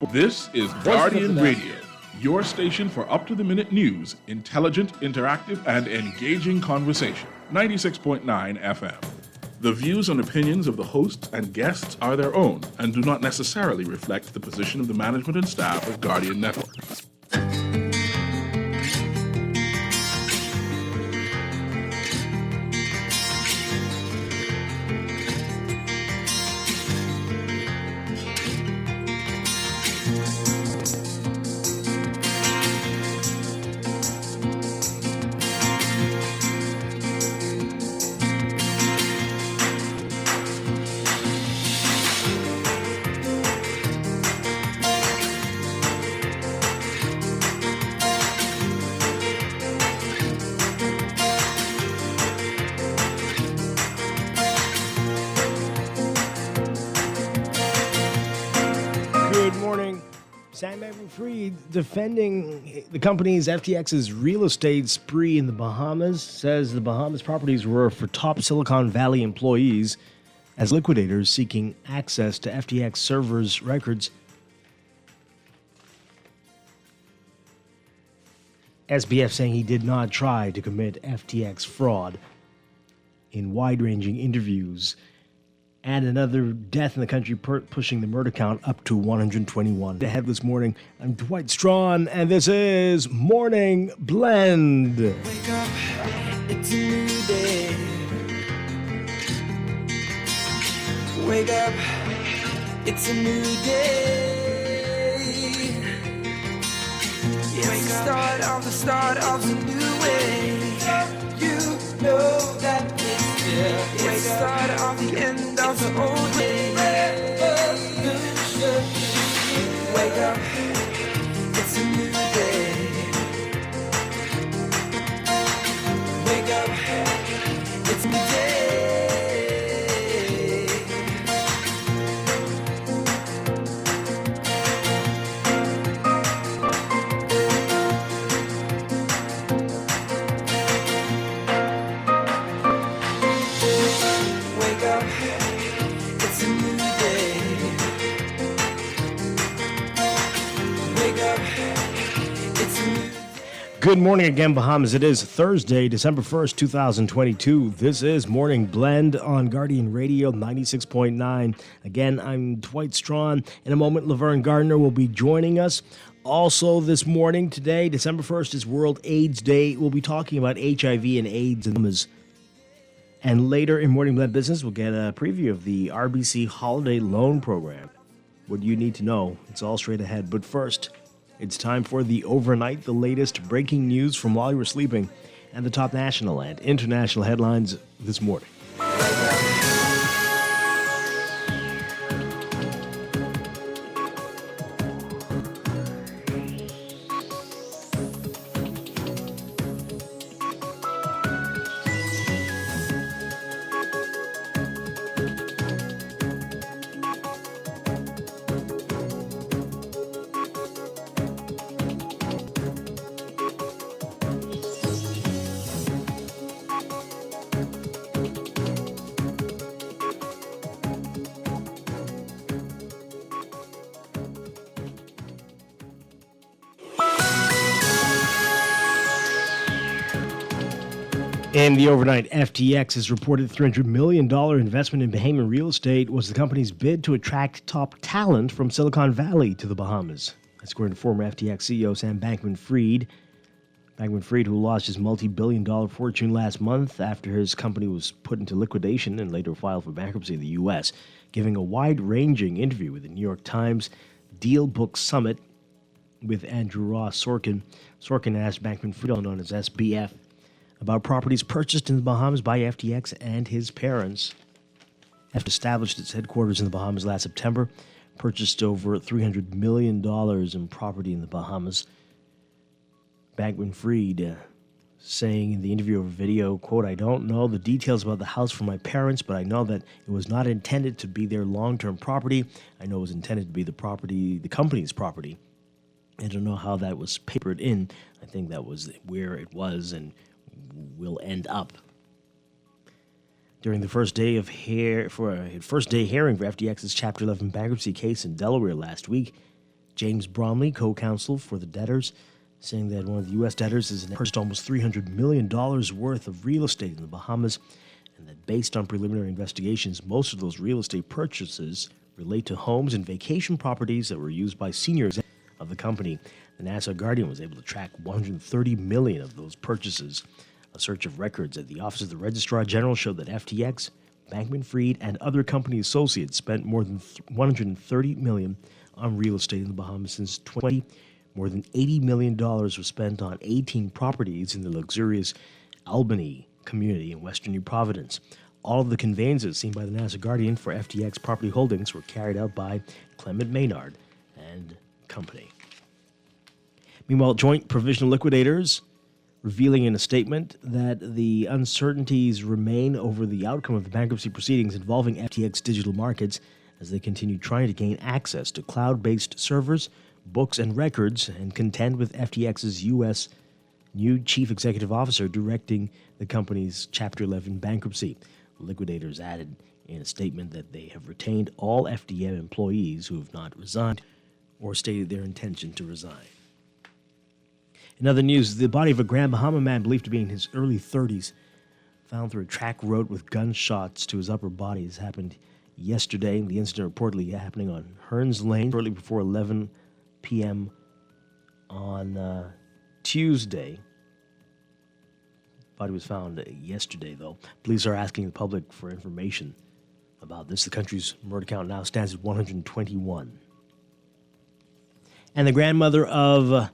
This is Guardian Radio, your station for up-to-the-minute news, intelligent, interactive, and engaging conversation. 96.9 FM. The views and opinions of the hosts and guests are their own and do not necessarily reflect the position of the management and staff of Guardian Network. Sam Bankman-Fried defending the company's FTX's real estate spree in the Bahamas, says the Bahamas properties were for top Silicon Valley employees as liquidators seeking access to FTX servers' records. SBF saying he did not try to commit FTX fraud in wide-ranging interviews. And another death in the country, pushing the murder count up to 121. Ahead this morning, I'm Dwight Strachan, and this is Morning Blend. Wake up, it's a new day. Wake up, it's a new day. It's the start of a new way. You know that it's here. It's the start of the end of the old way. Wake up, it's a new day. Wake up, it's a new day. Good morning again, Bahamas. It is Thursday, December 1st, 2022. This is Morning Blend on Guardian Radio 96.9. Again, I'm Dwight Strachan. In a moment, Laverne Gardner will be joining us. Also this morning, today, December 1st, is World AIDS Day. We'll be talking about HIV and AIDS and Bahamas. And later in Morning Blend Business, we'll get a preview of the RBC Holiday Loan Program. What you need to know, it's all straight ahead. But first, it's time for the overnight, the latest breaking news from while you were sleeping, and the top national and international headlines this morning. In the overnight, FTX has reported $300 million investment in Bahamian real estate was the company's bid to attract top talent from Silicon Valley to the Bahamas. That's according to former FTX CEO Sam Bankman-Fried. Bankman-Fried, who lost his multi-billion-dollar fortune last month after his company was put into liquidation and later filed for bankruptcy in the U.S., giving a wide-ranging interview with the New York Times Deal Book Summit with Andrew Ross Sorkin. Sorkin asked Bankman-Fried, known as SBF, about properties purchased in the Bahamas by FTX and his parents. FTX established its headquarters in the Bahamas last September, purchased over $300 million in property in the Bahamas. Bankman-Fried saying in the interview over video, quote, "I don't know the details about the house from my parents, but I know that it was not intended to be their long-term property. I know it was intended to be the company's property. I don't know how that was papered in. I think that was where it was and will end up." During the first day hearing for FTX's Chapter 11 bankruptcy case in Delaware last week, James Bromley, co-counsel for the debtors, saying that one of the U.S. debtors has purchased almost $300 million worth of real estate in the Bahamas, and that based on preliminary investigations, most of those real estate purchases relate to homes and vacation properties that were used by seniors of the company. The Nassau Guardian was able to track $130 million of those purchases. A search of records at the Office of the Registrar General showed that FTX, Bankman-Fried, and other company associates spent more than $130 million on real estate in the Bahamas since 2020. More than $80 million was spent on 18 properties in the luxurious Albany community in western New Providence. All of the conveyances seen by the Nassau Guardian for FTX property holdings were carried out by Clement Maynard and Company. Meanwhile, joint provisional liquidators revealing in a statement that the uncertainties remain over the outcome of the bankruptcy proceedings involving FTX Digital Markets as they continue trying to gain access to cloud-based servers, books, and records, and contend with FTX's U.S. new chief executive officer directing the company's Chapter 11 bankruptcy. Liquidators added in a statement that they have retained all FDM employees who have not resigned or stated their intention to resign. In other news, the body of a Grand Bahama man believed to be in his early 30s, found through a track road with gunshots to his upper body, has happened yesterday. The incident reportedly happening on Hearns Lane shortly before 11 p.m. on Tuesday. Body was found yesterday, though. Police are asking the public for information about this. The country's murder count now stands at 121. And the grandmother of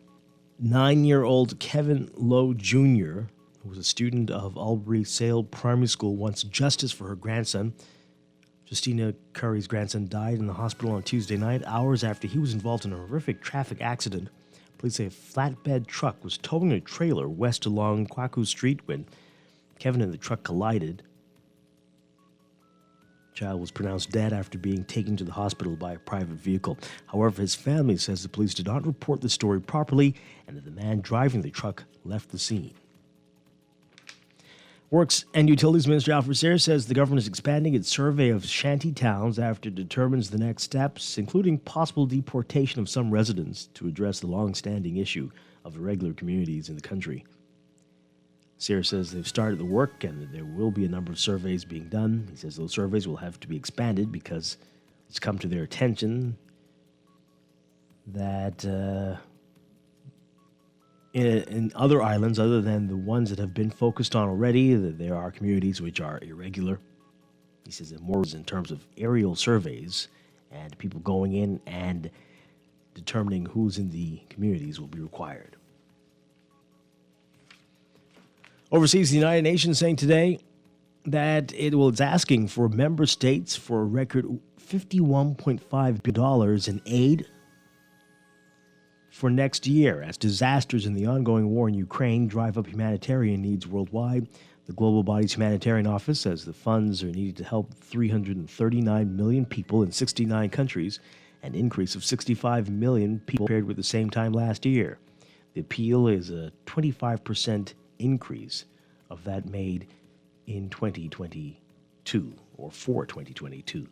9-year-old Kevin Lowe Jr., who was a student of Albury Sale Primary School, wants justice for her grandson. Justina Curry's grandson died in the hospital on Tuesday night, hours after he was involved in a horrific traffic accident. Police say a flatbed truck was towing a trailer west along Kwaku Street when Kevin and the truck collided. The child was pronounced dead after being taken to the hospital by a private vehicle. However, his family says the police did not report the story properly and that the man driving the truck left the scene. Works and Utilities Minister Alfred Sayre says the government is expanding its survey of shanty towns after it determines the next steps, including possible deportation of some residents to address the long-standing issue of irregular communities in the country. Sayre says they've started the work and that there will be a number of surveys being done. He says those surveys will have to be expanded because it's come to their attention that in other islands, other than the ones that have been focused on already, that there are communities which are irregular. He says that more in terms of aerial surveys and people going in and determining who's in the communities will be required. Overseas, the United Nations saying today that it's asking for member states for a record $51.5 billion in aid for next year as disasters in the ongoing war in Ukraine drive up humanitarian needs worldwide. The Global Body's Humanitarian Office says the funds are needed to help 339 million people in 69 countries, an increase of 65 million people compared with the same time last year. The appeal is a 25% increase of that made in 2022, or for 2022.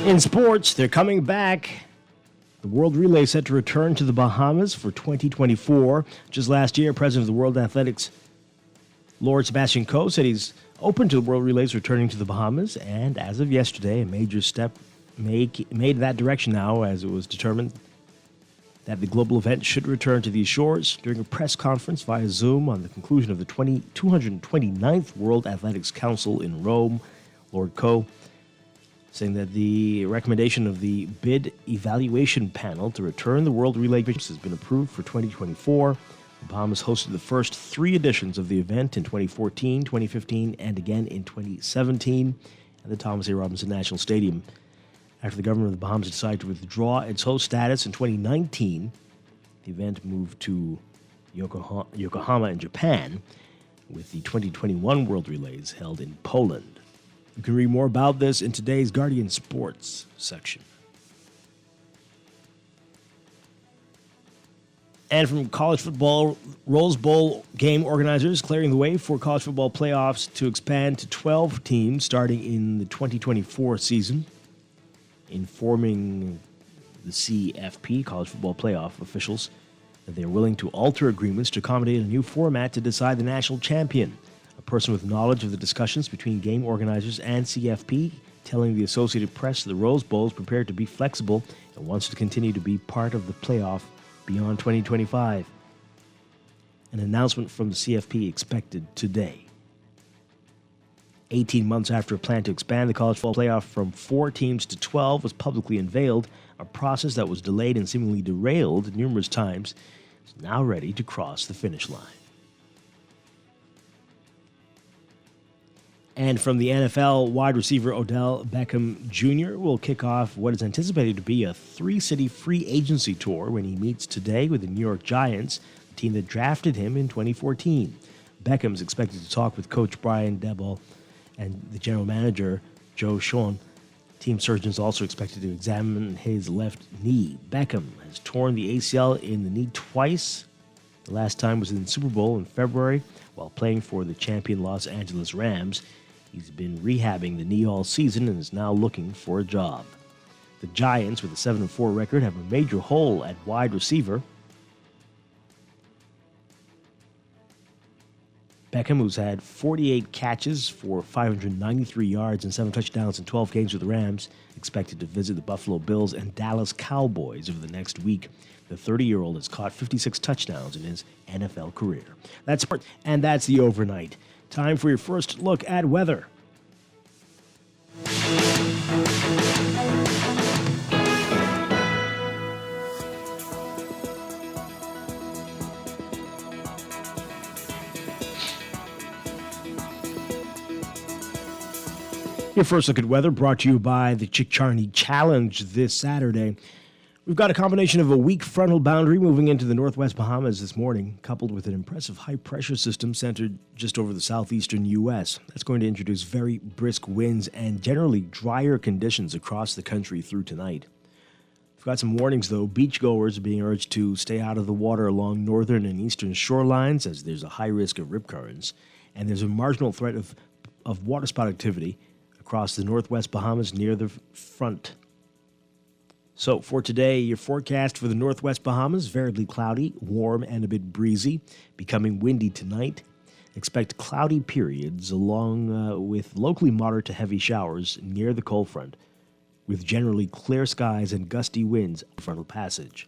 In sports, they're coming back. The World Relay set to return to the Bahamas for 2024. Just last year, President of the World Athletics, Lord Sebastian Coe, said he's open to the World Relays returning to the Bahamas. And as of yesterday, a major step made that direction now, as it was determined that the global event should return to these shores. During a press conference via Zoom on the conclusion of the 229th World Athletics Council in Rome, Lord Coe saying that the recommendation of the bid evaluation panel to return the World Relay Games has been approved for 2024. The Bahamas hosted the first 3 editions of the event in 2014, 2015, and again in 2017 at the Thomas A. Robinson National Stadium. After the government of the Bahamas decided to withdraw its host status in 2019, the event moved to Yokohama in Japan, with the 2021 World Relays held in Poland. You can read more about this in today's Guardian Sports section. And from college football, Rose Bowl game organizers clearing the way for college football playoffs to expand to 12 teams starting in the 2024 season, informing the CFP, College Football Playoff officials, that they are willing to alter agreements to accommodate a new format to decide the national champion. A person with knowledge of the discussions between game organizers and CFP telling the Associated Press the Rose Bowl is prepared to be flexible and wants to continue to be part of the playoff beyond 2025. An announcement from the CFP expected today. 18 months after a plan to expand the college football playoff from 4 teams to 12 was publicly unveiled, a process that was delayed and seemingly derailed numerous times is now ready to cross the finish line. And from the NFL, wide receiver Odell Beckham Jr. will kick off what is anticipated to be a 3-city free agency tour when he meets today with the New York Giants, the team that drafted him in 2014. Beckham is expected to talk with Coach Brian Daboll and the general manager, Joe Schoen. Team surgeons also expected to examine his left knee. Beckham has torn the ACL in the knee twice. The last time was in the Super Bowl in February while playing for the champion Los Angeles Rams. He's been rehabbing the knee all season and is now looking for a job. The Giants, with a 7-4 record, have a major hole at wide receiver. Beckham, who's had 48 catches for 593 yards and 7 touchdowns in 12 games with the Rams, expected to visit the Buffalo Bills and Dallas Cowboys over the next week. The 30-year-old has caught 56 touchdowns in his NFL career. That's the overnight. Time for your first look at weather. Your first look at weather brought to you by the Chick-Charney Challenge this Saturday. We've got a combination of a weak frontal boundary moving into the northwest Bahamas this morning, coupled with an impressive high-pressure system centered just over the southeastern U.S. That's going to introduce very brisk winds and generally drier conditions across the country through tonight. We've got some warnings, though. Beachgoers are being urged to stay out of the water along northern and eastern shorelines, as there's a high risk of rip currents, and there's a marginal threat of waterspout activity across the northwest Bahamas near the front. So for today, your forecast for the northwest Bahamas, variably cloudy, warm, and a bit breezy, becoming windy tonight. Expect cloudy periods along with locally moderate to heavy showers near the cold front, with generally clear skies and gusty winds frontal passage.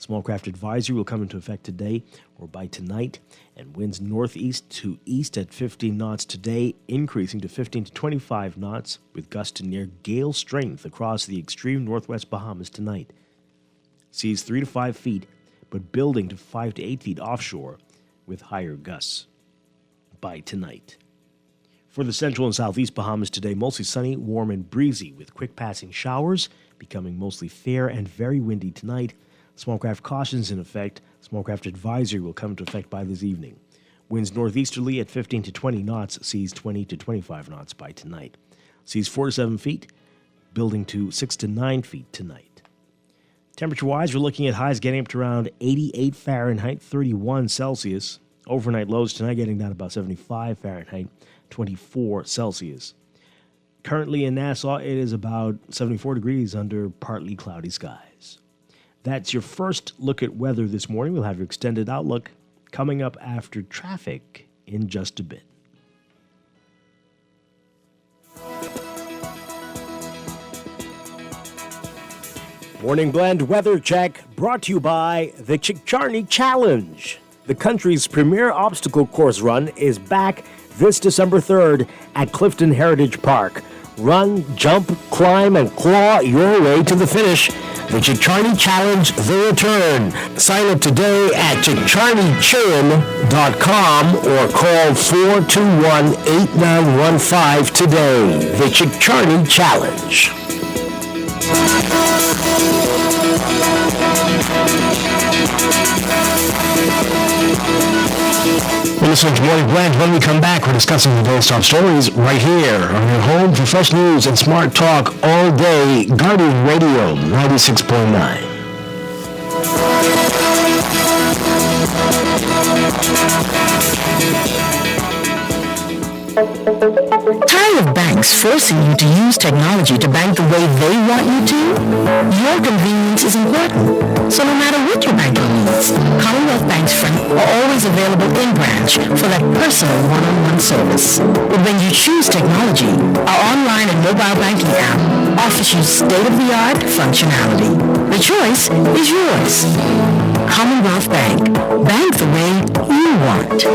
Small craft advisory will come into effect today or by tonight, and winds northeast to east at 15 knots today, increasing to 15 to 25 knots, with gusts to near gale strength across the extreme northwest Bahamas tonight. Seas 3 to 5 feet, but building to 5 to 8 feet offshore, with higher gusts by tonight. For the central and southeast Bahamas today, mostly sunny, warm, and breezy, with quick passing showers, becoming mostly fair and very windy tonight. Small craft cautions in effect. Small craft advisory will come into effect by this evening. Winds northeasterly at 15 to 20 knots, seas 20 to 25 knots by tonight. Seas 4 to 7 feet, building to 6 to 9 feet tonight. Temperature-wise, we're looking at highs getting up to around 88 Fahrenheit, 31 Celsius. Overnight lows tonight getting down to about 75 Fahrenheit, 24 Celsius. Currently in Nassau, it is about 74 degrees under partly cloudy skies. That's your first look at weather this morning. We'll have your extended outlook coming up after traffic in just a bit. Morning Blend Weather Check brought to you by the Chick-Charney Challenge. The country's premier obstacle course run is back this December 3rd at Clifton Heritage Park. Run, jump, climb, and claw your way to the finish. The Chicharni Challenge, The Return. Sign up today at chicharnichurn.com or call 421-8915 today. The Chicharni Challenge. Well, listen to Morning Blend. When we come back, we're discussing the day's top stories right here on your home for fresh news and smart talk all day. Guardian Radio 96.9. Tired of banks forcing you to use technology to bank the way they want you to? Your convenience is important. So no matter what your banking needs, Commonwealth Bank's friends are always available in branch for that personal one-on-one service. But when you choose technology, our online and mobile banking app offers you state-of-the-art functionality. The choice is yours. Commonwealth Bank. Bank the way you want.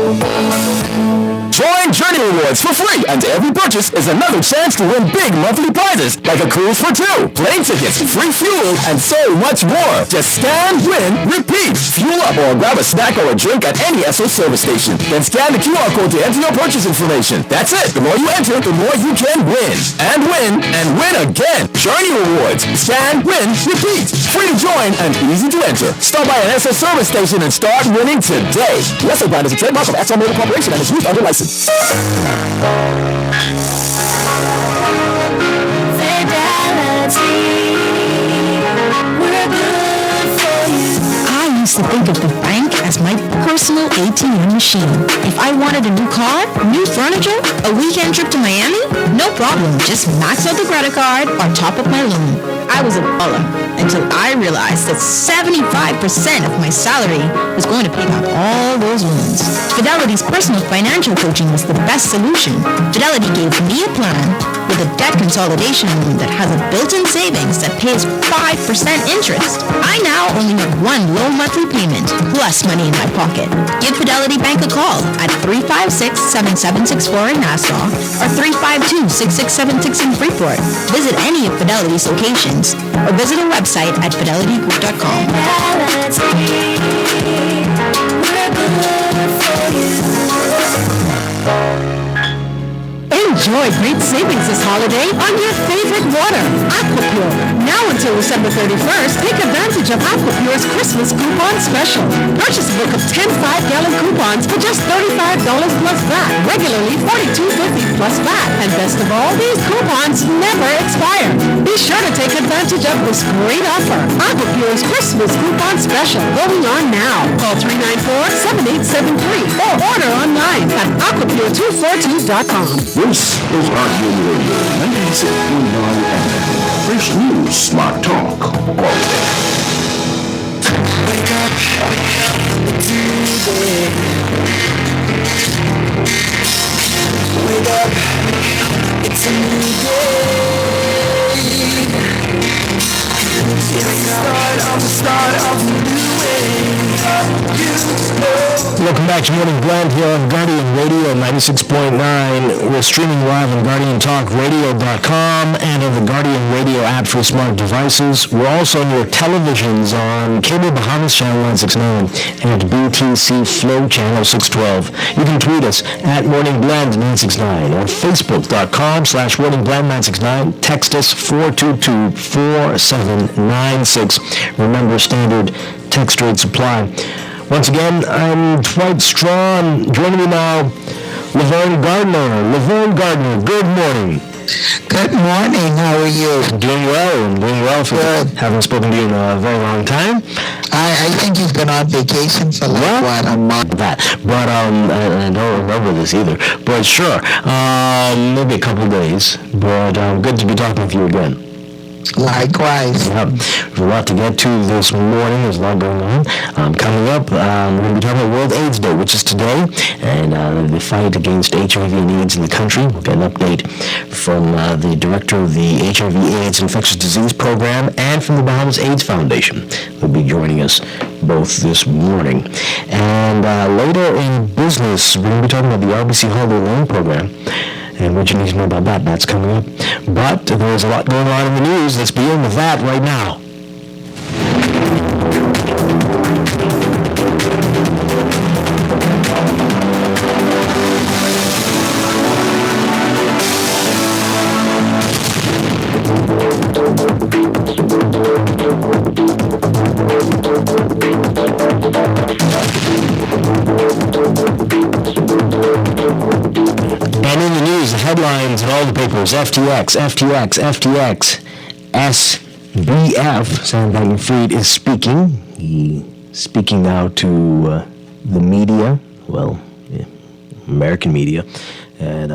Join Journey Rewards for free, and every purchase is another chance to win big monthly prizes, like a cruise for two, plane tickets, free fuel, and so much more. Just scan, win, repeat. Fuel up or grab a snack or a drink at any Esso service station. Then scan the QR code to enter your purchase information. That's it. The more you enter, the more you can win. And win again. Journey Rewards. Scan, win, repeat. Free to join and easy to enter. Stop by an Esso service station and start winning today. The Esso brand is a trademark of Exxon Mobil Corporation and is used under license. I used to think of the bank as my personal ATM machine. If I wanted a new car, new furniture, a weekend trip to Miami, no problem. Just max out the credit card or top up my loan. I was a baller until I realized that 75% of my salary was going to pay back all those loans. Fidelity's personal financial coaching was the best solution. Fidelity gave me a plan with a debt consolidation loan that has a built-in savings that pays 5% interest. I now only have one low monthly payment plus money in my pocket. Give Fidelity Bank a call at 356-7764 in Nassau or 352-6676 in Freeport. Visit any of Fidelity's locations or visit our website at fidelitygroup.com. Enjoy great savings this holiday on your favorite water, Aquapure. Now until December 31st, take advantage of Aquapure's Christmas coupon special. Purchase a book of 10 5-gallon coupons for just $35 plus VAT, regularly $42.50 plus VAT. And best of all, these coupons never expire. Be sure to take advantage of this great offer. Aquapure's Christmas coupon special going on now. Call 394-7873 or order online at aquapure242.com. This is Guardian Radio 96.9 FM. Fresh news, smart talk, all day. Wake up, it's a new day. Wake up, it's a new day. It's the start of a new way. Welcome back to Morning Blend here on Guardian Radio 96.9. We're streaming live on GuardianTalkRadio.com and on the Guardian Radio app for smart devices. We're also on your televisions on Cable Bahamas Channel 969 and BTC Flow Channel 612. You can tweet us at Morning Blend 969 or Facebook.com/MorningBlend969. Text us 422-4796. Remember, standard text rate supply. Once again, I'm Dwight Strachan. Joining me now, Laverne Gardner. Laverne Gardner, good morning. Good morning. How are you? Doing well. I'm doing well. Haven't spoken to you in a very long time. I think you've been on vacation for like, a month. But I don't remember this either. But sure, maybe a couple days. But good to be talking with you again. Likewise. Yeah, there's a lot to get to this morning. There's a lot going on. Coming up, we're going to be talking about World AIDS Day, which is today, and the fight against HIV and AIDS in the country. We'll get an update from the director of the HIV/AIDS Infectious Disease Program and from the Bahamas AIDS Foundation. They'll be joining us both this morning. And later in business, we're going to be talking about the RBC Holiday Loan Program. And what you need to know about that, that's coming up. But there's a lot going on in the news. Let's begin with that right now. And in the news, the headlines in all the papers, FTX, SBF, Sam Bankman-Fried is speaking. He's speaking now to the media, American media. And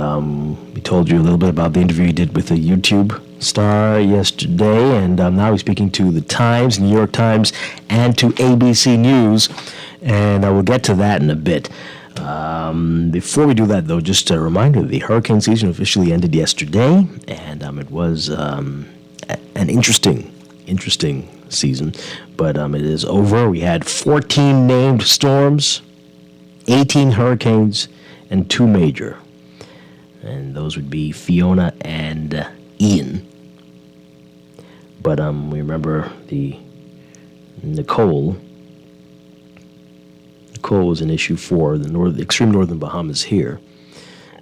he told you a little bit about the interview he did with a YouTube star yesterday. And now he's speaking to the Times, New York Times, and to ABC News. And I will get to that in a bit. Before we do that, though, just a reminder, the hurricane season officially ended yesterday, and it was an interesting season, but it is over. We had 14 named storms, 18 hurricanes, and 2 major, and those would be Fiona and Ian. But we remember the Nicole was an issue for the extreme northern Bahamas here,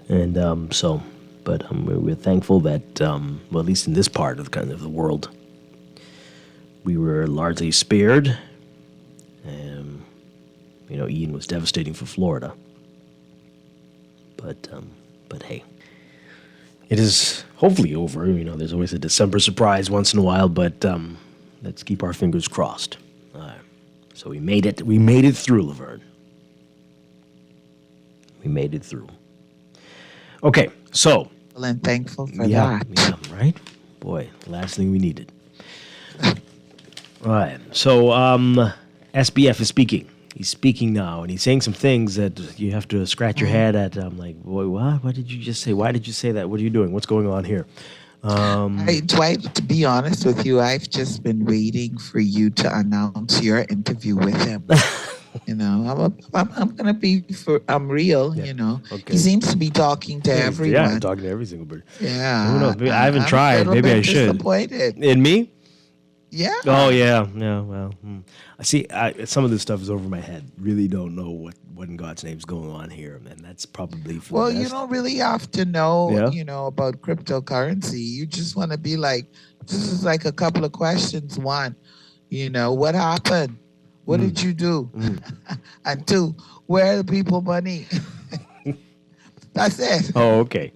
and we're thankful that at least in this part of the world, we were largely spared. Ian was devastating for Florida, but hey, it is hopefully over. There's always a December surprise once in a while, but let's keep our fingers crossed. So we made it. We made it through, Laverne. We made it through. Okay, so. Well, I'm thankful for that. Yeah, right? Boy, the last thing we needed. All right, so SBF is speaking. He's speaking now, and he's saying some things that you have to scratch your head at. I'm like, boy, what? What did you just say? Why did you say that? What are you doing? What's going on here? Dwight, to be honest with you, I've just been waiting for you to announce your interview with him. I'm gonna be I'm real. Okay. He seems to be talking to everyone. Yeah, I'm talking to every single person. Yeah, Who knows? I haven't tried. Maybe I should. Disappointed. In me? Yeah. Oh yeah. Well, I see. Some of this stuff is over my head. Really don't know what in God's name's going on here, and that's probably for Well, the best. you don't really have to know, about cryptocurrency. You just want to be like, this is like a couple of questions. One, what happened? What did you do? And 2, where are the people money? That's it. Oh, okay.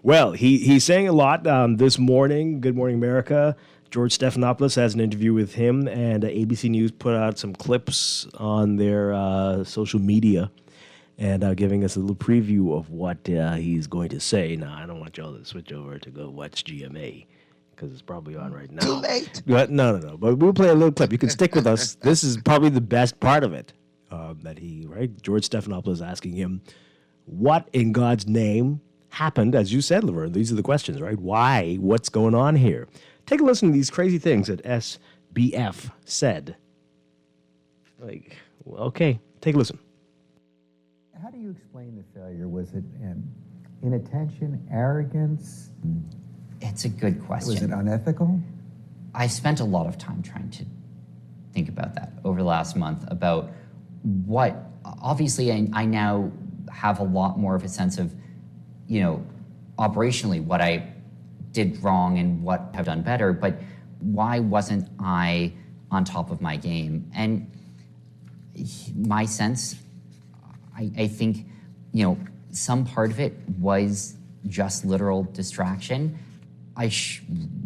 Well, he's saying a lot this morning. Good Morning America. George Stephanopoulos has an interview with him, and ABC News put out some clips on their social media and giving us a little preview of what he's going to say. Now, I don't want y'all to switch over to go watch GMA because it's probably on right now. Too late. But no. But we'll play a little clip. You can stick with us. This is probably the best part of it. George Stephanopoulos asking him, what in God's name happened, as you said, Laverne? These are the questions, right? Why? What's going on here? Take a listen to these crazy things that SBF said. Okay, take a listen. How do you explain the failure? Was it inattention, arrogance? It's a good question. Was it unethical? I spent a lot of time trying to think about that over the last month, about what, obviously I now have a lot more of a sense of, operationally what I did wrong and what I've done better, but why wasn't I on top of my game? And my sense, I think, some part of it was just literal distraction. I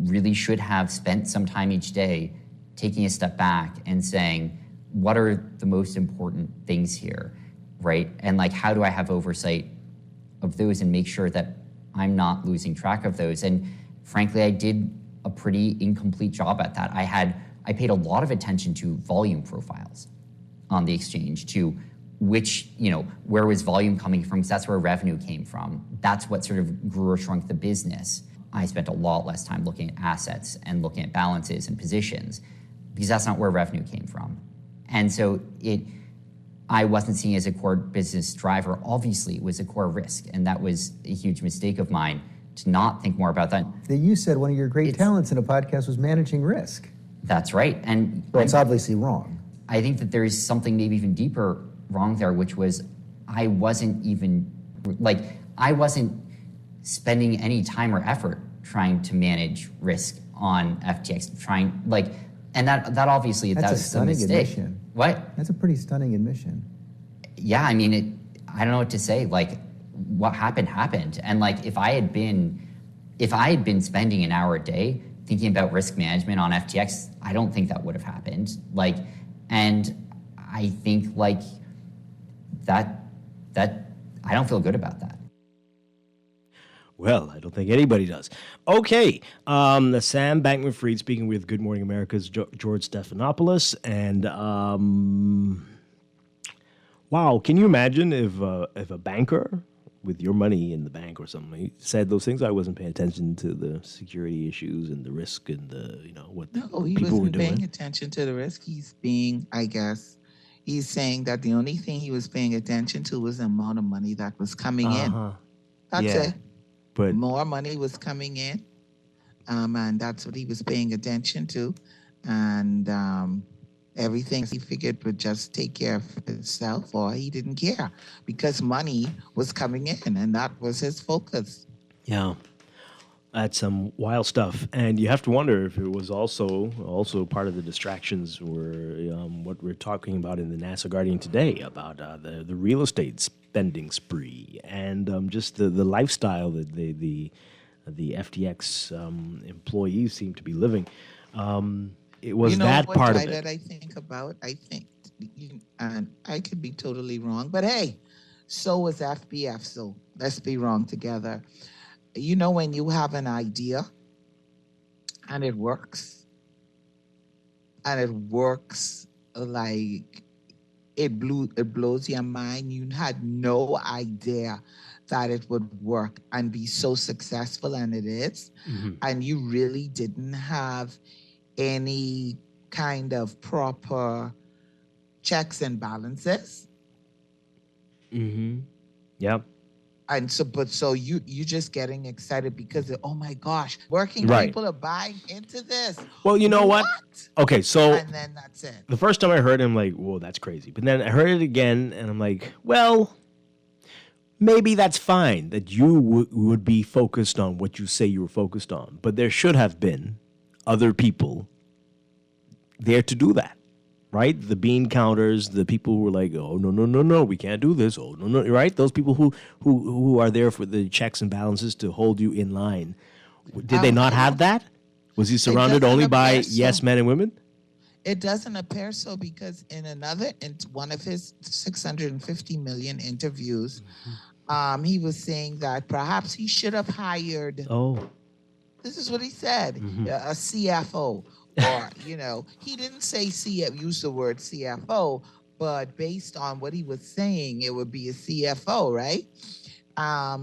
really should have spent some time each day taking a step back and saying, what are the most important things here, right? And how do I have oversight of those and make sure that I'm not losing track of those? And frankly, I did a pretty incomplete job at that. I paid a lot of attention to volume profiles on the exchange, to which, where was volume coming from? Because that's where revenue came from. That's what sort of grew or shrunk the business. I spent a lot less time looking at assets and looking at balances and positions, because that's not where revenue came from. And so I wasn't seen as a core business driver. Obviously, it was a core risk, and that was a huge mistake of mine to not think more about that. You said one of your great talents in a podcast was managing risk. That's right. And well, it's obviously wrong. I think that there's something maybe even deeper wrong there, which was I wasn't spending any time or effort trying to manage risk on FTX, and that obviously that's that was a stunning a mistake. Admission. What? That's a pretty stunning admission. Yeah, I mean, I don't know what to say. Like, what happened, and like if I had been spending an hour a day thinking about risk management on FTX, I don't think that would have happened. Like, and I think like that I don't feel good about that. Well, I don't think anybody does. Okay, Sam Bankman-Fried speaking with Good Morning America's George Stephanopoulos, and wow, can you imagine if a banker with your money in the bank or something said those things? I wasn't paying attention to the security issues and the risk and what people were doing. No, he wasn't paying attention to the risk. He's saying that the only thing he was paying attention to was the amount of money that was coming in. That's it. But more money was coming in, and that's what he was paying attention to, and everything he figured would just take care of itself, or he didn't care because money was coming in, and that was his focus. Yeah, that's some wild stuff, and you have to wonder if it was also part of the distractions were what we're talking about in the NASA Guardian today about the real estate spending spree and just the lifestyle that the FTX employees seem to be living. It was that part of it that I think about. I think, and I could be totally wrong, but hey, so was FBF. So let's be wrong together. You know, when you have an idea and it works like it blows your mind. You had no idea that it would work and be so successful, and it is. Mm-hmm. And you really didn't have any kind of proper checks and balances. Mm-hmm. Yep. And so you just getting excited because oh my gosh, working people are buying into this. Well, you know what? Okay, so and then that's it. The first time I heard it, I'm like, whoa, that's crazy. But then I heard it again, and I'm like, well, maybe that's fine that you would be focused on what you say you were focused on. But there should have been other people there to do that. Right? The bean counters, the people who were like, oh, no, we can't do this. Oh, no, right? Those people who are there for the checks and balances to hold you in line. Did they not have that? Was he surrounded only by yes men and women? It doesn't appear so because in one of his 650 million interviews, he was saying that perhaps he should have hired. Oh. This is what he said, a CFO. Or, he didn't use the word CFO, but based on what he was saying, it would be a CFO, right?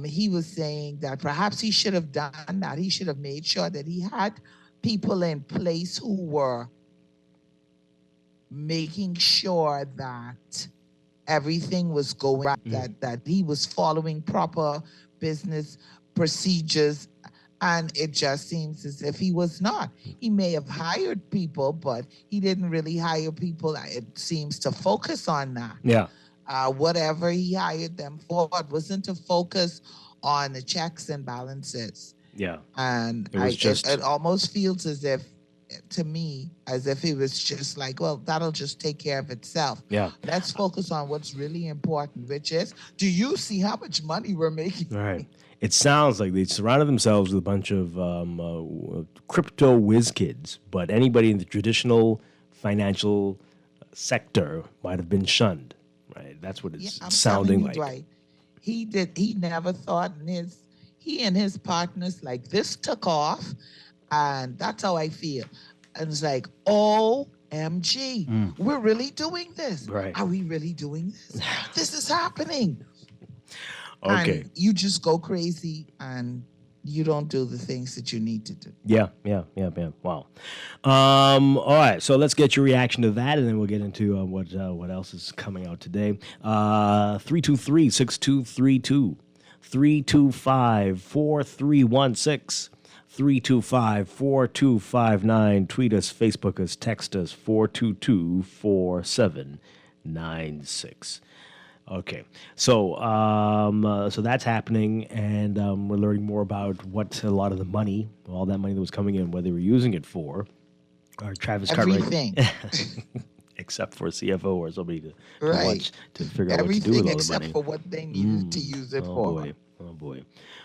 He was saying that perhaps he should have done that. He should have made sure that he had people in place who were making sure that everything was going right, that he was following proper business procedures. And it just seems as if he was not. He may have hired people, but he didn't really hire people. It seems to focus on that. Yeah. Whatever he hired them for, it wasn't to focus on the checks and balances. Yeah. And it almost feels to me, as if it was just like, well, that'll just take care of itself. Yeah. Let's focus on what's really important, which is, do you see how much money we're making? Right. It sounds like they surrounded themselves with a bunch of crypto whiz kids, but anybody in the traditional financial sector might have been shunned. Right? That's what it's sounding like. Dwight, he never thought he and his partners, like, this took off, and that's how I feel. And it's like, OMG, we're really doing this. Right. Are we really doing this? This is happening. Okay. And you just go crazy, and you don't do the things that you need to do. Yeah. Wow. All right, so let's get your reaction to that, and then we'll get into what else is coming out today. 323-6232, 325-4316, 325-4259. Tweet us, Facebook us, text us, 422-4796. Okay, so so that's happening, and we're learning more about what a lot of the money, all that money that was coming in, what they were using it for. Our Travis Everything. Cartwright, except for a CFO or somebody to watch to figure out what to do with all the except money. for what they needed to use it for. Oh boy.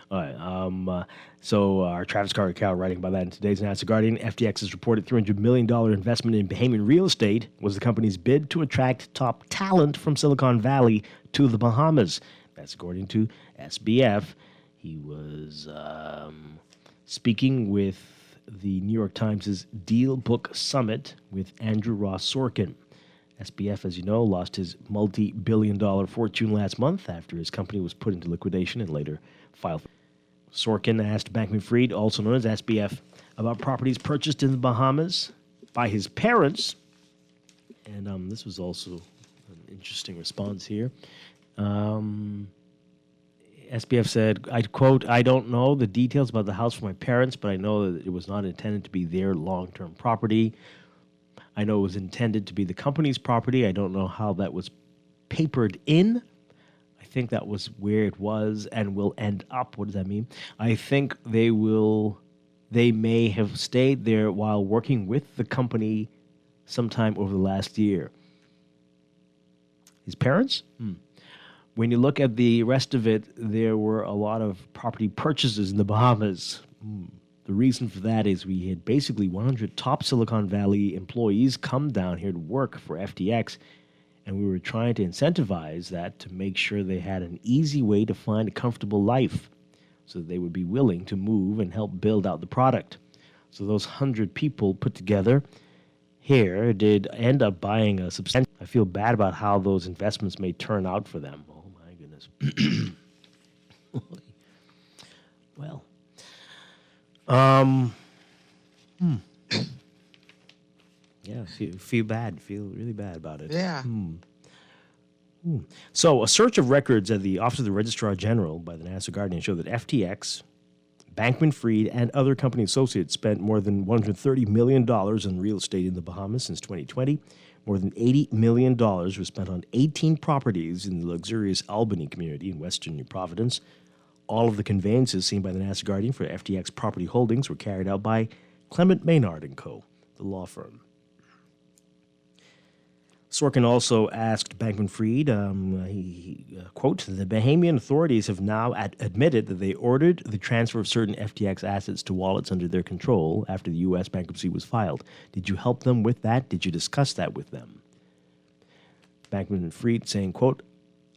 All right. So our Travis Carter account writing about that in today's National Guardian. FTX has reported $300 million investment in Bahamian real estate was the company's bid to attract top talent from Silicon Valley to the Bahamas. That's according to SBF. He was speaking with the New York Times' Deal Book Summit with Andrew Ross Sorkin. SBF, as you know, lost his multi-billion-dollar fortune last month after his company was put into liquidation and later filed. Sorkin asked Bankman-Fried, also known as SBF, about properties purchased in the Bahamas by his parents. And this was also an interesting response here. SBF said, I quote, "I don't know the details about the house for my parents, but I know that it was not intended to be their long-term property. I know it was intended to be the company's property. I don't know how that was papered in. I think that was where it was and will end up." What does that mean? I think they may have stayed there while working with the company sometime over the last year. His parents? When you look at the rest of it, there were a lot of property purchases in the Bahamas. The reason for that is we had basically 100 top Silicon Valley employees come down here to work for FTX, and we were trying to incentivize that to make sure they had an easy way to find a comfortable life so that they would be willing to move and help build out the product. So those 100 people put together here did end up buying a substantial. I feel bad about how those investments may turn out for them. Oh, my goodness. Well. Yeah, feel bad. Feel really bad about it. Yeah. So, a search of records at the Office of the Registrar General by the National Guardian showed that FTX, Bankman-Fried, and other company associates spent more than $130 million on real estate in the Bahamas since 2020. More than $80 million was spent on 18 properties in the luxurious Albany community in western New Providence. All of the conveyances seen by the National Guardian for FTX property holdings were carried out by Clement Maynard & Co., the law firm. Sorkin also asked Bankman-Fried, quote, "The Bahamian authorities have now admitted that they ordered the transfer of certain FTX assets to wallets under their control after the U.S. bankruptcy was filed. Did you help them with that? Did you discuss that with them?" Bankman-Fried saying, quote,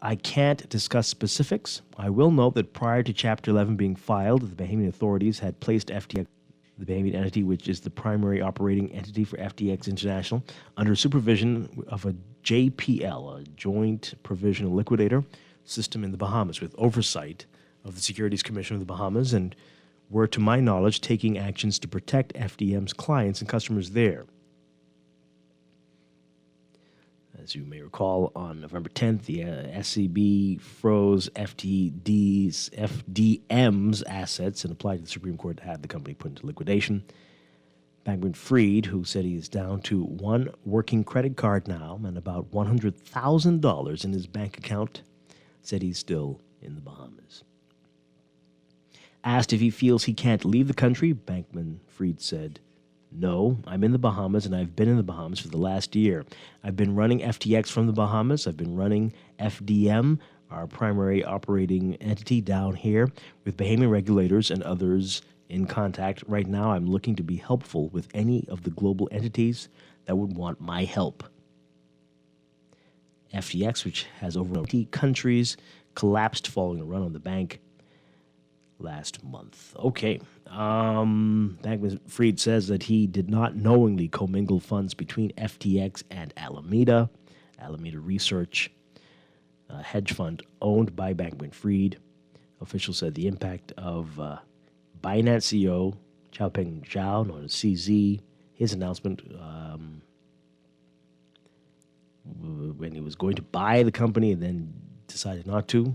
"I can't discuss specifics. I will note that prior to Chapter 11 being filed, the Bahamian authorities had placed FTX, the Bahamian entity, which is the primary operating entity for FTX International, under supervision of a JPL, a Joint Provisional Liquidator system in the Bahamas, with oversight of the Securities Commission of the Bahamas, and were, to my knowledge, taking actions to protect FDM's clients and customers there. As you may recall, on November 10th, the SCB froze FDM's assets and applied to the Supreme Court to have the company put into liquidation. Bankman-Fried, who said he is down to one working credit card now and about $100,000 in his bank account, said he's still in the Bahamas. Asked if he feels he can't leave the country, Bankman-Fried said, "No, I'm in the Bahamas, and I've been in the Bahamas for the last year. I've been running FTX from the Bahamas. I've been running FDM, our primary operating entity down here, with Bahamian regulators and others in contact. Right now, I'm looking to be helpful with any of the global entities that would want my help." FTX, which has over 20 countries, collapsed following a run on the bank last month. Okay. Bankman-Fried says that he did not knowingly commingle funds between FTX and Alameda Research, a hedge fund owned by Bankman-Fried. Officials said the impact of Binance CEO Xiaopeng Zhao, known as CZ, his announcement when he was going to buy the company and then decided not to.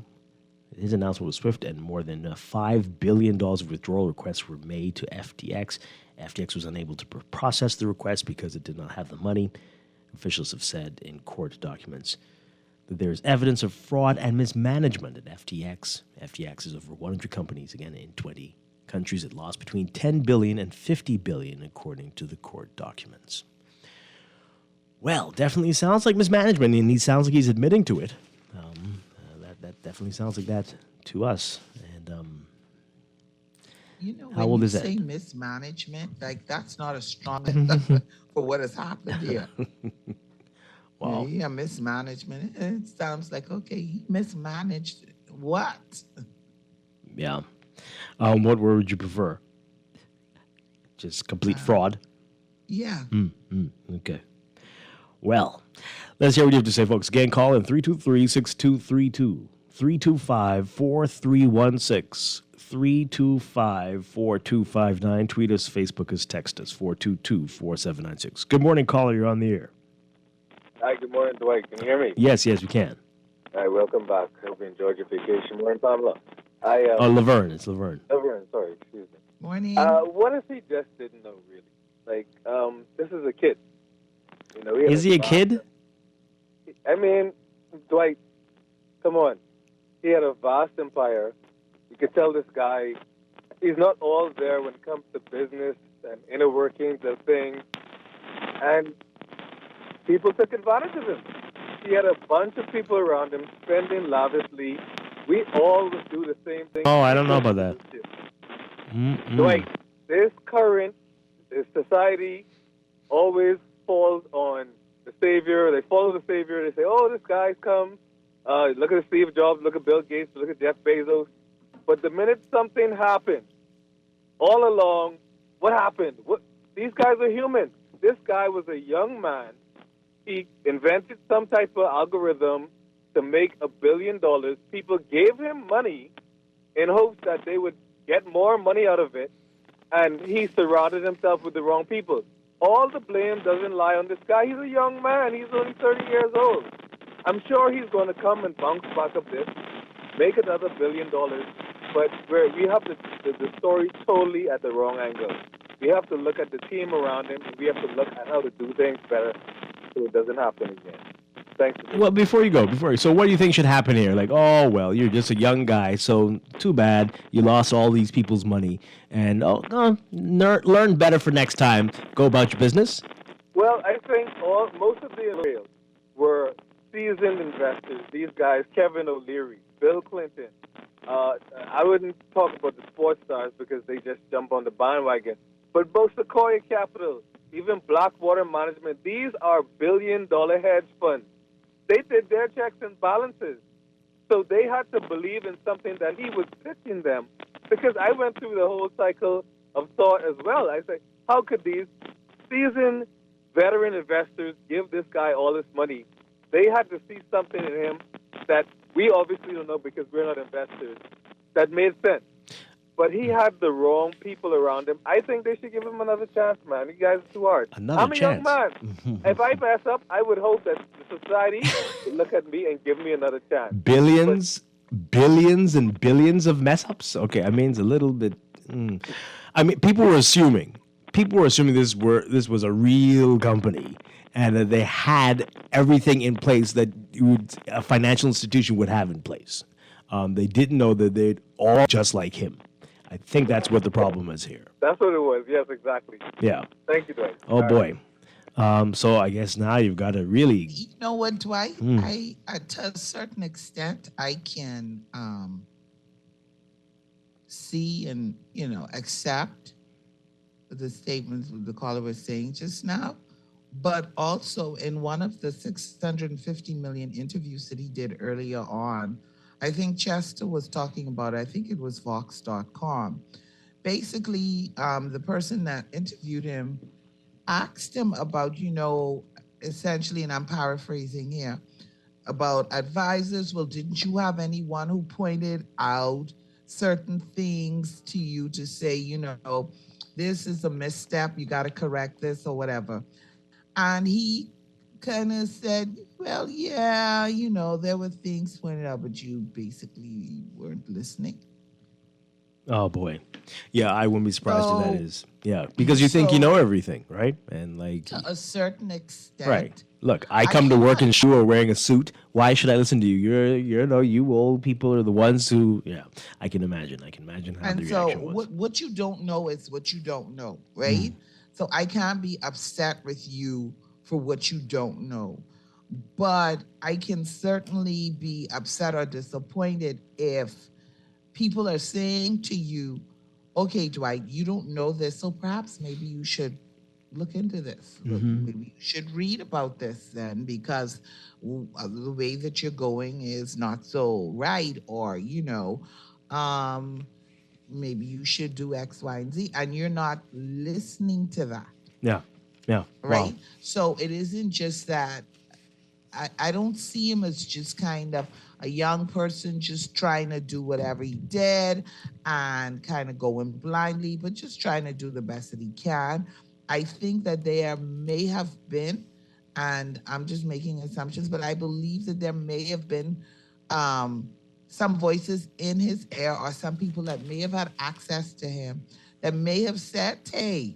His announcement was swift, and more than $5 billion of withdrawal requests were made to FTX. FTX was unable to process the request because it did not have the money. Officials have said in court documents that there is evidence of fraud and mismanagement at FTX. FTX is over 100 companies, again, in 20 countries. It lost between $10 billion and $50 billion, according to the court documents. Well, definitely sounds like mismanagement, and he sounds like he's admitting to it. That definitely sounds like that to us. And how old is that? When you say mismanagement, like that's not a strong for what has happened here. Wow. Yeah, mismanagement. It sounds like, okay, he mismanaged what? Yeah. What word would you prefer? Just complete fraud? Yeah. Okay. Well, let's hear what you have to say, folks. Again, call in 323-6232, 325-4316, 325-4259. Tweet us, Facebook us, text us, 422-4796. Good morning, caller. You're on the air. Hi, good morning, Dwight. Can you hear me? Yes, we can. Hi, welcome back. Hope you enjoyed your vacation. Morning, Pamela. Laverne. It's Laverne. Laverne, sorry, excuse me. Morning. What if he just didn't know, really? Like, this is a kid. You know, is he a kid? I mean, Dwight, come on. He had a vast empire. You could tell this guy, he's not all there when it comes to business and inner workings of things. And people took advantage of him. He had a bunch of people around him spending lavishly. We all would do the same thing. Oh, I don't know about that. Dwight, this society always falls on the savior. They follow the savior. They say, oh, this guy's come. Look at Steve Jobs. Look at Bill Gates. Look at Jeff Bezos. But the minute something happened, all along, what happened? These guys are human. This guy was a young man. He invented some type of algorithm to make $1 billion. People gave him money in hopes that they would get more money out of it, and he surrounded himself with the wrong people. All the blame doesn't lie on this guy. He's a young man. He's only 30 years old. I'm sure he's going to come and bounce back up this, make another $1 billion, but we have the story totally at the wrong angle. We have to look at the team around him, and we have to look at how to do things better so it doesn't happen again. Thanks. Well, before you go, so what do you think should happen here? Like, oh, well, you're just a young guy, so too bad. You lost all these people's money. And learn better for next time. Go about your business. Well, I think most of the whales were seasoned investors. These guys, Kevin O'Leary, Bill Clinton. I wouldn't talk about the sports stars because they just jump on the bandwagon. But both Sequoia Capital, even Blackwater Management, these are billion-dollar hedge funds. They did their checks and balances. So they had to believe in something that he was pitching them. Because I went through the whole cycle of thought as well. I say, how could these seasoned veteran investors give this guy all this money? They had to see something in him that we obviously don't know because we're not investors, that made sense. But he had the wrong people around him. I think they should give him another chance, man. You guys are too hard. I'm a young man. If I mess up, I would hope that the society would look at me and give me another chance. Billions and billions of mess-ups? Okay, I mean, it's a little bit... I mean, people were assuming this was a real company and that they had everything in place that a financial institution would have in place. They didn't know that they'd all just like him. I think that's what the problem is here. That's what it was. Yes, exactly. Yeah. Thank you, Dwight. Oh, boy. So I guess now you've got to really... You know what, Dwight? To a certain extent, I can see and, accept the statements the caller was saying just now. But also in one of the 650 million interviews that he did earlier on, I think Chester was talking about, I think it was Vox.com. Basically, the person that interviewed him asked him about, essentially, and I'm paraphrasing here, about advisors. Well, didn't you have anyone who pointed out certain things to you to say, this is a misstep, you got to correct this or whatever. And he kind of said, well, yeah, there were things pointed out, but you basically weren't listening. Oh boy, yeah, I wouldn't be surprised if that is. Yeah, because you think you know everything, right? And like to a certain extent, right? Look, I come to work in shoe or wearing a suit. Why should I listen to you? You old people are the ones who. Yeah, I can imagine. I can imagine how the reaction was. What you don't know is what you don't know, right? So I can't be upset with you for what you don't know, but I can certainly be upset or disappointed if people are saying to you, okay, Dwight, you don't know this, so perhaps maybe you should look into this. Maybe you should read about this then, because the way that you're going is not so right, or, maybe you should do X, Y, and Z, and you're not listening to that. Yeah. Right? Wow. So it isn't just that. I don't see him as just kind of a young person just trying to do whatever he did and kind of going blindly, but just trying to do the best that he can. I think that there may have been, and I'm just making assumptions, but I believe that there may have been some voices in his ear, or some people that may have had access to him that may have said, hey,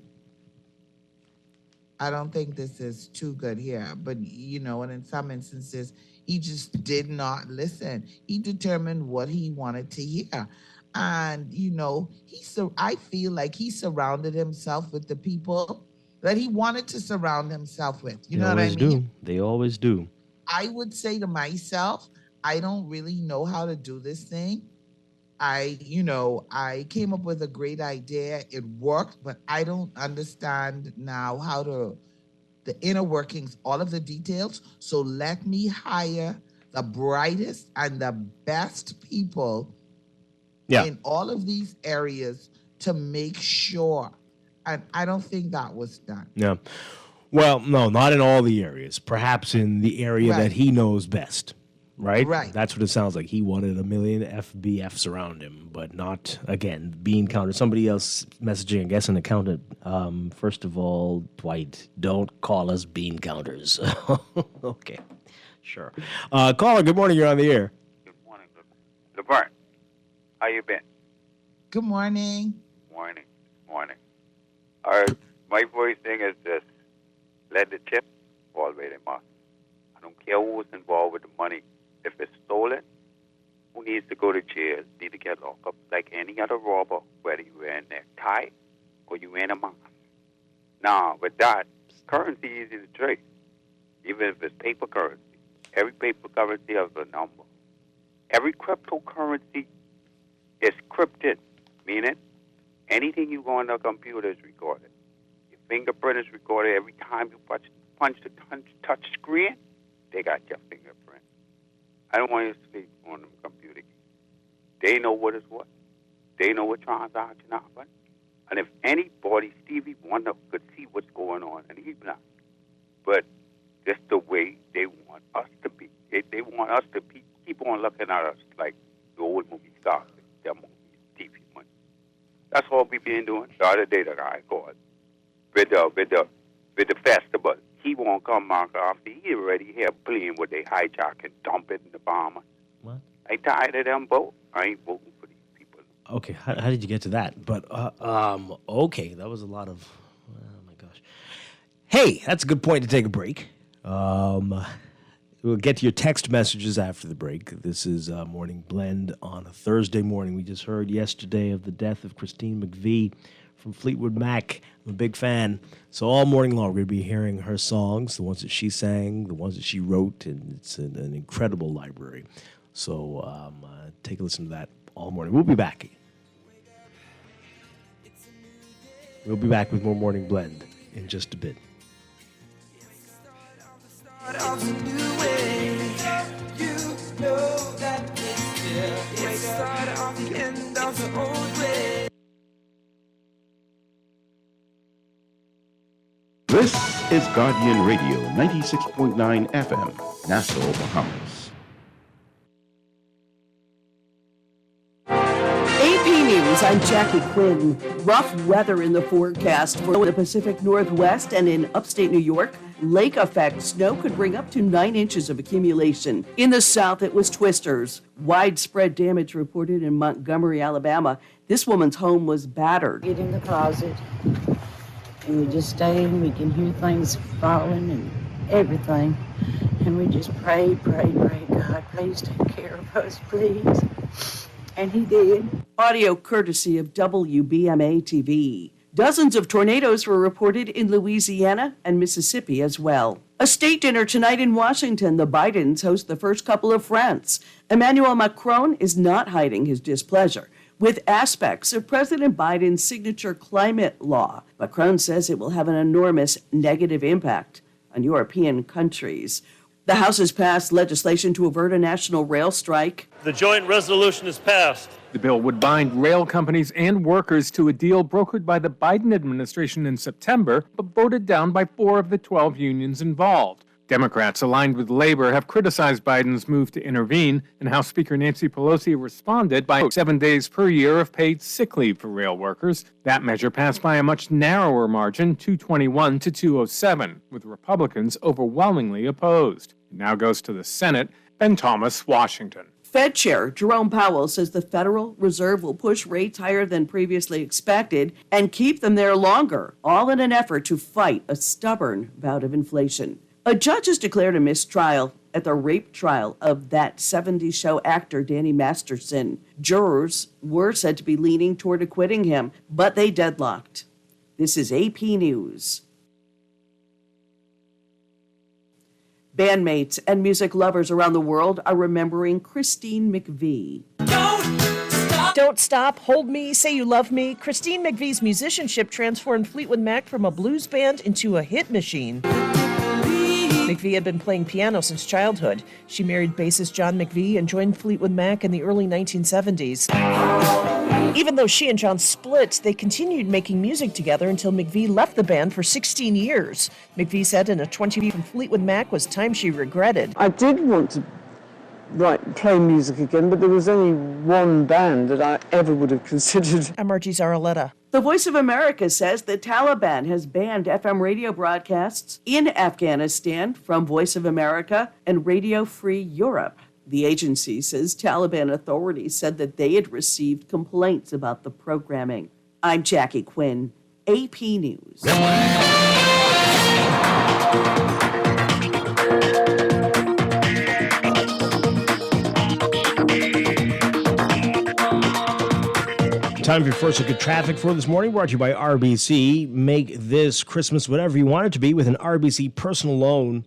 I don't think this is too good here. But, and in some instances, he just did not listen. He determined what he wanted to hear. And, I feel like he surrounded himself with the people that he wanted to surround himself with. You know what I mean? They always do. I would say to myself, I don't really know how to do this thing. I came up with a great idea. It worked, but I don't understand now the inner workings, all of the details. So let me hire the brightest and the best people in all of these areas to make sure. And I don't think that was done. Yeah. Well, no, not in all the areas. Perhaps in the area that he knows best. Right? Right. That's what it sounds like. He wanted a million FBFs around him, but not, again, bean counter. Somebody else messaging, I guess, an accountant. First of all, Dwight, don't call us bean counters. Okay, sure. Caller, good morning. You're on the air. Good morning. LeBart, how you been? Good morning. Morning. All right, my voice thing is this. Let the chip fall where they must. I don't care who's involved with the money. If it's stolen, who needs to go to jail, need to get locked up like any other robber, whether you wear a necktie or you wear a mask. Now, with that, currency is easy to trace, even if it's paper currency. Every paper currency has a number. Every cryptocurrency is crypted, meaning anything you go on the computer is recorded. Your fingerprint is recorded. Every time you punch the touch screen, they got your fingerprint. I don't want you to sleep on the computer. They know what is what. They know what transaction happened. And if anybody, Stevie Wonder, could see what's going on, and he's not. But that's the way they want us to be. They want us to keep on looking at us like the old movie stars, their movies, TV money. That's all we've been doing. The other day, the guy called with the festival. He won't come back after he already here playing with they hijack and dump it in the bomber. What? I tired of them both. I ain't voting for these people. Okay, how did you get to that? But, okay, that was a lot of, oh my gosh. Hey, that's a good point to take a break. We'll get to your text messages after the break. This is Morning Blend on a Thursday morning. We just heard yesterday of the death of Christine McVie from Fleetwood Mac. I'm a big fan. So all morning long, we're going to be hearing her songs, the ones that she sang, the ones that she wrote, and it's an incredible library. So take a listen to that all morning. We'll be back. We'll be back with more Morning Blend in just a bit. Of a new way, you know that it's the start of the end of the old way. This is Guardian Radio, 96.9 FM, Nassau, Bahamas. I'm Jackie Quinn. Rough weather in the forecast for the Pacific Northwest and in upstate New York. Lake effect snow could bring up to 9 inches of accumulation. In the south, it was twisters. Widespread damage reported in Montgomery, Alabama. This woman's home was battered. Get in the closet, and we just stay, and we can hear things falling and everything. And we just pray, God, please take care of us, please. And he did. Audio courtesy of WBMA TV. Dozens of tornadoes were reported in Louisiana and Mississippi as well. A state dinner tonight in Washington. The Bidens host the first couple of France. Emmanuel Macron is not hiding his displeasure with aspects of President Biden's signature climate law. Macron says it will have an enormous negative impact on European countries. The House has passed legislation to avert a national rail strike. The joint resolution is passed. The bill would bind rail companies and workers to a deal brokered by the Biden administration in September, but voted down by 4 of the 12 unions involved. Democrats aligned with Labor have criticized Biden's move to intervene, and House Speaker Nancy Pelosi responded by 7 days per year of paid sick leave for rail workers. That measure passed by a much narrower margin, 221 to 207, with Republicans overwhelmingly opposed. It now goes to the Senate. Ben Thomas, Washington. Fed Chair Jerome Powell says the Federal Reserve will push rates higher than previously expected and keep them there longer, all in an effort to fight a stubborn bout of inflation. A judge has declared a mistrial at the rape trial of that 70s show actor Danny Masterson. Jurors were said to be leaning toward acquitting him, but they deadlocked. This is AP News. Bandmates and music lovers around the world are remembering Christine McVie. Don't Stop, Hold Me, Say You Love Me. Christine McVie's musicianship transformed Fleetwood Mac from a blues band into a hit machine. McVie had been playing piano since childhood. She married bassist John McVie and joined Fleetwood Mac in the early 1970s. Even though she and John split, they continued making music together until McVie left the band for 16 years. McVie said in a 20 from Fleetwood Mac was time she regretted. I did want to play music again, but there was only one band that I ever would have considered. I'm Margie Zaraletta. The Voice of America says the Taliban has banned FM radio broadcasts in Afghanistan from Voice of America and Radio Free Europe. The agency says Taliban authorities said that they had received complaints about the programming. I'm Jackie Quinn, AP News. Time for your first look at traffic for this morning, brought to you by RBC. Make this Christmas whatever you want it to be with an RBC personal loan.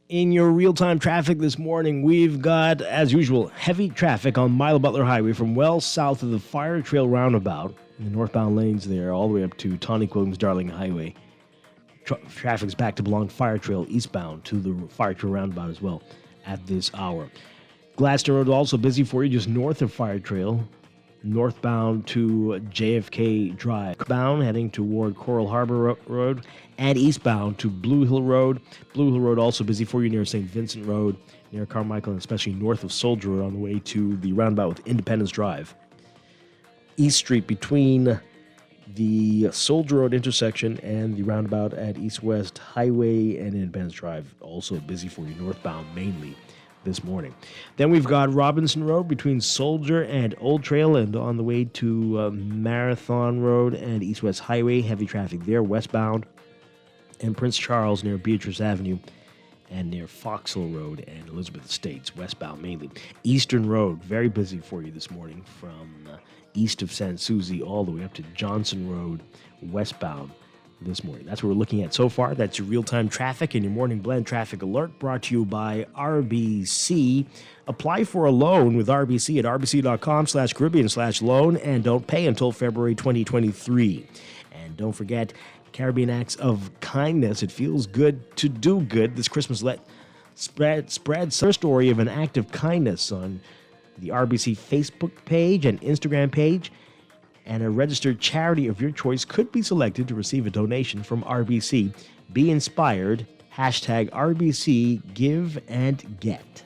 In your real-time traffic this morning, we've got, as usual, heavy traffic on Milo Butler Highway from well south of the Fire Trail roundabout in the northbound lanes there, all the way up to Tawny Williams Darling Highway. Traffic's back to belong Fire Trail eastbound to the Fire Trail roundabout as well at this hour. Gladstone Road also busy for you just north of Fire Trail, northbound to JFK Drive. Bound heading toward Coral Harbor Road, and eastbound to Blue Hill Road. Blue Hill Road also busy for you near St. Vincent Road, near Carmichael, and especially north of Soldier Road on the way to the roundabout with Independence Drive. East Street between the Soldier Road intersection and the roundabout at East West Highway and Independence Drive, also busy for you northbound mainly this morning. Then we've got Robinson Road between Soldier and Old Trail, and on the way to Marathon Road and East West Highway, heavy traffic there westbound, and Prince Charles near Beatrice Avenue and near Foxhill Road and Elizabeth Estates westbound mainly. Eastern Road, very busy for you this morning from east of San Souci all the way up to Johnson Road westbound this morning. That's what we're looking at so far. That's your real-time traffic and your morning blend traffic alert, brought to you by RBC. Apply for a loan with RBC at rbc.com/Caribbean/loan and don't pay until February 2023. And don't forget Caribbean Acts of Kindness. It feels good to do good this Christmas. Let spread some story of an act of kindness on the RBC Facebook page and Instagram page. And a registered charity of your choice could be selected to receive a donation from RBC. Be inspired. #RBC Give and Get.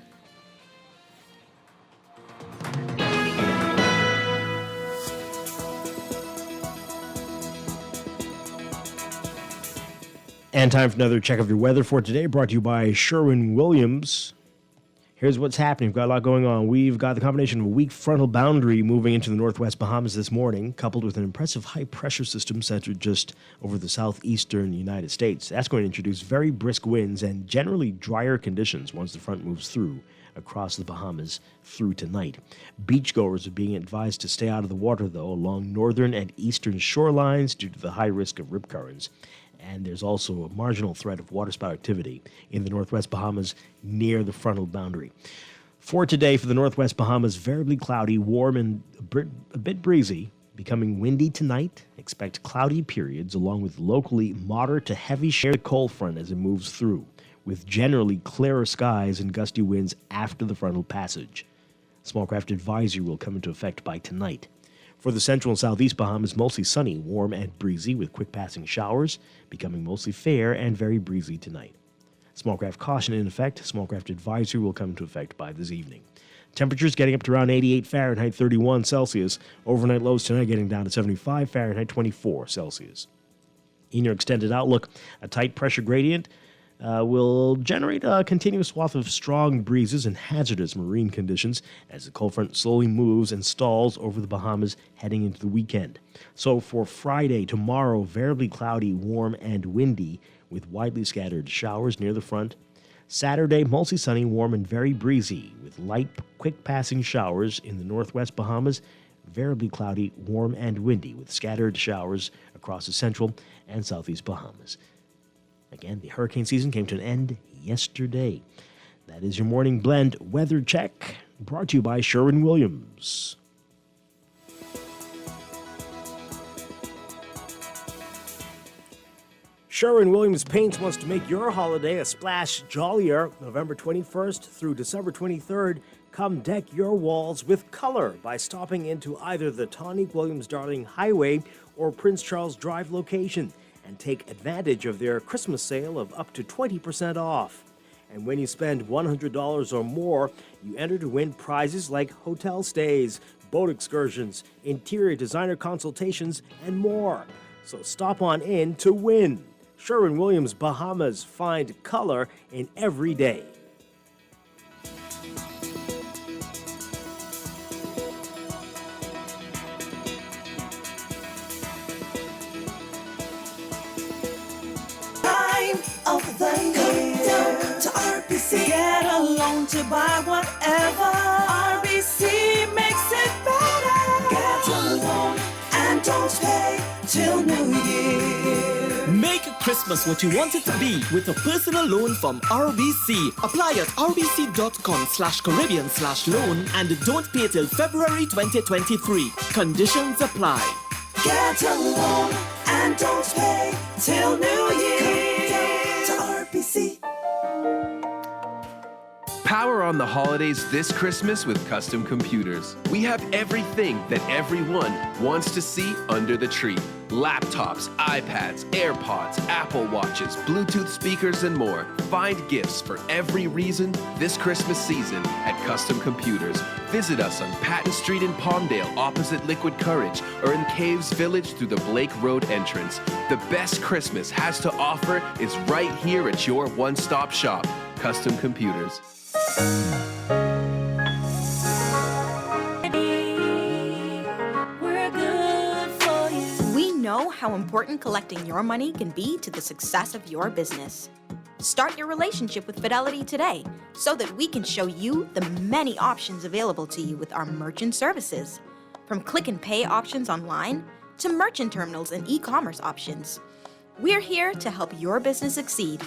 And time for another check of your weather for today, brought to you by Sherwin-Williams. Here's what's happening. We've got a lot going on. We've got the combination of a weak frontal boundary moving into the northwest Bahamas this morning, coupled with an impressive high-pressure system centered just over the southeastern United States. That's going to introduce very brisk winds and generally drier conditions once the front moves through across the Bahamas through tonight. Beachgoers are being advised to stay out of the water, though, along northern and eastern shorelines due to the high risk of rip currents. And there's also a marginal threat of waterspout activity in the northwest Bahamas near the frontal boundary. For today, for the northwest Bahamas, variably cloudy, warm, and a bit breezy, becoming windy tonight. Expect cloudy periods along with locally moderate to heavy share cold front as it moves through, with generally clearer skies and gusty winds after the frontal passage. Small craft advisory will come into effect by tonight. For the central and southeast Bahamas, mostly sunny, warm, and breezy with quick passing showers, becoming mostly fair and very breezy tonight. Small craft caution in effect. Small craft advisory will come into effect by this evening. Temperatures getting up to around 88 Fahrenheit, 31 Celsius. Overnight lows tonight getting down to 75 Fahrenheit, 24 Celsius. In your extended outlook, a tight pressure gradient will generate a continuous swath of strong breezes and hazardous marine conditions as the cold front slowly moves and stalls over the Bahamas heading into the weekend. So for Friday, tomorrow, variably cloudy, warm, and windy with widely scattered showers near the front. Saturday, mostly sunny, warm, and very breezy with light, quick-passing showers in the northwest Bahamas. Variably cloudy, warm, and windy with scattered showers across the central and southeast Bahamas. Again, the hurricane season came to an end yesterday. That is your morning blend weather check, brought to you by Sherwin-Williams. Sherwin-Williams Paints wants to make your holiday a splash jollier. November 21st through December 23rd, come deck your walls with color by stopping into either the Tonique-Williams-Darling Highway or Prince Charles Drive location, and take advantage of their Christmas sale of up to 20% off. And when you spend $100 or more, you enter to win prizes like hotel stays, boat excursions, interior designer consultations, and more. So stop on in to win. Sherwin-Williams Bahamas, find color in every day. Of the year to RBC. Get a loan to buy whatever. RBC makes it better. Get a loan and don't pay till New Year. Make Christmas what you want it to be with a personal loan from RBC. Apply at rbc.com/Caribbean/loan and don't pay till February 2023. Conditions apply. Get a loan and don't pay till New Year. Power on the holidays this Christmas with Custom Computers. We have everything that everyone wants to see under the tree. Laptops, iPads, AirPods, Apple Watches, Bluetooth speakers, and more. Find gifts for every reason this Christmas season at Custom Computers. Visit us on Patton Street in Palmdale opposite Liquid Courage or in Caves Village through the Blake Road entrance. The best Christmas has to offer is right here at your one-stop shop, Custom Computers. We know how important collecting your money can be to the success of your business. Start your relationship with Fidelity today so that we can show you the many options available to you with our merchant services. From click and pay options online to merchant terminals and e-commerce options. We're here to help your business succeed.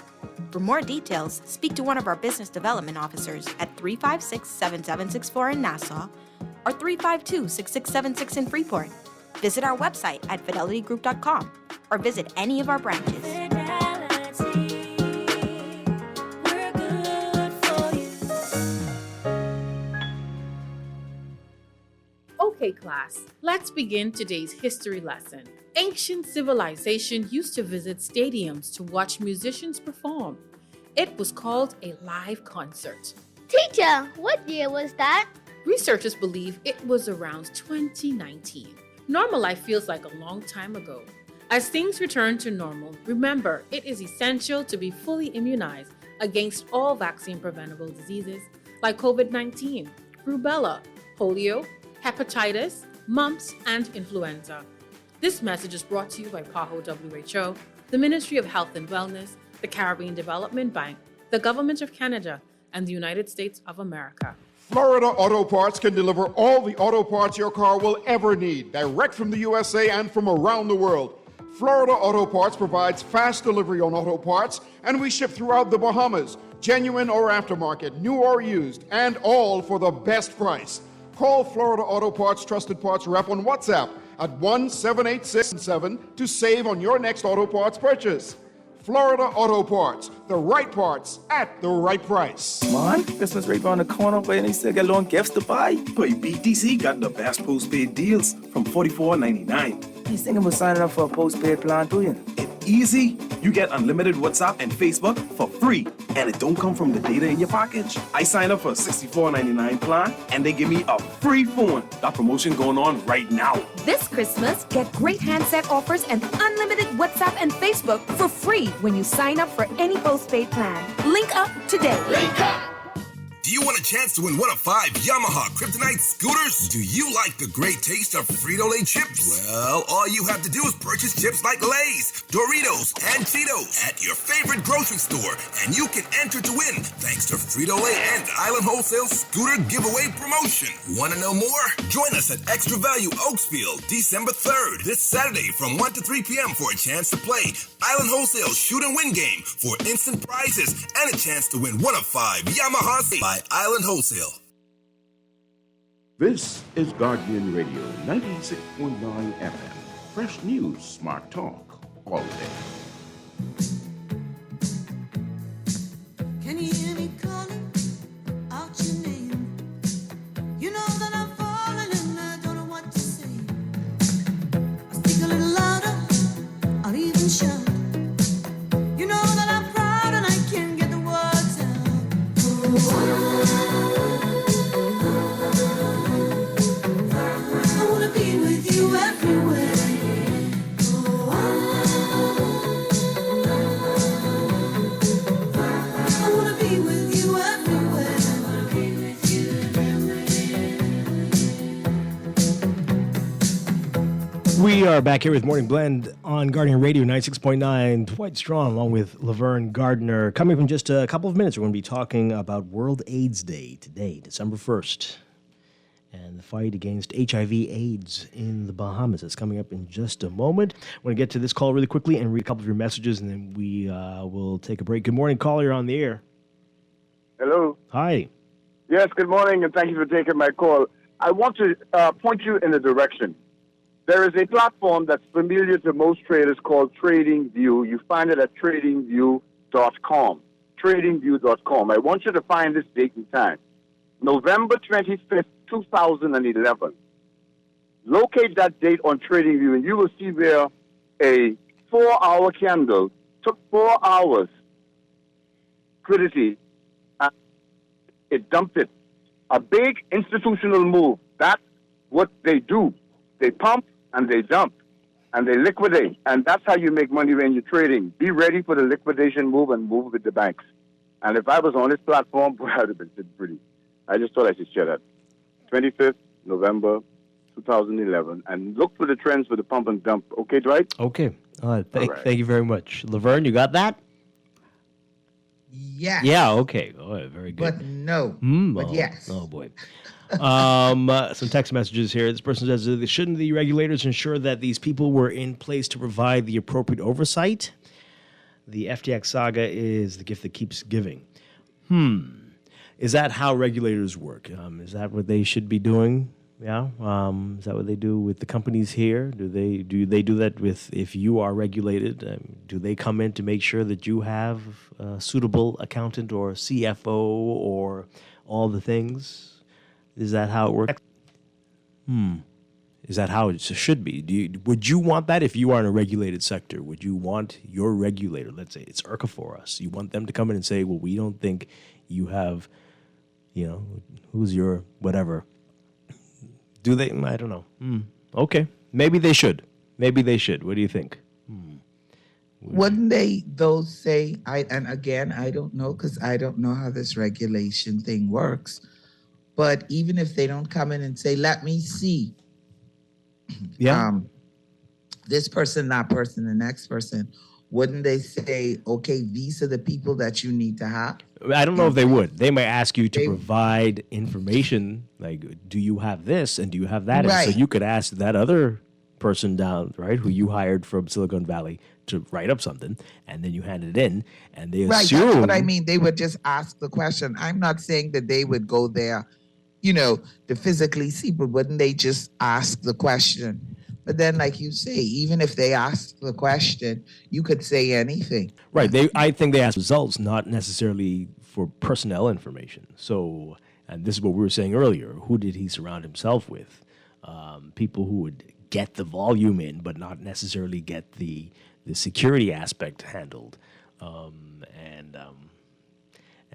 For more details, speak to one of our business development officers at 356-7764 in Nassau or 352-6676 in Freeport. Visit our website at fidelitygroup.com or visit any of our branches. Okay, class, let's begin today's history lesson. Ancient civilization used to visit stadiums to watch musicians perform. It was called a live concert. Teacher, what year was that? Researchers believe it was around 2019. Normal life feels like a long time ago. As things return to normal, remember it is essential to be fully immunized against all vaccine-preventable diseases like COVID-19, rubella, polio, hepatitis, mumps, and influenza. This message is brought to you by PAHO WHO, the Ministry of Health and Wellness, the Caribbean Development Bank, the Government of Canada, and the United States of America. Florida Auto Parts can deliver all the auto parts your car will ever need, direct from the USA and from around the world. Florida Auto Parts provides fast delivery on auto parts, and we ship throughout the Bahamas, genuine or aftermarket, new or used, and all for the best price. Call Florida Auto Parts Trusted Parts Rep on WhatsApp at 1-786-7 to save on your next auto parts purchase. Florida Auto Parts, the right parts at the right price. Man, Christmas right around the corner, but they still got long gifts to buy. But BTC got the best postpaid deals from $44.99. He's thinking about signing up for a postpaid plan too, you. It's easy. You get unlimited WhatsApp and Facebook for free, and it don't come from the data in your package. I signed up for a $64.99 plan, and they give me a free phone. That promotion going on right now. This Christmas, get great handset offers and unlimited WhatsApp and Facebook for free when you sign up for any postpaid plan. Link up today. Link up! Do you want a chance to win one of 5 Yamaha Kryptonite scooters? Do you like the great taste of Frito-Lay chips? Well, all you have to do is purchase chips like Lay's, Doritos, and Cheetos at your favorite grocery store, and you can enter to win thanks to Frito-Lay and Island Wholesale Scooter Giveaway Promotion. Want to know more? Join us at Extra Value Oaksfield, December 3rd, this Saturday from 1 to 3 p.m. for a chance to play Island Wholesale Shoot and Win game for instant prizes and a chance to win one of 5 Yamaha by Island Wholesale. This is Guardian Radio 96.9 FM. Fresh news, smart talk, all day. Can you hear me calling out your name? You know that I'm falling and I don't know what to say. I speak a little louder, I'll even shout. You know that I'm proud and I can't get the words out. I wanna be with you everywhere. I wanna be with you everywhere. We are back here with Morning Blend on Guardian Radio 96.9. Dwight Strong along with Laverne Gardner. Coming up in just a couple of minutes, we're going to be talking about World AIDS Day today, December 1st, and the fight against HIV/AIDS in the Bahamas. That's coming up in just a moment. I want to get to this call really quickly and read a couple of your messages, and then we will take a break. Good morning, caller. You're on the air. Hello. Hi. Yes, good morning, and thank you for taking my call. I want to point you in a direction. There is a platform that's familiar to most traders called TradingView. You find it at tradingview.com. Tradingview.com. I want you to find this date and time. November 25th, 2011. Locate that date on TradingView, and you will see where a 4-hour candle took 4 hours. Liquidity. It dumped it. A big institutional move. That's what they do. They pump and they dump and they liquidate. And that's how you make money when you're trading. Be ready for the liquidation move and move with the banks. And if I was on this platform, boy, I would have been sitting pretty. I just thought I should share that. 25th November 2011. And look for the trends for the pump and dump. Okay, Dwight? Okay. All right. Thank you very much. Laverne, you got that? Yes. Yeah, okay. Oh, very good. But no. But yes. Oh, boy. Some text messages here. This person says, shouldn't the regulators ensure that these people were in place to provide the appropriate oversight? The FTX saga is the gift that keeps giving. Is that how regulators work? Is that what they should be doing? Yeah. Is that what they do with the companies here? Do they do that with, if you are regulated? Do they come in to make sure that you have a suitable accountant or CFO or all the things? Is that how it works? Is that how it should be? Would you want that if you are in a regulated sector? Would you want your regulator, let's say it's IRCA for us, you want them to come in and say, well, we don't think you have, who's your whatever. Do they? I don't know. Okay. Maybe they should. What do you think? Wouldn't they, though, say, and again, I don't know because I don't know how this regulation thing works, but even if they don't come in and say, let me see, this person, that person, the next person, wouldn't they say, okay, these are the people that you need to have? I don't know if they would. They might ask you to provide information, like, do you have this and do you have that? Right. And so you could ask that other person down, right, who you hired from Silicon Valley to write up something, and then you hand it in, and they assume... Right, that's what I mean. They would just ask the question. I'm not saying that they would go there, to physically see, but wouldn't they just ask the question? But then, like you say, even if they ask the question, you could say anything. Right. I think they ask results, not necessarily for personnel information. So, and this is what we were saying earlier. Who did he surround himself with? People who would get the volume in, but not necessarily get the security aspect handled.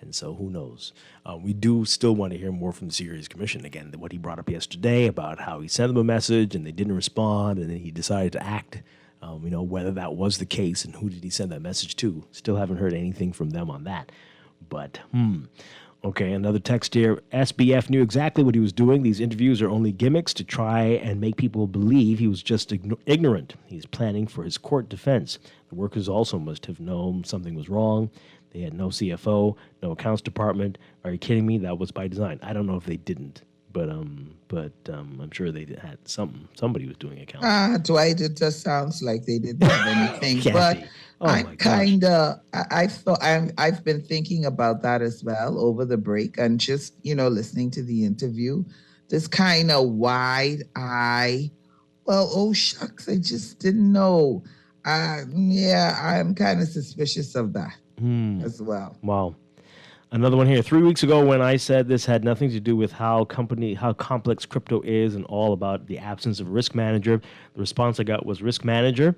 And so who knows? We do still want to hear more from the Securities Commission. Again, what he brought up yesterday about how he sent them a message and they didn't respond, and then he decided to act. Whether that was the case and who did he send that message to. Still haven't heard anything from them on that. But, Okay, another text here. SBF knew exactly what he was doing. These interviews are only gimmicks to try and make people believe he was just ignorant. He's planning for his court defense. The workers also must have known something was wrong. They had no CFO, no accounts department. Are you kidding me? That was by design. I don't know if they didn't, but I'm sure they had something. Somebody was doing accounts. Dwight, it just sounds like they didn't have anything. But I've been thinking about that as well over the break and just, listening to the interview. This kind of wide eye. Well, oh shucks, I just didn't know. I'm kind of suspicious of that as well. Wow. Another one here. 3 weeks ago when I said this had nothing to do with how complex crypto is and all about the absence of a risk manager, the response I got was risk manager.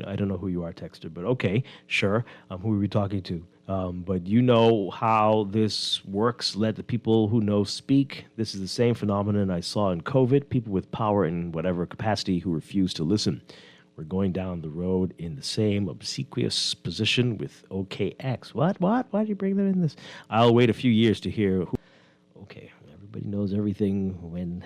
I don't know who you are, texter, but okay, sure. Who are we talking to? But you know how this works. Let the people who know speak. This is the same phenomenon I saw in COVID. People with power in whatever capacity who refuse to listen. We're going down the road in the same obsequious position with OKX. What? Why do you bring them in this? I'll wait a few years to hear who. Okay, everybody knows everything when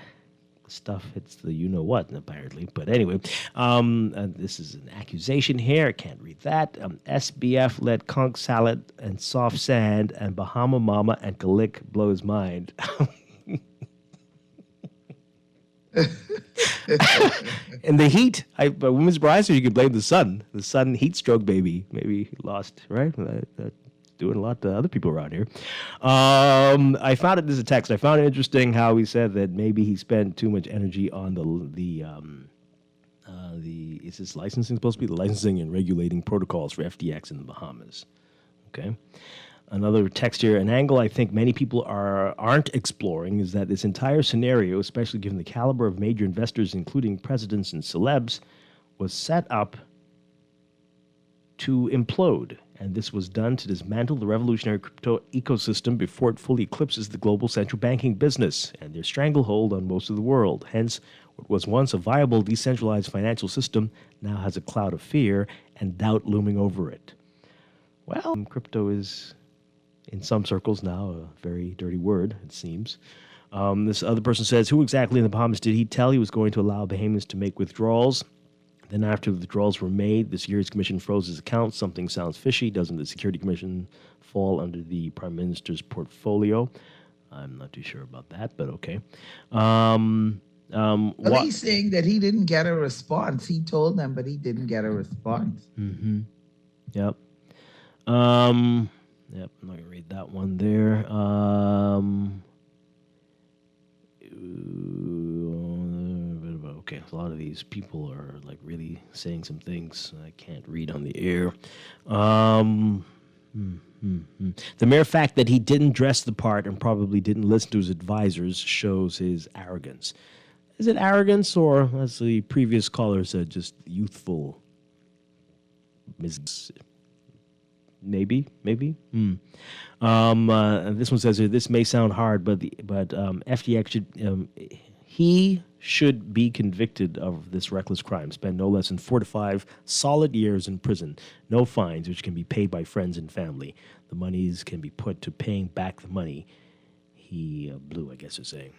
the stuff hits the you-know-what, apparently. But anyway, this is an accusation here. I can't read that. SBF let conch salad and soft sand and Bahama Mama and Kalik blow his mind. And the heat, by women's bride, so you could blame the sun heat stroke baby. Maybe he lost, right? Doing a lot to other people around here. I found it, this is a text. I found it interesting how he said that maybe he spent too much energy on is this licensing supposed to be the licensing and regulating protocols for FTX in the Bahamas. Okay. Another text here, an angle I think many people aren't exploring is that this entire scenario, especially given the caliber of major investors, including presidents and celebs, was set up to implode. And this was done to dismantle the revolutionary crypto ecosystem before it fully eclipses the global central banking business and their stranglehold on most of the world. Hence, what was once a viable decentralized financial system now has a cloud of fear and doubt looming over it. Well, crypto is, in some circles now, a very dirty word, it seems. This other person says, who exactly in the Bahamas did he tell he was going to allow Bahamians to make withdrawals? Then after the withdrawals were made, the Securities Commission froze his account. Something sounds fishy. Doesn't the Security Commission fall under the Prime Minister's portfolio? I'm not too sure about that, but okay. He's saying that he didn't get a response. He told them, but he didn't get a response. Mm-hmm. Yep. Yep, I'm not going to read that one there. Okay, a lot of these people are like really saying some things I can't read on the air. The mere fact that he didn't dress the part and probably didn't listen to his advisors shows his arrogance. Is it arrogance or, as the previous caller said, just youthful Maybe. This one says here, this may sound hard, but FTX should He should be convicted of this reckless crime, spend no less than 4 to 5 solid years in prison, no fines, which can be paid by friends and family. The monies can be put to paying back the money he blew, I guess you're saying.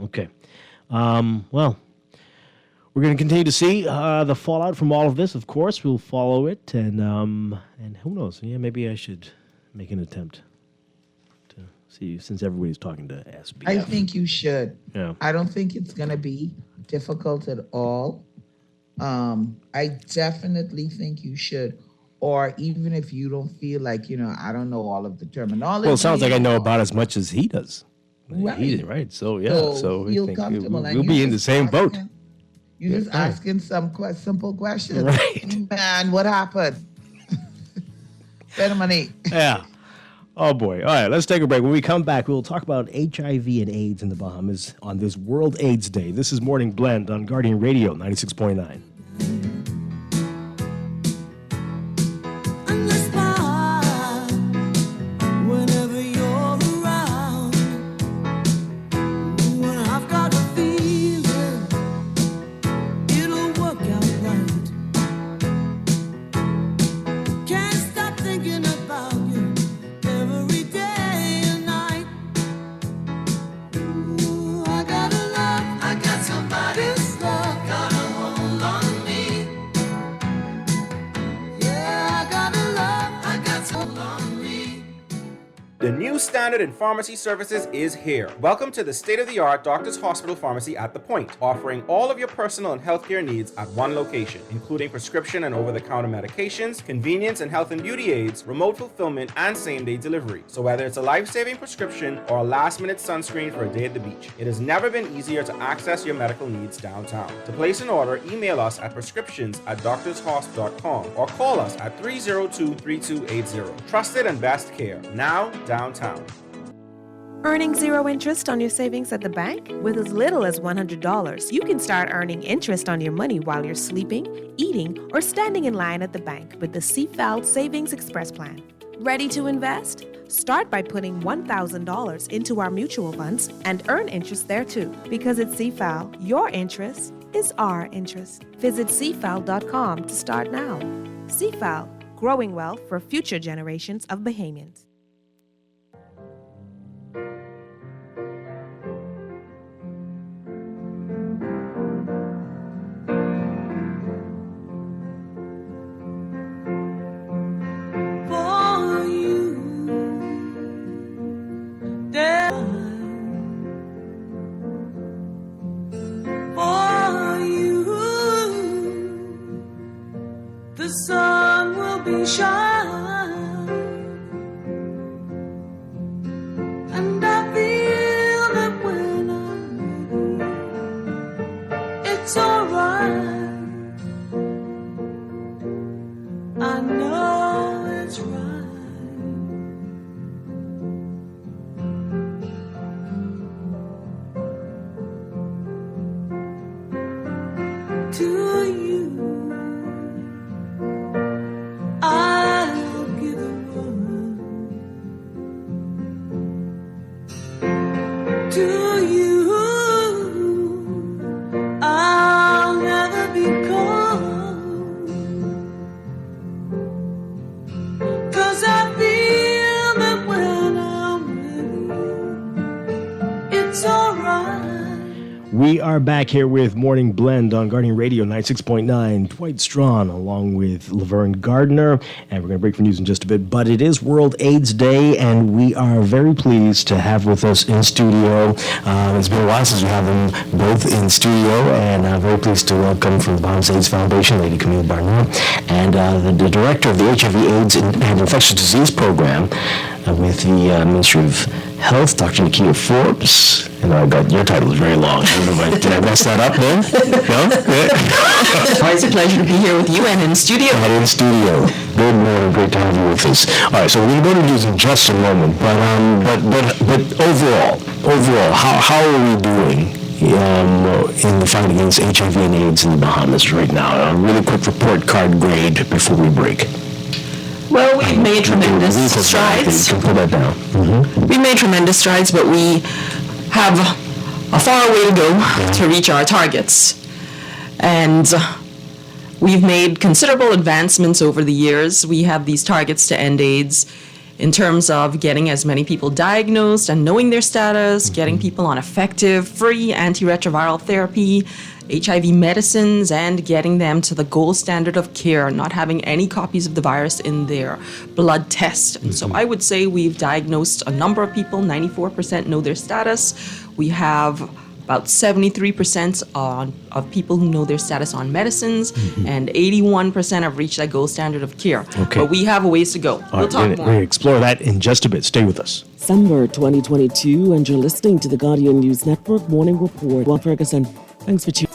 Okay. Well, we're going to continue to see the fallout from all of this. Of course, we'll follow it, and who knows? Yeah, maybe I should make an attempt to see, since everybody's talking to SBF. I think you should. Yeah. I don't think it's going to be difficult at all. I definitely think you should. Or even if you don't feel like, I don't know all of the terminology. Well, it sounds like I know about as much as he does. Right. Right. So, yeah. So feel I think comfortable. we'll be in the same boat. You're just asking some simple questions. Right. Man, what happened? Spend money. Yeah. Oh, boy. All right, let's take a break. When we come back, we'll talk about HIV and AIDS in the Bahamas on this World AIDS Day. This is Morning Blend on Guardian Radio 96.9. The new standard in pharmacy services is here. Welcome to the state-of-the-art Doctors Hospital Pharmacy at The Point, offering all of your personal and healthcare needs at one location, including prescription and over-the-counter medications, convenience and health and beauty aids, remote fulfillment, and same-day delivery. So whether it's a life-saving prescription or a last-minute sunscreen for a day at the beach, it has never been easier to access your medical needs downtown. To place an order, email us at prescriptions@doctorshosp.com or call us at 302-3280. Trusted and best care, now downtown. Earning zero interest on your savings at the bank? With as little as $100, you can start earning interest on your money while you're sleeping, eating, or standing in line at the bank with the CFAL Savings Express Plan. Ready to invest? Start by putting $1,000 into our mutual funds and earn interest there too. Because at CFAL, your interest is our interest. Visit CFAL.com to start now. CFAL, growing wealth for future generations of Bahamians. The sun will be shining, and I feel that when I'm with you, it's alright. I know it's right. To you, I'll give the world. To you, I'll never be cold. 'Cause I feel that when I'm with you, it's alright. We are back here with Morning Blend on Guardian Radio 96.9. Dwight Strachan along with Laverne Gardner. And we're going to break for news in just a bit. But it is World AIDS Day, and we are very pleased to have with us in studio. It's been a while since we have them both in studio, and I'm very pleased to welcome from the Bahamas AIDS Foundation, Lady Camille Barnett, and the director of the HIV/AIDS and Infectious Disease Program with the Ministry of Health, Dr. Nakia Forbes. And I got your title is very long. I don't know if did I mess that up then? No? It's a pleasure to be here with you and in studio. And in studio. Good morning. Great to have you with us. All right, so we're going to go to news in just a moment. But overall, how are we doing in the fight against HIV and AIDS in the Bahamas right now? A really quick report card grade before we break. Well, we've made tremendous strides. You can put that down. Mm-hmm. We've made tremendous strides, but we have a far way to go to reach our targets. And we've made considerable advancements over the years. We have these targets to end AIDS in terms of getting as many people diagnosed and knowing their status, getting people on effective, free antiretroviral therapy, HIV medicines, and getting them to the gold standard of care, not having any copies of the virus in their blood test. And so I would say we've diagnosed a number of people, 94% know their status. We have about 73% of people who know their status on medicines, and 81% have reached that gold standard of care. Okay. But we have a ways to go. We'll talk We're more. going to explore that in just a bit. Stay with us. December 2022, and you're listening to the Guardian News Network Morning Report. Well, Ferguson, thanks for tuning.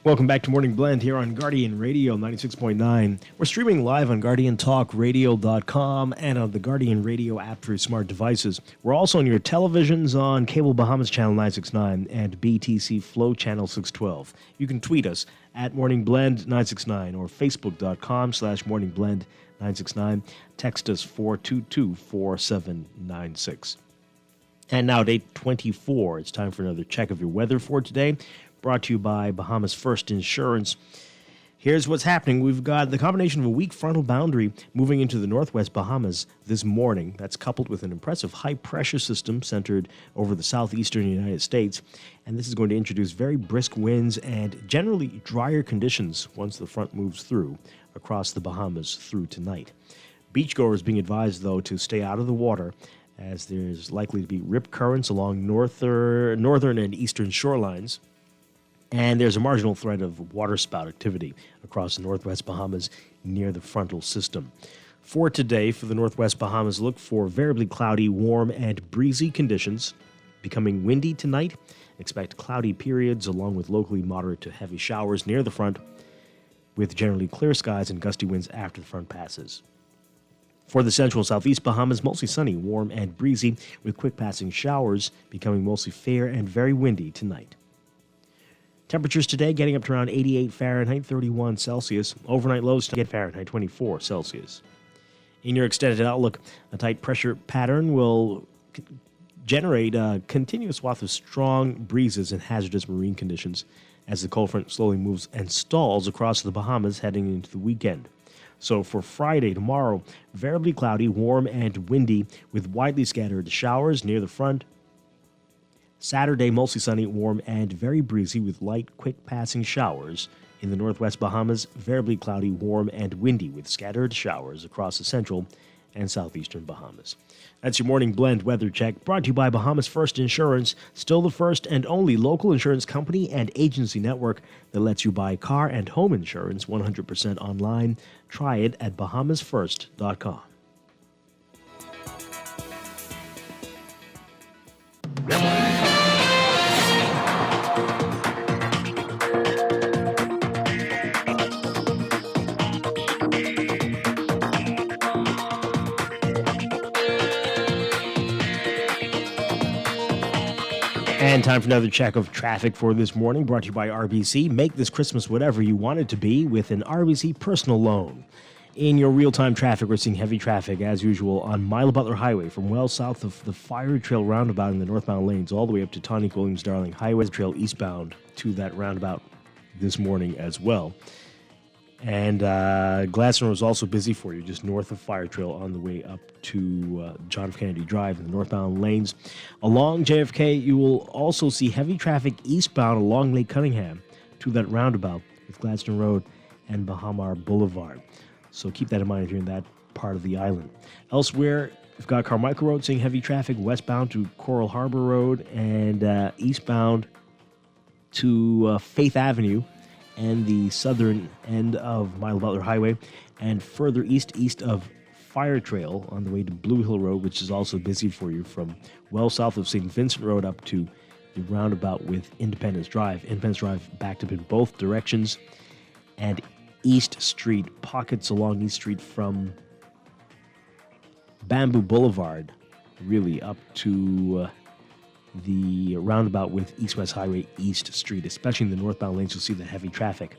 Welcome back to Morning Blend here on Guardian Radio 96.9. We're streaming live on GuardianTalkRadio.com and on the Guardian Radio app for your smart devices. We're also on your televisions on Cable Bahamas Channel 969 and BTC Flow Channel 612. You can tweet us at Morning Blend 969 or Facebook.com/Morning Blend 969. Text us 422-4796. And now at 8:24, it's time for another check of your weather for today. Brought to you by Bahamas First Insurance. Here's what's happening. We've got the combination of a weak frontal boundary moving into the northwest Bahamas this morning. That's coupled with an impressive high-pressure system centered over the southeastern United States. And this is going to introduce very brisk winds and generally drier conditions once the front moves through across the Bahamas through tonight. Beachgoers being advised, though, to stay out of the water as there's likely to be rip currents along northern and eastern shorelines. And there's a marginal threat of waterspout activity across the northwest Bahamas near the frontal system. For today, for the northwest Bahamas, look for variably cloudy, warm, and breezy conditions. Becoming windy tonight. Expect cloudy periods along with locally moderate to heavy showers near the front, with generally clear skies and gusty winds after the front passes. For the central southeast Bahamas, mostly sunny, warm, and breezy, with quick passing showers, becoming mostly fair and very windy tonight. Temperatures today getting up to around 88 Fahrenheit, 31 Celsius. Overnight lows to get Fahrenheit, 24 Celsius. In your extended outlook, a tight pressure pattern will generate a continuous swath of strong breezes and hazardous marine conditions as the cold front slowly moves and stalls across the Bahamas heading into the weekend. So for Friday, tomorrow, variably cloudy, warm, and windy with widely scattered showers near the front. Saturday, mostly sunny, warm, and very breezy with light, quick-passing showers. In the northwest Bahamas, variably cloudy, warm, and windy with scattered showers across the central and southeastern Bahamas. That's your Morning Blend weather check, brought to you by Bahamas First Insurance, still the first and only local insurance company and agency network that lets you buy car and home insurance 100% online. Try it at bahamasfirst.com. And time for another check of traffic for this morning, brought to you by RBC. Make this Christmas whatever you want it to be with an RBC personal loan. In your real-time traffic, we're seeing heavy traffic, as usual, on Milo Butler Highway from well south of the Fire Trail roundabout in the northbound lanes all the way up to Tonic Williams Darling Highway Trail eastbound to that roundabout this morning as well. And Gladstone was also busy for you, just north of Fire Trail on the way up to John F. Kennedy Drive in the northbound lanes. Along JFK, you will also see heavy traffic eastbound along Lake Cunningham to that roundabout with Gladstone Road and Bahamar Boulevard. So keep that in mind if you're in that part of the island. Elsewhere, we've got Carmichael Road seeing heavy traffic westbound to Coral Harbor Road and eastbound to Faith Avenue and the southern end of Milo Butler Highway, and further east of Fire Trail on the way to Blue Hill Road, which is also busy for you from well south of St. Vincent Road up to the roundabout with Independence Drive. Independence Drive backed up in both directions, and East Street, pockets along East Street from Bamboo Boulevard, really up to the roundabout with East-West Highway, East Street, especially in the northbound lanes. You'll see the heavy traffic.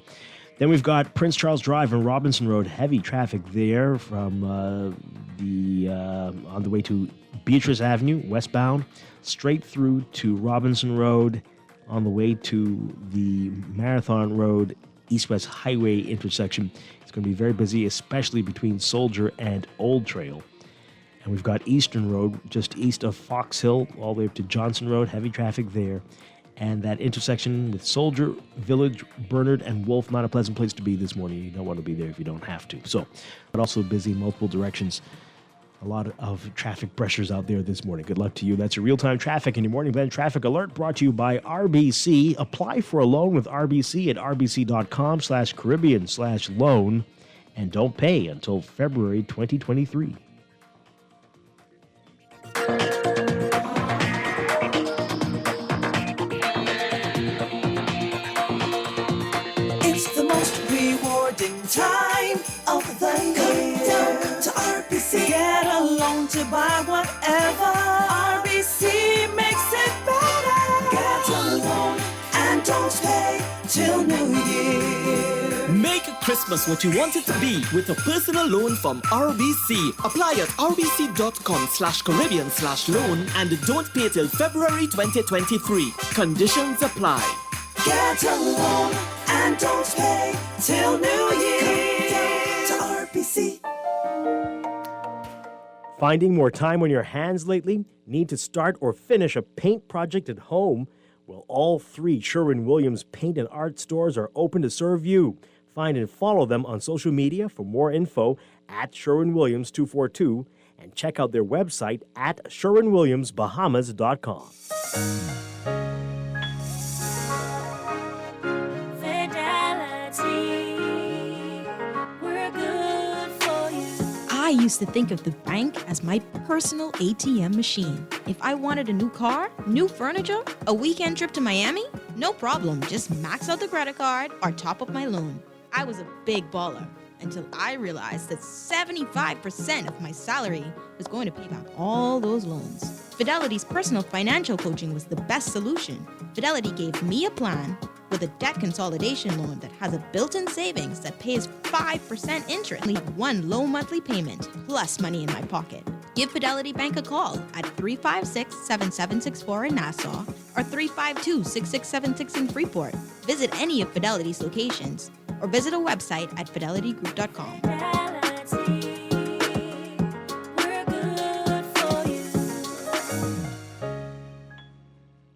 Then we've got Prince Charles Drive and Robinson Road, heavy traffic there from on the way to Beatrice Avenue, westbound, straight through to Robinson Road, on the way to the Marathon Road, East-West Highway intersection. It's going to be very busy, especially between Soldier and Old Trail. And we've got Eastern Road, just east of Fox Hill, all the way up to Johnson Road, heavy traffic there. And that intersection with Soldier, Village, Bernard, and Wolf, not a pleasant place to be this morning. You don't want to be there if you don't have to. So, but also busy in multiple directions. A lot of traffic pressures out there this morning. Good luck to you. That's your real-time traffic in your Morning Blend Traffic Alert, brought to you by RBC. Apply for a loan with RBC at rbc.com/Caribbean/loan, and don't pay until February 2023. It's the most rewarding time of the year. Come to RBC, get a loan to buy whatever. RBC makes it better. Get a loan and don't pay till New Year. Make Christmas what you want it to be with a personal loan from RBC. Apply at rbc.com/Caribbean/loan and don't pay till February 2023. Conditions apply. Get a loan and don't pay till New Year. To RBC. Finding more time on your hands lately? Need to start or finish a paint project at home? Well, all 3 Sherwin-Williams paint and art stores are open to serve you. Find and follow them on social media for more info at Sherwin-Williams242 and check out their website at SherwinWilliamsBahamas.com. I used to think of the bank as my personal ATM machine. If I wanted a new car, new furniture, a weekend trip to Miami, no problem. Just max out the credit card or top up my loan. I was a big baller until I realized that 75% of my salary was going to pay back all those loans. Fidelity's personal financial coaching was the best solution. Fidelity gave me a plan with a debt consolidation loan that has a built-in savings that pays 5% interest. Only one low monthly payment, plus money in my pocket. Give Fidelity Bank a call at 356-7764 in Nassau or 352-6676 in Freeport. Visit any of Fidelity's locations or visit a website at fidelitygroup.com.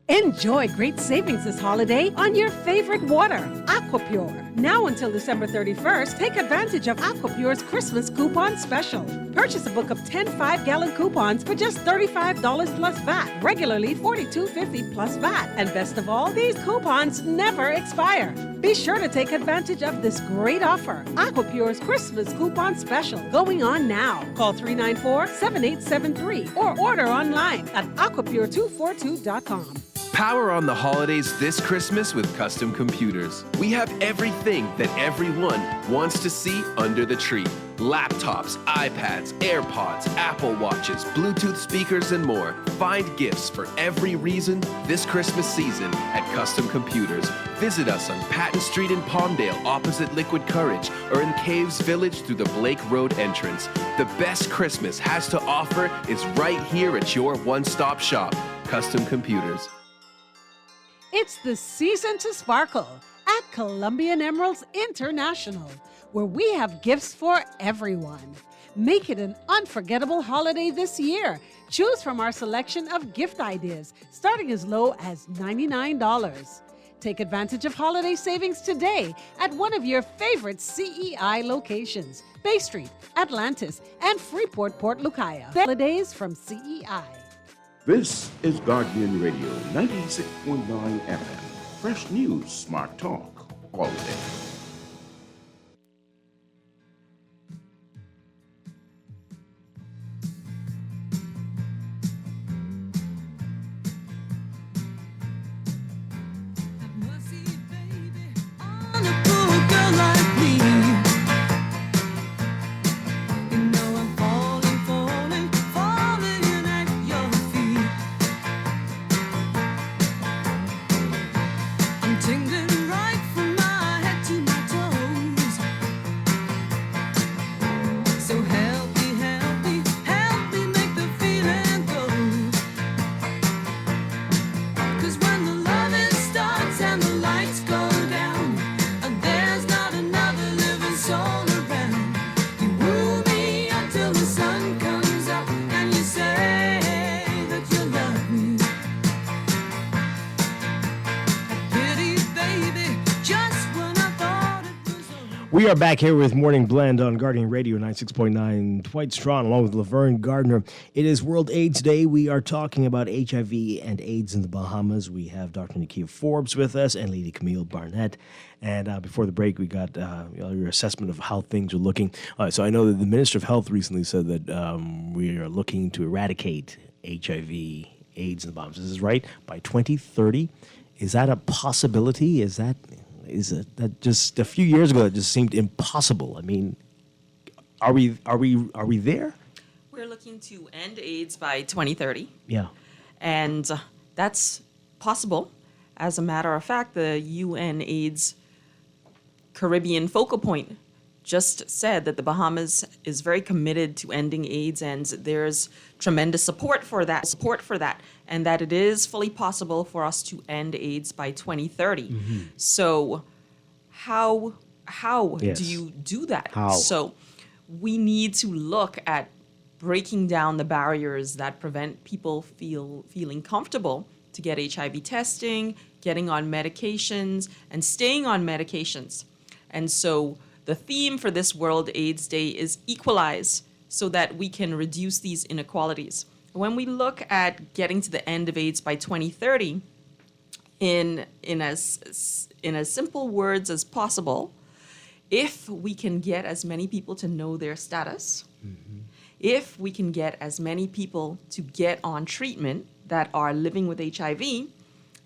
Enjoy great savings this holiday on your favorite water, Aquapure. Now until December 31st, take advantage of Aquapure's Christmas coupon special. Purchase a book of 10 5-gallon coupons for just $35 plus VAT, regularly $42.50 plus VAT. And best of all, these coupons never expire. Be sure to take advantage of this great offer, Aquapure's Christmas coupon special, going on now. Call 394-7873 or order online at aquapure242.com. Power on the holidays this Christmas with Custom Computers. We have everything that everyone wants to see under the tree. Laptops, iPads, AirPods, Apple Watches, Bluetooth speakers, and more. Find gifts for every reason this Christmas season at Custom Computers. Visit us on Patton Street in Palmdale, opposite Liquid Courage, or in Caves Village through the Blake Road entrance. The best Christmas has to offer is right here at your one-stop shop, Custom Computers. It's the season to sparkle at Colombian Emeralds International, where we have gifts for everyone. Make it an unforgettable holiday this year. Choose from our selection of gift ideas, starting as low as $99. Take advantage of holiday savings today at one of your favorite CEI locations, Bay Street, Atlantis, and Freeport, Port Lucaya. Holidays from CEI. This is Guardian Radio 96.9 FM. Fresh news, smart talk, all day. We are back here with Morning Blend on Guardian Radio 96.9. Dwight Strachan along with Laverne Gardner. It is World AIDS Day. We are talking about HIV and AIDS in the Bahamas. We have Dr. Nakia Forbes with us and Lady Camille Barnett. And before the break, we got your assessment of how things are looking. So I know that the Minister of Health recently said that we are looking to eradicate HIV, AIDS in the Bahamas. This is right, by 2030. Is that a possibility? Is that just a few years ago? It just seemed impossible. I mean, are we there? We're looking to end AIDS by 2030. Yeah, and that's possible. As a matter of fact, the UN AIDS Caribbean focal point just said that the Bahamas is very committed to ending AIDS, and there's tremendous support for that, and that it is fully possible for us to end AIDS by 2030. Mm-hmm. So how Yes. do you do that? How? So we need to look at breaking down the barriers that prevent people feeling comfortable to get HIV testing, getting on medications, and staying on medications. And so the theme for this World AIDS Day is equalize, so that we can reduce these inequalities. When we look at getting to the end of AIDS by 2030, in as simple words as possible, if we can get as many people to know their status, if we can get as many people to get on treatment that are living with HIV,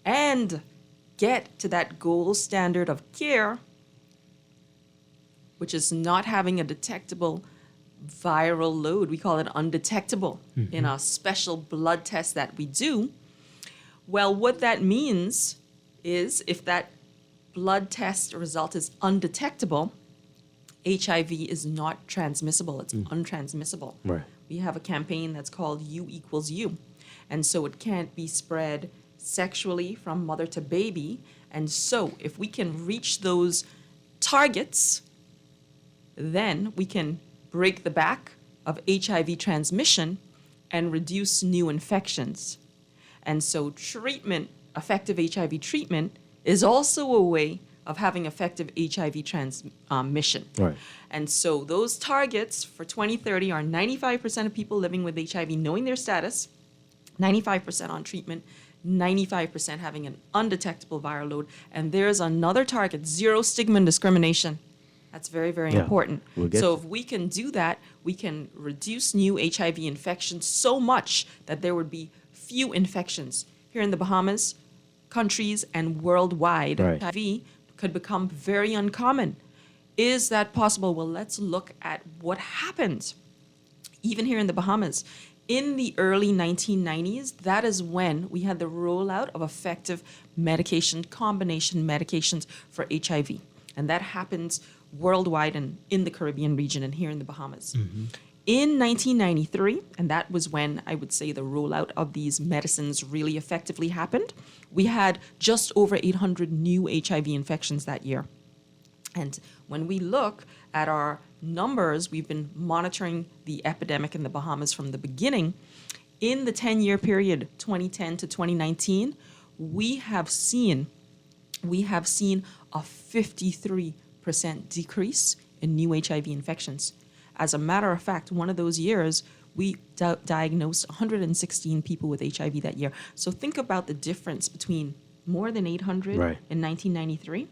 and get to that gold standard of care, which is not having a detectable viral load. We call it undetectable in a special blood test that we do. Well, what that means is if that blood test result is undetectable, HIV is not transmissible. It's untransmissible. Right. We have a campaign that's called U equals U. And so it can't be spread sexually from mother to baby. And so if we can reach those targets, then we can break the back of HIV transmission and reduce new infections. And so effective HIV treatment is also a way of having effective HIV transmission. Right. And so those targets for 2030 are 95% of people living with HIV knowing their status, 95% on treatment, 95% having an undetectable viral load. And there's another target, zero stigma and discrimination. That's very, very important. So if we can do that, we can reduce new HIV infections so much that there would be few infections. Here in the Bahamas, countries, and worldwide, Right. HIV could become very uncommon. Is that possible? Well, let's look at what happened even here in the Bahamas. In the early 1990s, that is when we had the rollout of effective combination medications for HIV. And that happens worldwide and in the Caribbean region and here in the Bahamas. In 1993, and that was when I would say the rollout of these medicines really effectively happened, we had just over 800 new HIV infections that year. And when we look at our numbers, we've been monitoring the epidemic in the Bahamas from the beginning. In the 10-year period, 2010 to 2019, we have seen a 53% decrease in new HIV infections. As a matter of fact, one of those years, we diagnosed 116 people with HIV that year. So think about the difference between more than 800 in 1993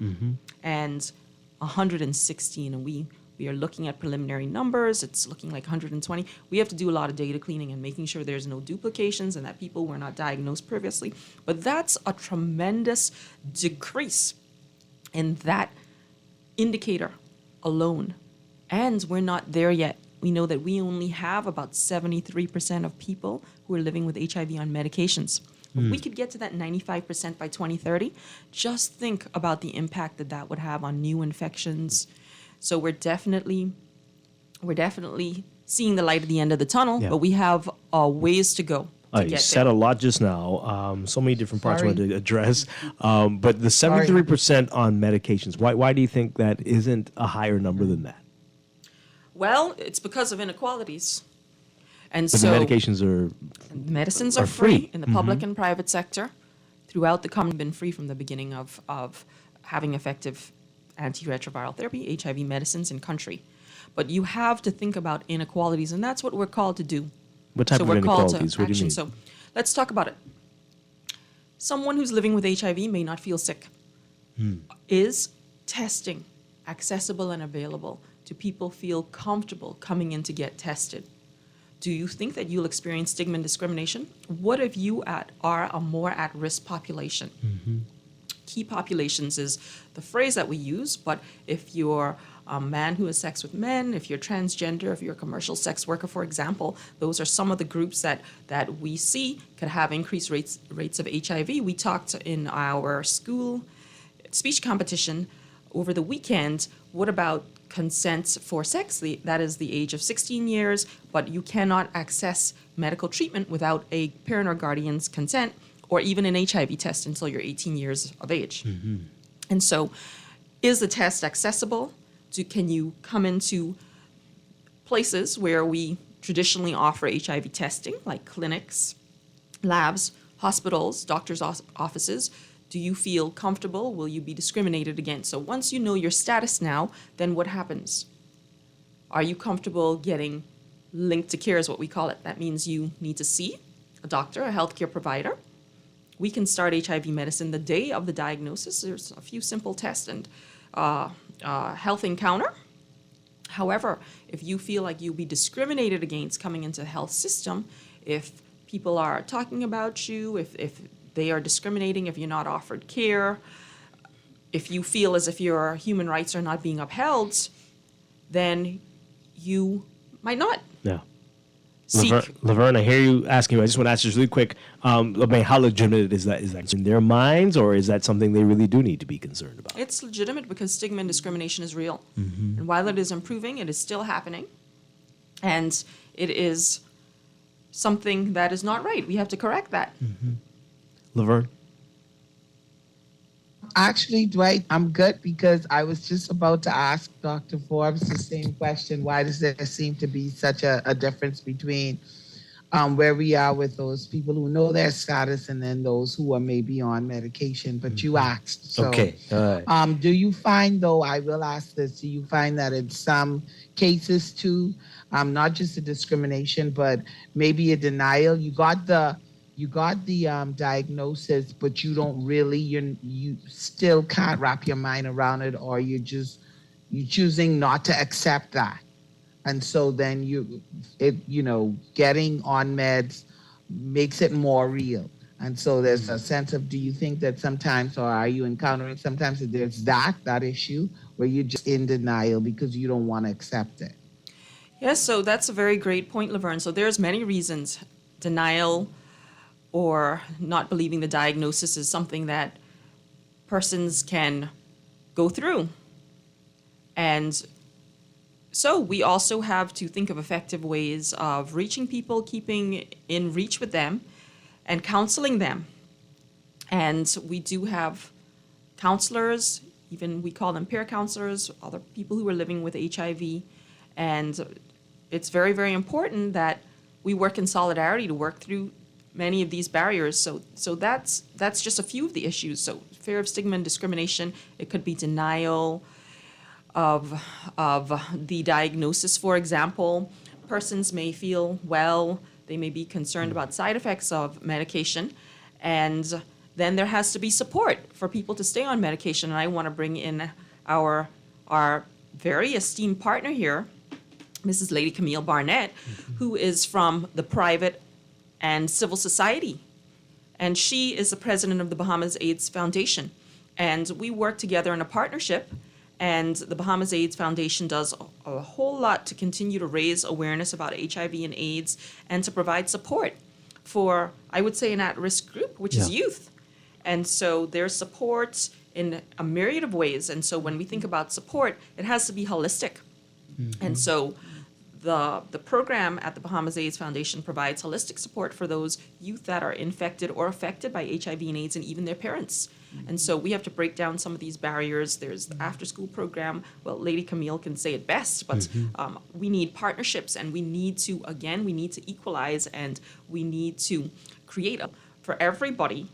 and 116. And we are looking at preliminary numbers. It's looking like 120. We have to do a lot of data cleaning and making sure there's no duplications and that people were not diagnosed previously. But that's a tremendous decrease in that indicator alone. And we're not there yet. We know that we only have about 73% of people who are living with HIV on medications. If we could get to that 95% by 2030, just think about the impact that would have on new infections. So we're definitely seeing the light at the end of the tunnel, but we have ways to go. You said a lot just now. So many different parts I wanted to address. But the 73% on medications, why do you think that isn't a higher number than that? Well, it's because of inequalities. And but so the medications medicines are free in the public and private sector. Throughout the country, been free from the beginning of having effective antiretroviral therapy, HIV medicines in country. But you have to think about inequalities, and that's what we're called to do. What type of inequalities? What do you mean? So let's talk about it. Someone who's living with HIV may not feel sick. Is testing accessible and available? Do people feel comfortable coming in to get tested? Do you think that you'll experience stigma and discrimination? What if you are a more at-risk population? Key populations is the phrase that we use, but if you're a man who has sex with men, if you're transgender, if you're a commercial sex worker, for example, those are some of the groups that we see could have increased rates of HIV. We talked in our school speech competition over the weekend. What about consent for sex? That is the age of 16 years, but you cannot access medical treatment without a parent or guardian's consent or even an HIV test until you're 18 years of age. And so is the test accessible? Can you come into places where we traditionally offer HIV testing, like clinics, labs, hospitals, doctors' offices? Do you feel comfortable? Will you be discriminated against? So once you know your status now, then what happens? Are you comfortable getting linked to care is what we call it. That means you need to see a doctor, a healthcare provider. We can start HIV medicine the day of the diagnosis. There's a few simple tests and health encounter. However, if you feel like you'll be discriminated against coming into the health system, if people are talking about you, if they are discriminating, if you're not offered care, if you feel as if your human rights are not being upheld, then you might not. Yeah. Seek. Laverne, I hear you asking. I just want to ask this really quick. I mean, how legitimate is that? Is that in their minds, or is that something they really do need to be concerned about? It's legitimate because stigma and discrimination is real. And while it is improving, it is still happening. And it is something that is not right. We have to correct that. Laverne? Actually, Dwight, I'm good because I was just about to ask Dr. Forbes the same question. Why does there seem to be such a difference between where we are with those people who know their status and then those who are maybe on medication? But you asked. So, okay. All right. Do you find, though, I will ask this, do you find that in some cases too, not just a discrimination, but maybe a denial? You got the diagnosis, but you don't really, you still can't wrap your mind around it, or you're choosing not to accept that. And so then getting on meds makes it more real. And so there's a sense of, do you think that sometimes, or are you encountering sometimes that there's that issue where you're just in denial because you don't want to accept it? Yes, so that's a very great point, Laverne. So there's many reasons. Denial or not believing the diagnosis is something that persons can go through. And so we also have to think of effective ways of reaching people, keeping in reach with them, and counseling them. And we do have counselors, even we call them peer counselors, other people who are living with HIV. And it's very, very important that we work in solidarity to work through many of these barriers. So that's just a few of the issues. So fear of stigma and discrimination, it could be denial of the diagnosis, for example. Persons may feel well, they may be concerned about side effects of medication, and then there has to be support for people to stay on medication. And I want to bring in our very esteemed partner here, Mrs. Lady Camille Barnett, who is from the private and civil society. And she is the president of the Bahamas AIDS Foundation. And we work together in a partnership. And the Bahamas AIDS Foundation does a whole lot to continue to raise awareness about HIV and AIDS and to provide support for, I would say, an at-risk group, which is youth. And so there's support in a myriad of ways. And so when we think about support, it has to be holistic. And so the program at the Bahamas AIDS Foundation provides holistic support for those youth that are infected or affected by HIV and AIDS and even their parents. And so we have to break down some of these barriers. There's the after-school program. Well, Lady Camille can say it best, but we need partnerships, and we need to equalize, and we need to create for everybody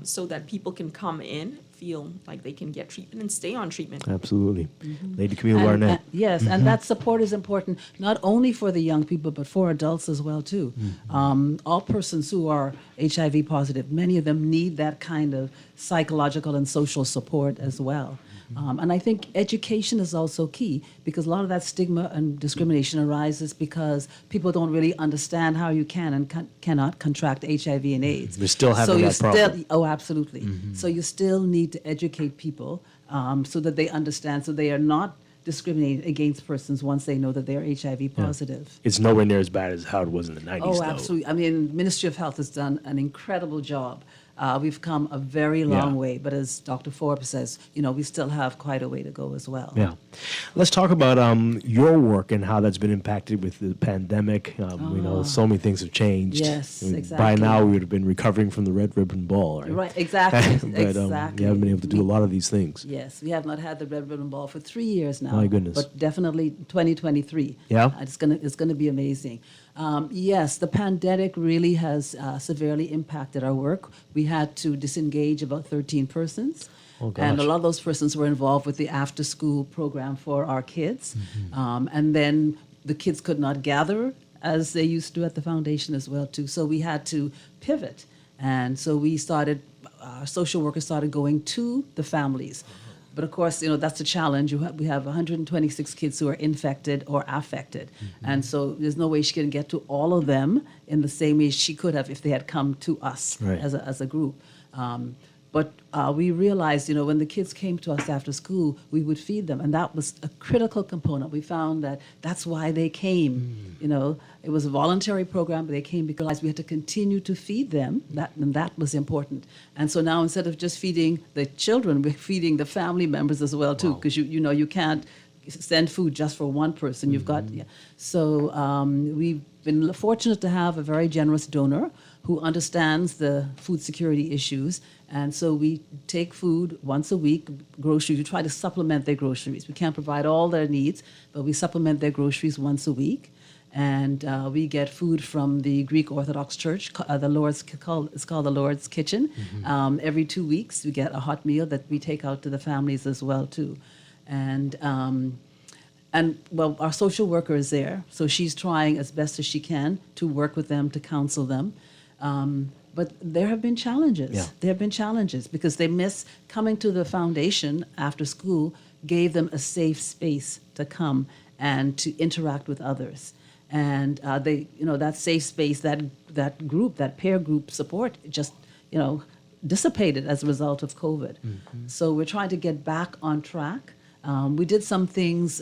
so that people can come in, feel like they can get treatment and stay on treatment. Absolutely. Lady Camille Barnett. Yes, and that support is important not only for the young people, but for adults as well, too. All persons who are HIV positive, many of them need that kind of psychological and social support as well. And I think education is also key, because a lot of that stigma and discrimination arises because people don't really understand how you can and cannot contract HIV and AIDS. We're still having that problem. Oh, absolutely. So you still need to educate people so that they understand, so they are not discriminated against persons once they know that they're HIV positive. It's nowhere near as bad as how it was in the 90s, Oh, though. absolutely. I mean, Ministry of Health has done an incredible job. We've come a very long way, but as Dr. Forbes says, we still have quite a way to go as well. Yeah. Let's talk about your work and how that's been impacted with the pandemic. We know so many things have changed. Yes, exactly. By now, we would have been recovering from the Red Ribbon Ball, right? Right, exactly. But exactly. you haven't been able to do a lot of these things. Yes, we have not had the Red Ribbon Ball for 3 years now. My goodness. But definitely 2023. Yeah? It's gonna be amazing. Yes, the pandemic really has severely impacted our work. We had to disengage about 13 persons. Oh, gosh. And a lot of those persons were involved with the after-school program for our kids. And then the kids could not gather as they used to at the foundation as well, too. So we had to pivot. And so our social workers started going to the families. But of course, that's a challenge. We have 126 kids who are infected or affected. And so there's no way she can get to all of them in the same way she could have if they had come to us as a group. But we realized, when the kids came to us after school, we would feed them. And that was a critical component. We found that that's why they came. It was a voluntary program, but they came because we had to continue to feed them. And that was important. And so now instead of just feeding the children, we're feeding the family members as well, too. Because, you can't send food just for one person. You've got, So we've been fortunate to have a very generous donor who understands the food security issues. And so we take food once a week, groceries. We try to supplement their groceries. We can't provide all their needs, but we supplement their groceries once a week. And we get food from the Greek Orthodox Church. It's called the Lord's Kitchen. Every 2 weeks, we get a hot meal that we take out to the families as well, too. And our social worker is there, so she's trying as best as she can to work with them, to counsel them. But there have been challenges. Yeah. There have been challenges because they miss coming to the foundation after school, gave them a safe space to come and to interact with others. And that safe space, that group, that peer group support just, dissipated as a result of COVID. So we're trying to get back on track. We did some things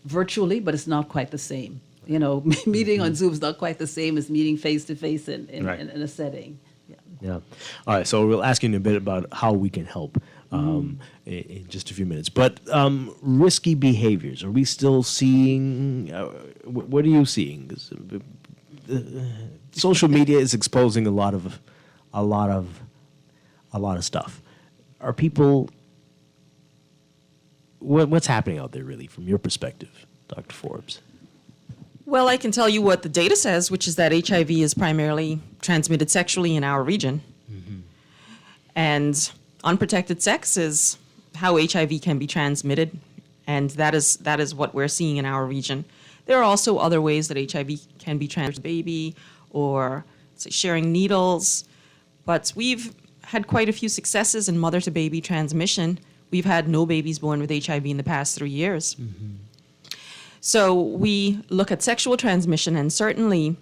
virtually, but it's not quite the same. You know, meeting on Zoom is not quite the same as meeting face to face in a setting. Yeah. All right. So we'll ask you in a bit about how we can help in just a few minutes. But risky behaviors, are we still seeing? What are you seeing? 'Cause, social media is exposing a lot of stuff. Are people? What's happening out there, really, from your perspective, Dr. Forbes? Well, I can tell you what the data says, which is that HIV is primarily transmitted sexually in our region. And unprotected sex is how HIV can be transmitted, and that is what we're seeing in our region. There are also other ways that HIV can be transmitted, baby, or say, sharing needles, but we've had quite a few successes in mother-to-baby transmission. We've had no babies born with HIV in the past 3 years. So we look at sexual transmission, and certainly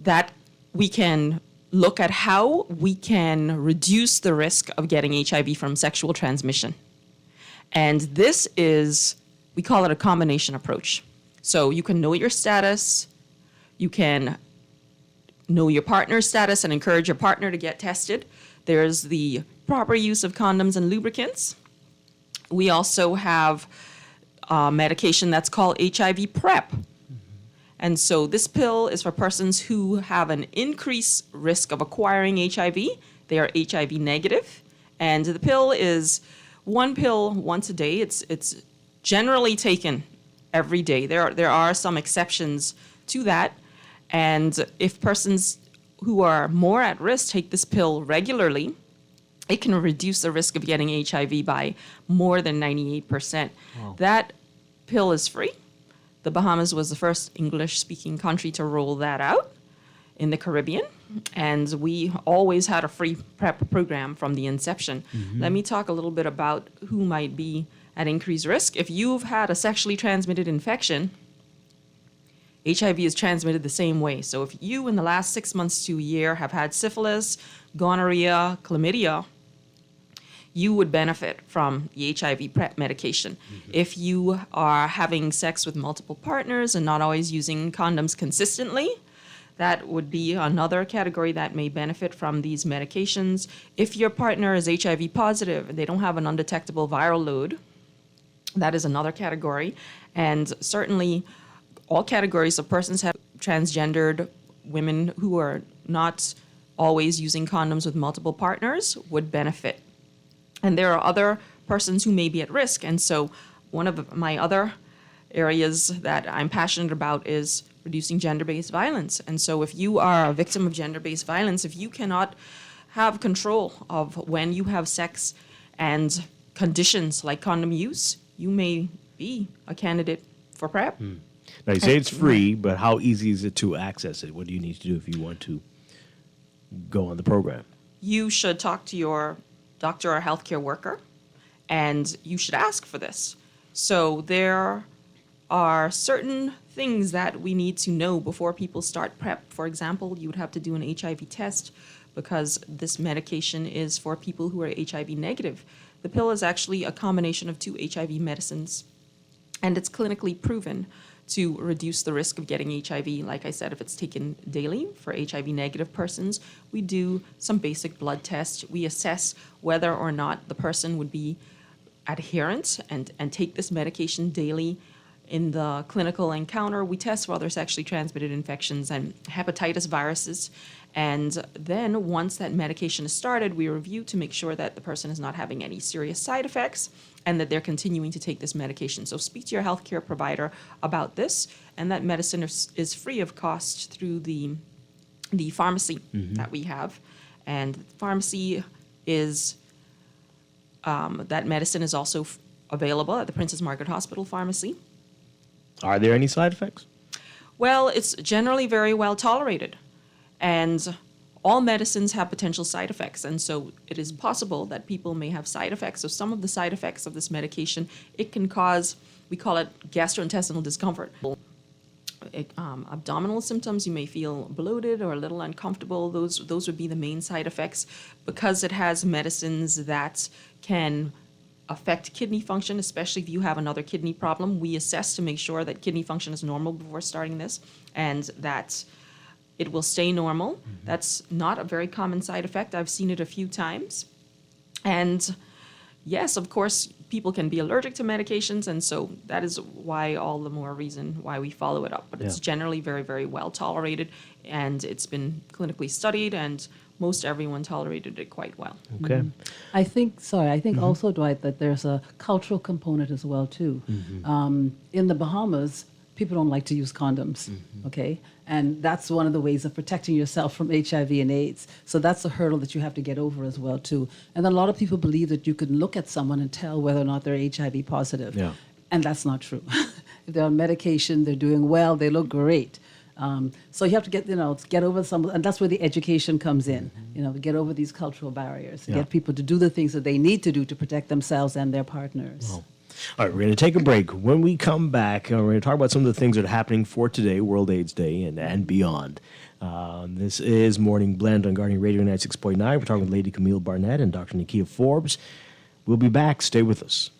that we can look at how we can reduce the risk of getting HIV from sexual transmission. And this is, we call it a combination approach. So you can know your status, you can know your partner's status and encourage your partner to get tested. There's the proper use of condoms and lubricants. We also have medication that's called HIV PrEP. And so this pill is for persons who have an increased risk of acquiring HIV. They are HIV negative. And the pill is one pill once a day. It's generally taken every day. There are some exceptions to that. And if persons who are more at risk take this pill regularly, it can reduce the risk of getting HIV by more than 98%. Wow. That pill is free. The Bahamas was the first English-speaking country to roll that out in the Caribbean, and we always had a free PrEP program from the inception. Let me talk a little bit about who might be at increased risk. If you've had a sexually transmitted infection, HIV is transmitted the same way. So if you in the last 6 months to a year have had syphilis, gonorrhea, chlamydia, you would benefit from the HIV PrEP medication. If you are having sex with multiple partners and not always using condoms consistently, that would be another category that may benefit from these medications. If your partner is HIV positive and they don't have an undetectable viral load, that is another category. And certainly all categories of persons have transgendered women who are not always using condoms with multiple partners would benefit. And there are other persons who may be at risk. And so one of my other areas that I'm passionate about is reducing gender-based violence. And so if you are a victim of gender-based violence, if you cannot have control of when you have sex and conditions like condom use, you may be a candidate for PrEP. Now, you say it's free, but how easy is it to access it? What do you need to do if you want to go on the program? You should talk to your doctor or healthcare worker, and you should ask for this. So there are certain things that we need to know before people start PrEP. For example, you would have to do an HIV test because this medication is for people who are HIV negative. The pill is actually a combination of 2 HIV medicines, and it's clinically proven to reduce the risk of getting HIV. Like I said, if it's taken daily for HIV negative persons, we do some basic blood tests. We assess whether or not the person would be adherent and take this medication daily. In the clinical encounter, we test for other sexually transmitted infections and hepatitis viruses. And then once that medication is started, we review to make sure that the person is not having any serious side effects and that they're continuing to take this medication. So speak to your healthcare provider about this, and that medicine is free of cost through the pharmacy that we have. And pharmacy is, that medicine is also available at the Princess Margaret Hospital Pharmacy. Are there any side effects? Well, it's generally very well tolerated. And all medicines have potential side effects. And so it is possible that people may have side effects. So some of the side effects of this medication, it can cause, we call it gastrointestinal discomfort. Abdominal symptoms, you may feel bloated or a little uncomfortable. Those would be the main side effects. Because it has medicines that can affect kidney function, especially if you have another kidney problem. We assess to make sure that kidney function is normal before starting this and that it will stay normal. That's not a very common side effect. I've seen it a few times. And yes, of course, people can be allergic to medications, and so that is why all the more reason why we follow it up. But it's generally very, very well tolerated, and it's been clinically studied, and most everyone tolerated it quite well. Okay. I think also, Dwight, that there's a cultural component as well, too. In the Bahamas, people don't like to use condoms, okay? And that's one of the ways of protecting yourself from HIV and AIDS. So that's a hurdle that you have to get over as well, too. And then a lot of people believe that you can look at someone and tell whether or not they're HIV positive. Yeah. And that's not true. If they're on medication, they're doing well, they look great. So you have to get over some, and that's where the education comes in. Get over these cultural barriers, get people to do the things that they need to do to protect themselves and their partners. Wow. All right, we're going to take a break. When we come back, we're going to talk about some of the things that are happening for today, World AIDS Day, and beyond. This is Morning Blend on Guardian Radio 96.9. We're talking with Lady Camille Barnett and Dr. Nakia Forbes. We'll be back. Stay with us.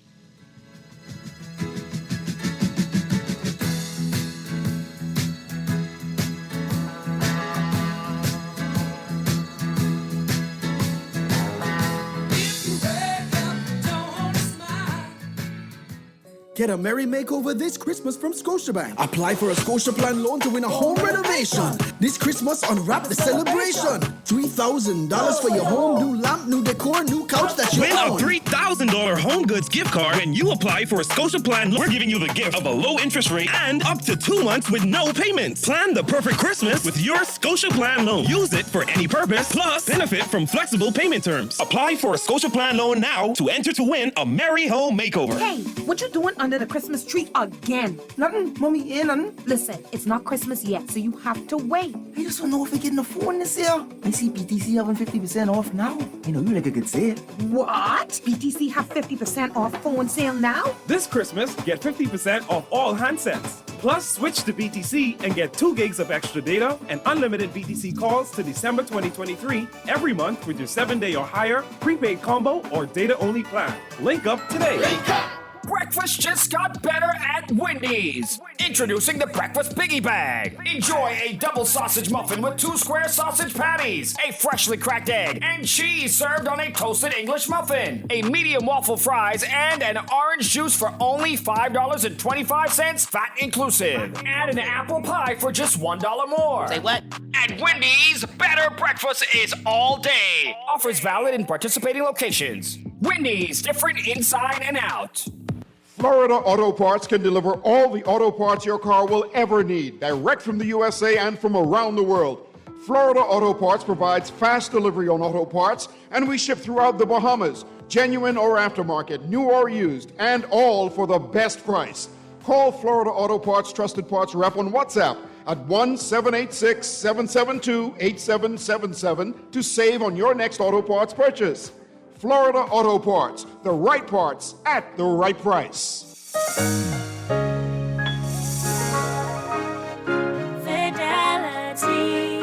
Get a merry makeover this Christmas from Scotiabank. Apply for a Scotia Plan loan to win a home renovation. This Christmas, unwrap the celebration. $3,000 for your home, new lamp, new decor, new couch that you Win own. a $3,000 home goods gift card when you apply for a Scotia Plan loan. We're giving you the gift of a low interest rate and up to 2 months with no payments. Plan the perfect Christmas with your Scotia Plan loan. Use it for any purpose, plus benefit from flexible payment terms. Apply for a Scotia Plan loan now to enter to win a merry home makeover. Hey, what you doing under the Christmas tree again? Nothing, mommy, ain't nothing. Listen, it's not Christmas yet, so you have to wait. I just don't know if we're getting a phone this year. I see BTC having 50% off now. You like a good sale. What? BTC have 50% off phone sale now? This Christmas, get 50% off all handsets. Plus, switch to BTC and get 2 gigs of extra data and unlimited BTC calls to December 2023 every month with your 7-day or higher prepaid combo or data-only plan. Link up today. Link up! Breakfast just got better at Wendy's. Introducing the Breakfast Biggie Bag. Enjoy a double sausage muffin with 2 square sausage patties, a freshly cracked egg, and cheese served on a toasted English muffin, a medium waffle fries, and an orange juice for only $5.25, VAT inclusive. And an apple pie for just $1 more. Say what? At Wendy's, better breakfast is all day. Offers valid in participating locations. Wendy's, different inside and out. Florida Auto Parts can deliver all the auto parts your car will ever need, direct from the USA and from around the world. Florida Auto Parts provides fast delivery on auto parts, and we ship throughout the Bahamas, genuine or aftermarket, new or used, and all for the best price. Call Florida Auto Parts Trusted Parts Rep on WhatsApp at 1-786-772-8777 to save on your next auto parts purchase. Florida Auto Parts, the right parts at the right price. Fidelity,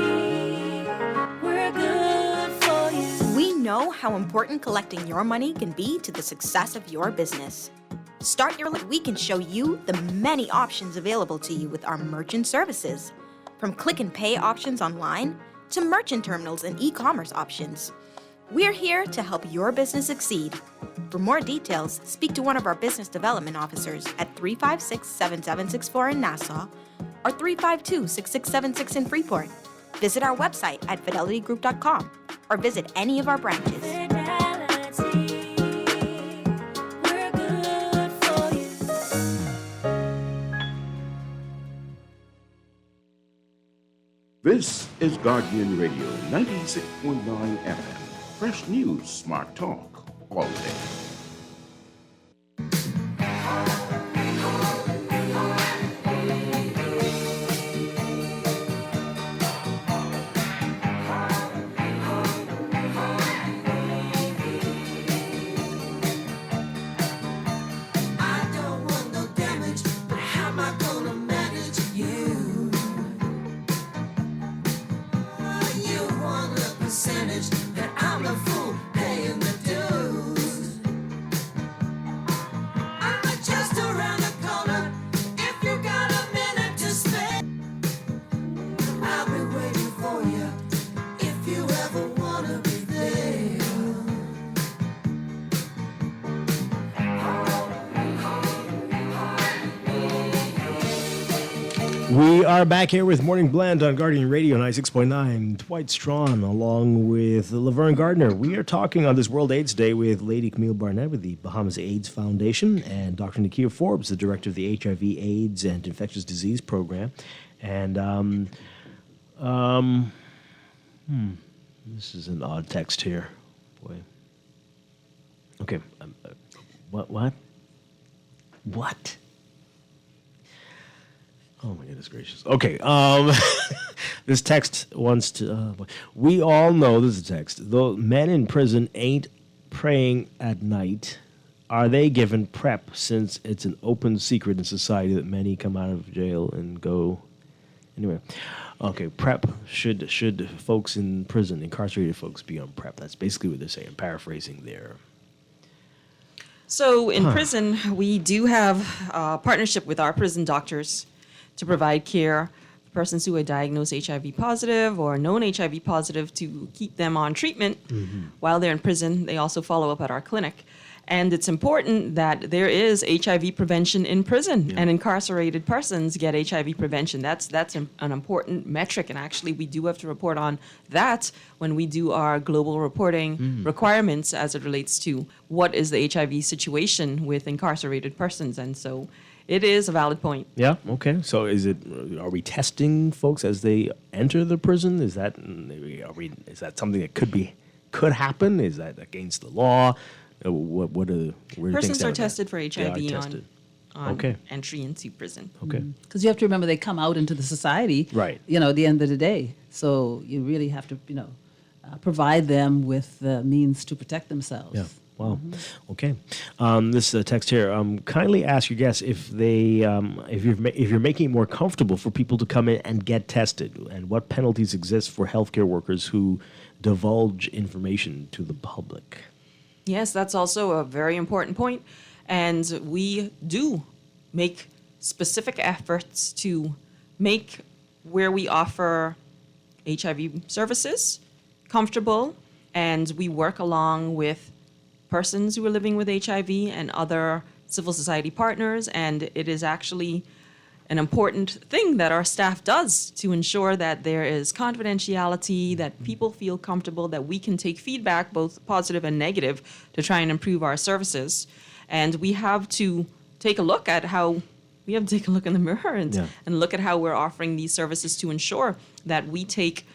we're good for you. We know how important collecting your money can be to the success of your business. Start your we can show you the many options available to you with our merchant services, from click and pay options online to merchant terminals and e-commerce options. We're here to help your business succeed. For more details, speak to one of our business development officers at 356-7764 in Nassau or 352-6676 in Freeport. Visit our website at fidelitygroup.com or visit any of our branches. This is Guardian Radio 96.9 FM. Fresh news, smart talk, all day. We are back here with Morning Blend on Guardian Radio 96.9. Dwight Strachan along with Laverne Gardner. We are talking on this World AIDS Day with Lady Camille Barnett with the Bahamas AIDS Foundation and Dr. Nakia Forbes, the director of the HIV, AIDS, and Infectious Disease Program. And this is an odd text here. Boy. Okay. What? Oh my goodness gracious. Okay. This text wants to. We all know this is a text. Though men in prison ain't praying at night, are they given PrEP since it's an open secret in society that many come out of jail and go? Anyway, okay. PrEP should folks in prison, incarcerated folks, be on PrEP? That's basically what they're saying. I'm paraphrasing there. So in prison, we do have a partnership with our prison doctors to provide care for persons who are diagnosed HIV positive or known HIV positive to keep them on treatment while they're in prison. They also follow up at our clinic. And it's important that there is HIV prevention in prison, and incarcerated persons get HIV prevention. That's an important metric, and actually we do have to report on that when we do our global reporting requirements as it relates to what is the HIV situation with incarcerated persons. And so it is a valid point. Yeah. Okay. So, are we testing folks as they enter the prison? Is that something that could happen? Is that against the law? What are where persons are tested for HIV on okay. entry into prison. Okay. Because you have to remember they come out into the society. Right. At the end of the day, so you really have to provide them with the means to protect themselves. Yeah. Wow. Okay. This text here. Kindly ask your guests if they, if you're making it more comfortable for people to come in and get tested, and what penalties exist for healthcare workers who divulge information to the public. Yes, that's also a very important point, and we do make specific efforts to make where we offer HIV services comfortable, and we work along with persons who are living with HIV and other civil society partners, and it is actually an important thing that our staff does to ensure that there is confidentiality, that people feel comfortable, that we can take feedback, both positive and negative, to try and improve our services. And we have to take a look at how, we have to take a look in the mirror and look at how we're offering these services to ensure that we take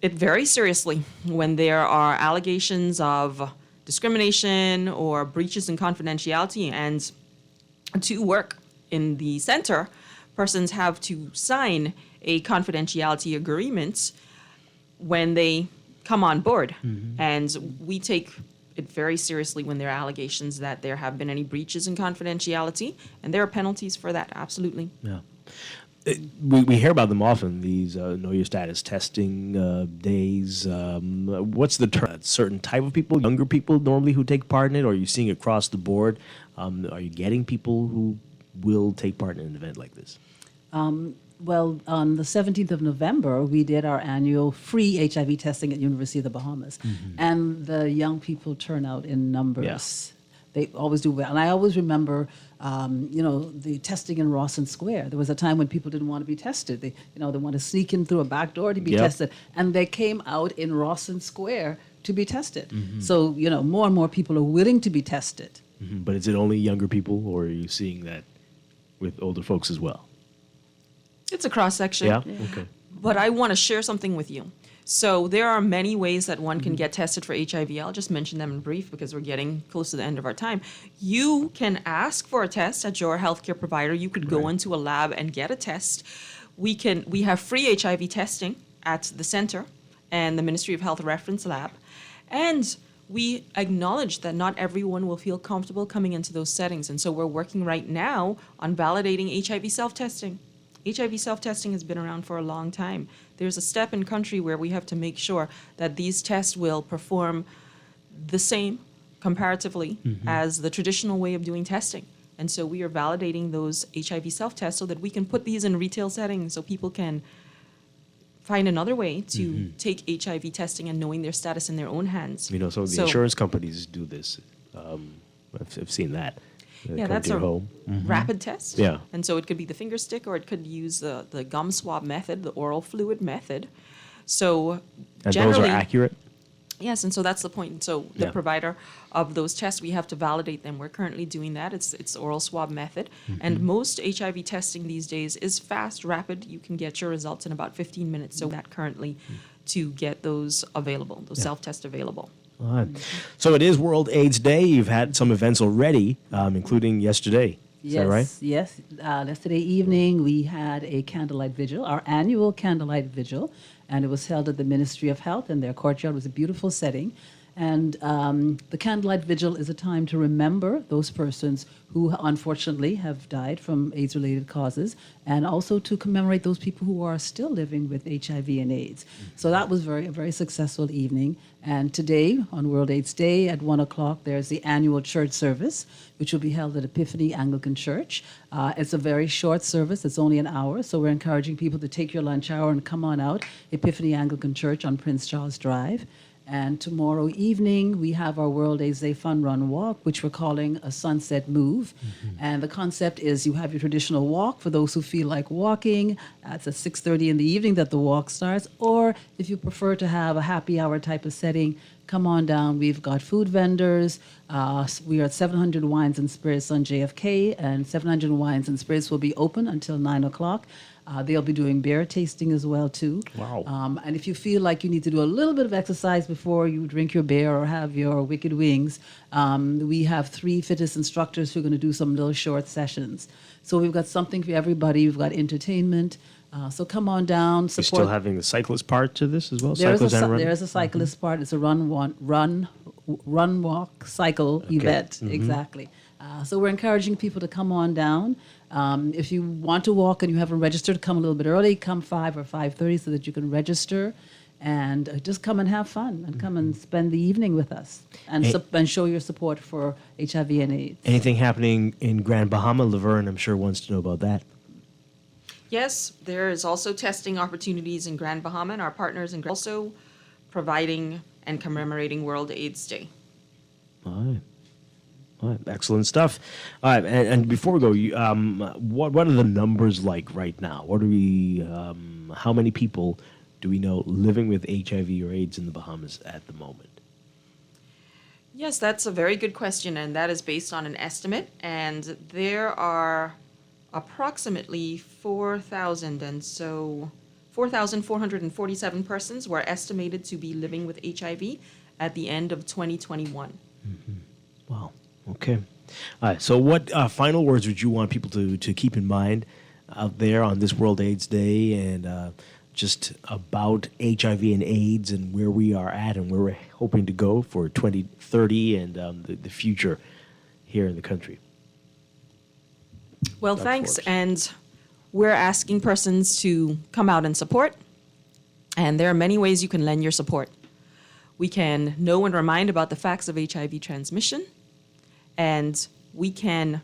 it very seriously when there are allegations of discrimination or breaches in confidentiality. And to work in the center, persons have to sign a confidentiality agreement when they come on board. And we take it very seriously when there are allegations that there have been any breaches in confidentiality, and there are penalties for that, absolutely. Yeah. We hear about them often, these know your status testing days. What's the term? Certain type of people, younger people normally who take part in it, or are you seeing it across the board? Are you getting people who will take part in an event like this? Well, on the 17th of November, we did our annual free HIV testing at University of the Bahamas. And the young people turn out in numbers. Yeah. They always do well. And I always remember, the testing in Rawson Square. There was a time when people didn't want to be tested. They want to sneak in through a back door to be tested. And they came out in Rawson Square to be tested. So, more and more people are willing to be tested. But is it only younger people, or are you seeing that with older folks as well? It's a cross-section. Yeah? Okay. But I want to share something with you. So there are many ways that one can get tested for HIV. I'll just mention them in brief because we're getting close to the end of our time. You can ask for a test at your healthcare provider. You could go into a lab and get a test. We have free HIV testing at the center and the Ministry of Health Reference Lab. And we acknowledge that not everyone will feel comfortable coming into those settings. And so we're working right now on validating HIV self-testing. HIV self-testing has been around for a long time. There's a step in country where we have to make sure that these tests will perform the same comparatively as the traditional way of doing testing. And so we are validating those HIV self-tests so that we can put these in retail settings so people can find another way to take HIV testing and knowing their status in their own hands. So the insurance companies do this. I've seen that. They Yeah, come that's to a your home. Mhm. rapid test. Yeah. And so it could be the finger stick or it could use the gum swab method, the oral fluid method. So And generally, those are accurate? yes, and so that's the point. So the Yeah. provider of those tests, we have to validate them. We're currently doing that. It's the oral swab method. Mm-hmm. And most HIV testing these days is fast, rapid. You can get your results in about 15 minutes. So that currently to get those available, those Yeah. self-tests available. All right. So it is World AIDS Day. You've had some events already, including yesterday. Is that right? Yes. Yesterday evening, we had a candlelight vigil, our annual candlelight vigil, and it was held at the Ministry of Health in their courtyard. It was a beautiful setting. And the candlelight vigil is a time to remember those persons who unfortunately have died from AIDS-related causes, and also to commemorate those people who are still living with HIV and AIDS. So that was a very successful evening. And today, on World AIDS Day at 1 o'clock, there's the annual church service, which will be held at Epiphany Anglican Church. It's a very short service. It's only an hour, so we're encouraging people to take your lunch hour and come on out. Epiphany Anglican Church on Prince Charles Drive. And tomorrow evening, we have our World AIDS Day Fun Run Walk, which we're calling a Sunset Move. And the concept is you have your traditional walk for those who feel like walking. It's at 6:30 in the evening that the walk starts. Or if you prefer to have a happy hour type of setting, come on down. We've got food vendors. We are at 700 Wines and Spirits on JFK, and 700 Wines and Spirits will be open until 9 o'clock. They'll be doing beer tasting as well, too. Wow. And if you feel like you need to do a little bit of exercise before you drink your beer or have your wicked wings, we have 3 fitness instructors who are going to do some little short sessions. So we've got something for everybody. We've got entertainment. So come on down. You're Support. still having the cyclist part to this as well? There's Cyclists and running? a cyclist part. It's a run, walk, cycle event. Mhm. Exactly. So we're encouraging people to come on down. If you want to walk and you haven't registered, come a little bit early. Come 5 or 5:30 so that you can register. And just come and have fun and come and spend the evening with us and, and show your support for HIV and AIDS. Anything happening in Grand Bahama? Laverne, I'm sure, wants to know about that. Yes, there is also testing opportunities in Grand Bahama, and our partners in also providing and commemorating World AIDS Day. All right. Excellent stuff. All right, and before we go, what are the numbers like right now? What are we? How many people do we know living with HIV or AIDS in the Bahamas at the moment? Yes, that's a very good question, and that is based on an estimate. And there are approximately 4,447 persons were estimated to be living with HIV at the end of 2021. Wow. Okay. All right. So what final words would you want people to keep in mind out there on this World AIDS Day and just about HIV and AIDS and where we are at and where we're hoping to go for 2030 and the future here in the country? Well, thanks. And we're asking persons to come out and support. And there are many ways you can lend your support. We can know and remind about the facts of HIV transmission. And we can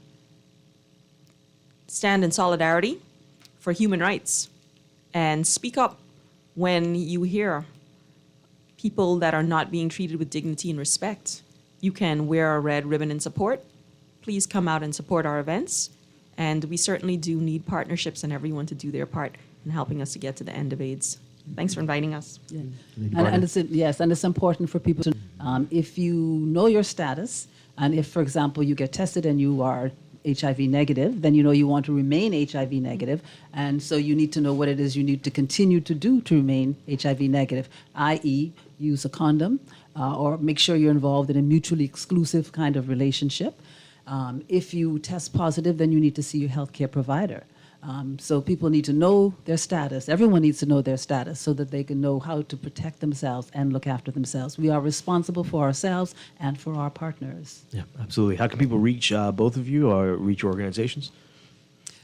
stand in solidarity for human rights and speak up when you hear people that are not being treated with dignity and respect. You can wear a red ribbon in support. Please come out and support our events. And we certainly do need partnerships and everyone to do their part in helping us to get to the end of AIDS. Thanks for inviting us. Yeah. And it's important for people to, if you know your status, and if, for example, you get tested and you are HIV negative, then you know you want to remain HIV negative, and so you need to know what it is you need to continue to do to remain HIV negative, i.e., use a condom, or make sure you're involved in a mutually exclusive kind of relationship. If you test positive, then you need to see your healthcare provider. So people need to know their status. Everyone needs to know their status so that they can know how to protect themselves and look after themselves. We are responsible for ourselves and for our partners. Yeah, absolutely. How can people reach both of you or reach your organizations?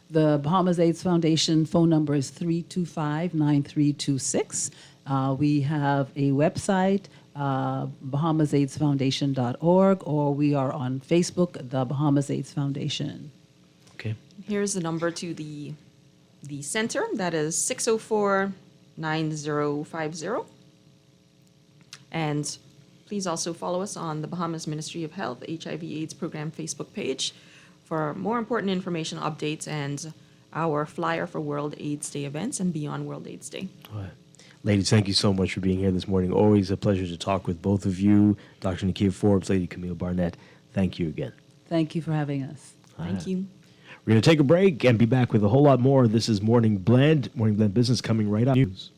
The Bahamas AIDS Foundation phone number is 325-9326. We have a website, bahamasaidsfoundation.org, or we are on Facebook, the Bahamas AIDS Foundation. Okay. Here's the number to the center. That is 604-9050. And please also follow us on the Bahamas Ministry of Health HIV/AIDS Program Facebook page for more important information, updates, and our flyer for World AIDS Day events and beyond World AIDS Day. All right. Ladies, thank you so much for being here this morning. Always a pleasure to talk with both of you. Dr. Nakia Forbes, Lady Camille Barnett, thank you again. Thank you for having us. Thank you. We're going to take a break and be back with a whole lot more. This is Morning Blend Business coming right up. News.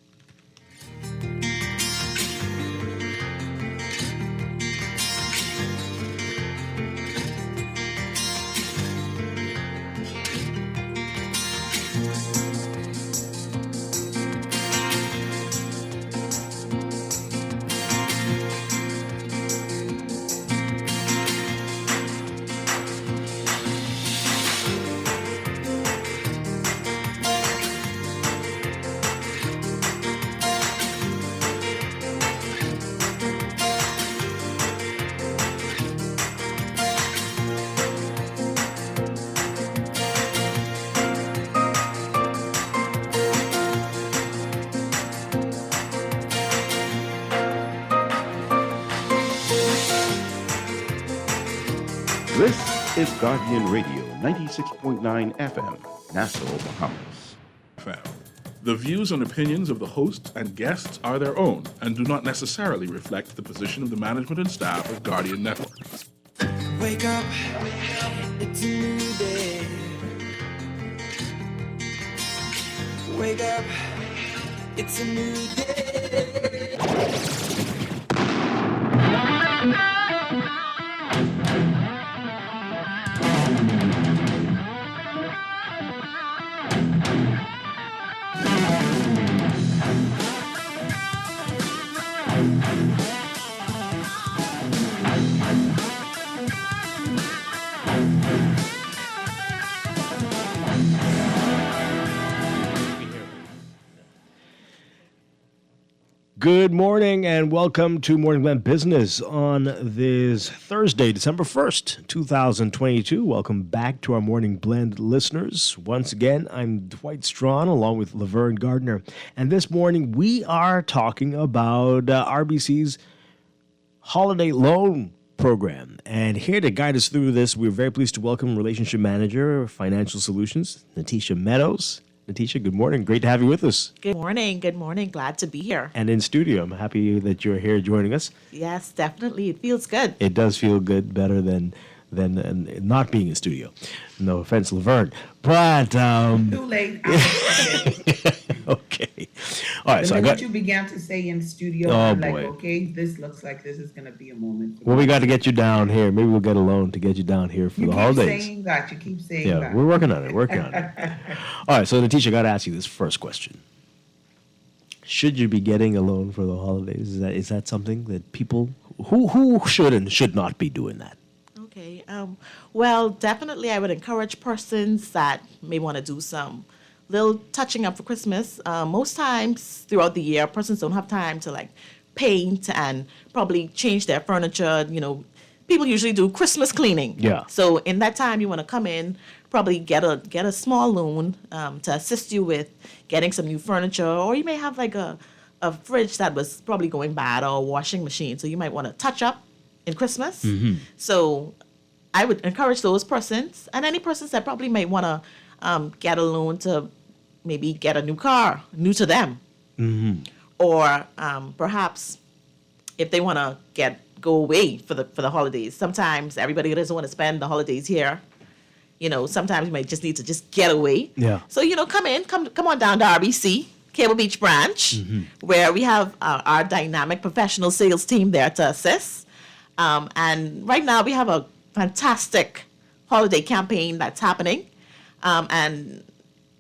This is Guardian Radio, 96.9 FM, Nassau, Bahamas. The views and opinions of the hosts and guests are their own and do not necessarily reflect the position of the management and staff of Guardian Network. Wake up, it's a new day. Wake up, it's a new day. Good morning and welcome to Morning Blend Business on this Thursday, December 1st, 2022. Welcome back to our Morning Blend listeners. Once again, I'm Dwight Strachan along with Laverne Gardner. And this morning we are talking about RBC's holiday loan program. And here to guide us through this, we're very pleased to welcome Relationship Manager, Financial Solutions, Natisha Meadows. Natisha, good morning. Great to have you with us. Good morning. Good morning. Glad to be here. And in studio, I'm happy that you're here joining us. Yes, definitely. It feels good. It does feel good, better than not being in studio. No offense, Laverne. But Too late. okay. All right. The So minute you began to say in studio, Oh, I'm boy. like, okay, this looks like this is going to be a moment. Well, we got to get you down here. Maybe we'll get a loan to get you down here for You the keep holidays. saying that. You keep saying Yeah, that. we're working on it. Working on it. All right. So, Natisha, I got to ask you this first question. Should you be getting a loan for the holidays? Is that something that people who should and should not be doing that? Okay. Well, definitely I would encourage persons that may want to do some little touching up for Christmas. Most times throughout the year, persons don't have time to like paint and probably change their furniture. You know, people usually do Christmas cleaning. Yeah. So in that time, you want to come in, probably get a small loan to assist you with getting some new furniture, or you may have like a fridge that was probably going bad or a washing machine. So you might want to touch up in Christmas. Mm-hmm. So I would encourage those persons and any persons that probably might want to get a loan to maybe get a new car, new to them. Mm-hmm. Or perhaps if they want to go away for the holidays. Sometimes everybody doesn't want to spend the holidays here. You know, sometimes you might just need to just get away. Yeah. So, you know, come on down to RBC, Cable Beach branch, where we have our dynamic professional sales team there to assist. And right now we have a fantastic holiday campaign that's happening. And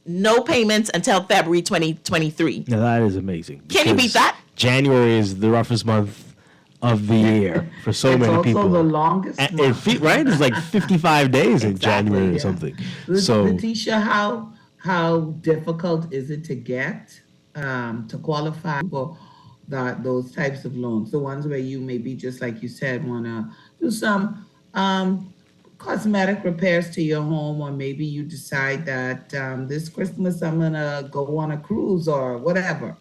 no payments until February 2023. Now, that is amazing. Can you beat because that? January is the roughest month of the year for so It's many also people. the longest And month. right? It's like 55 days in January or something. So, Letitia, how difficult is it to get to qualify for those types of loans? The ones where you maybe just like you said want to do some cosmetic repairs to your home, or maybe you decide that this Christmas I'm gonna go on a cruise or whatever.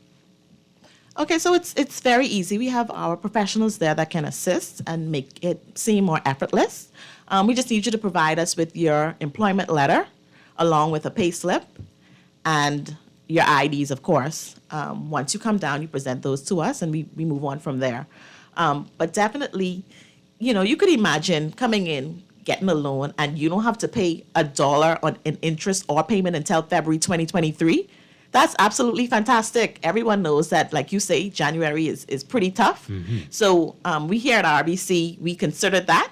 Okay, so it's very easy. We have our professionals there that can assist and make it seem more effortless. We just need you to provide us with your employment letter, along with a pay slip, and your IDs, of course. Once you come down, you present those to us, and we move on from there. But definitely, you could imagine coming in, getting a loan, and you don't have to pay $1 on an interest or payment until February 2023. That's absolutely fantastic. Everyone knows that, like you say, January is pretty tough. So we here at RBC, we considered that,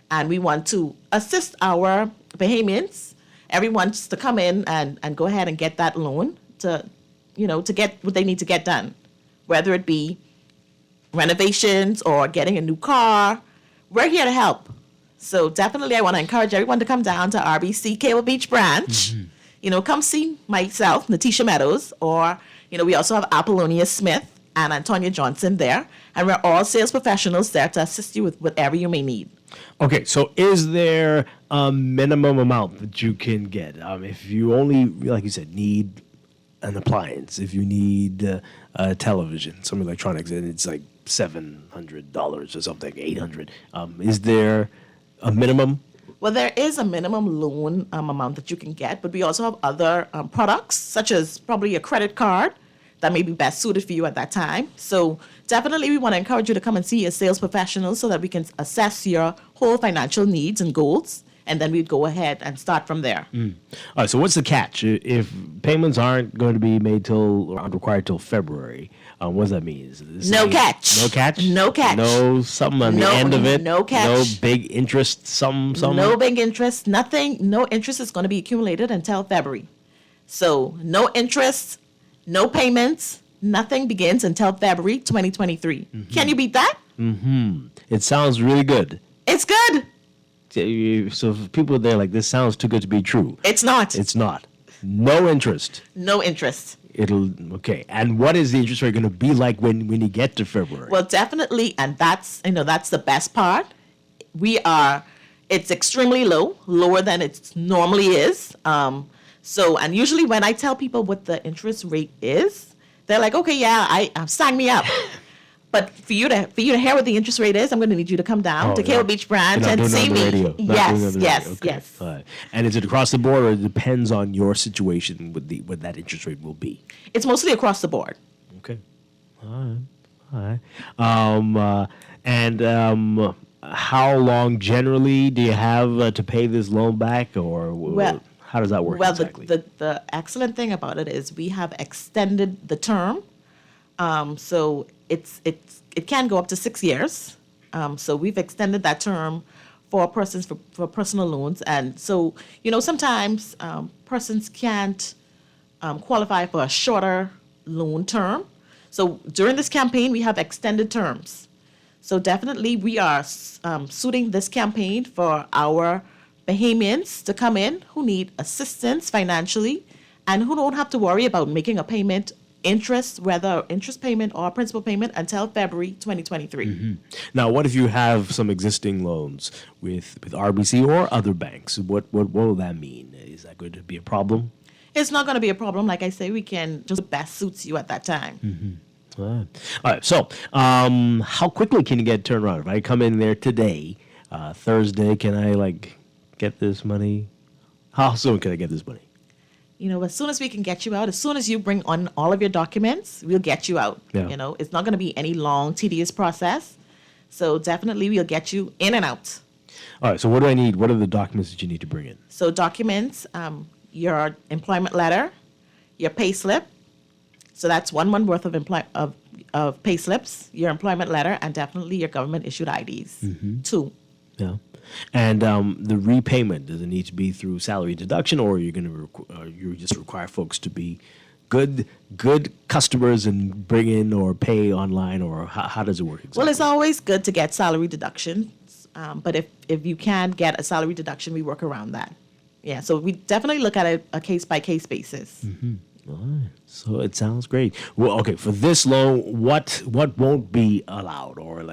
and we want to assist our Bahamians, everyone just to come in and go ahead and get that loan to get what they need to get done, whether it be renovations or getting a new car. We're here to help. So definitely I want to encourage everyone to come down to RBC Cable Beach branch. Come see myself, Natisha Meadows, or, we also have Apollonia Smith and Antonia Johnson there. And we're all sales professionals there to assist you with whatever you may need. Okay, so is there a minimum amount that you can get? If you only, like you said, need an appliance, if you need a television, some electronics, and it's like $700 or something, $800, is there a minimum? Well, there is a minimum loan amount that you can get, but we also have other products, such as probably a credit card that may be best suited for you at that time. So definitely we want to encourage you to come and see a sales professional so that we can assess your whole financial needs and goals, and then we'd go ahead and start from there. All right, so what's the catch? If payments aren't going to be made or aren't required till February, what does that mean? No catch. No catch? No catch. No something on the end of it? No catch. No big interest, some? No big interest, nothing. No interest is going to be accumulated until February. So no interest, no payments, nothing begins until February 2023. Can you beat that? It sounds really good. It's good. So if people are there like, this sounds too good to be true. It's not. It's not. No interest. No interest. Okay. And what is the interest rate going to be like when you get to February? Well, definitely, and that's the best part. It's extremely low, lower than it normally is. And usually when I tell people what the interest rate is, they're like, okay, yeah, sign me up. But for you to hear what the interest rate is, I'm going to need you to come down to Cable Beach branch and see me. Yes. And is it across the board, or it depends on your situation what that interest rate will be? It's mostly across the board. Okay. All right. How long generally do you have to pay this loan back, or how does that work exactly? The excellent thing about it is we have extended the term. So it can go up to 6 years. So we've extended that term for persons for personal loans, and so sometimes persons can't qualify for a shorter loan term. So during this campaign, we have extended terms. So definitely we are suiting this campaign for our Bahamians to come in who need assistance financially and who don't have to worry about making a payment, whether interest payment or principal payment, until February 2023. Now, what if you have some existing loans with RBC or other banks? What will that mean? Is that going to be a problem? It's not going to be a problem. Like I say, we can just best suits you at that time. All right. So, how quickly can you get turned around? If I come in there today, Thursday, can I get this money? How soon can I get this money? As soon as we can get you out, as soon as you bring on all of your documents, we'll get you out. Yeah. It's not going to be any long, tedious process. So definitely we'll get you in and out. All right. So what do I need? What are the documents that you need to bring in? So documents, your employment letter, your pay slip. So that's 1 month worth of pay slips, your employment letter, and definitely your government issued IDs. 2. Yeah. And the repayment, does it need to be through salary deduction, or are you going to you just require folks to be good customers and bring in or pay online, or how does it work exactly? Well, it's always good to get salary deductions, but if you can get a salary deduction, we work around that. Yeah, so we definitely look at it a case-by-case basis. All right. So it sounds great. Well, okay, for this loan, what won't be allowed, or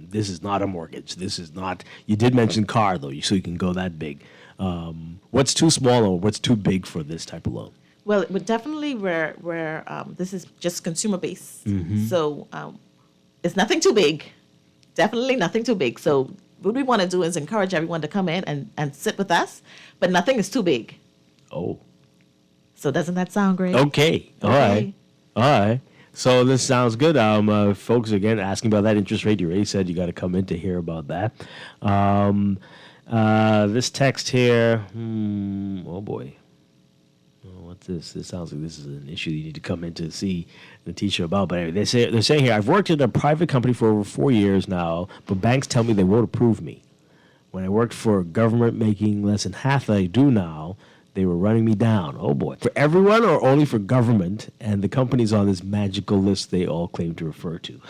this is not a mortgage. This is not. You did mention car though, so you can go that big. What's too small or what's too big for this type of loan? Well, definitely where this is just consumer based. So it's nothing too big. Definitely nothing too big. So what we want to do is encourage everyone to come in and sit with us, but nothing is too big. Oh. So doesn't that sound great? Okay. All right. So this sounds good. Folks, again, asking about that interest rate. You already said you got to come in to hear about that. This text here. Oh, boy. What's this? This sounds like this is an issue you need to come in to see Natisha about. But anyway, they're saying here, I've worked at a private company for over 4 years now, but banks tell me they won't approve me. When I worked for government making less than half that I do now, they were running me down. Oh, boy. For everyone or only for government and the companies on this magical list they all claim to refer to?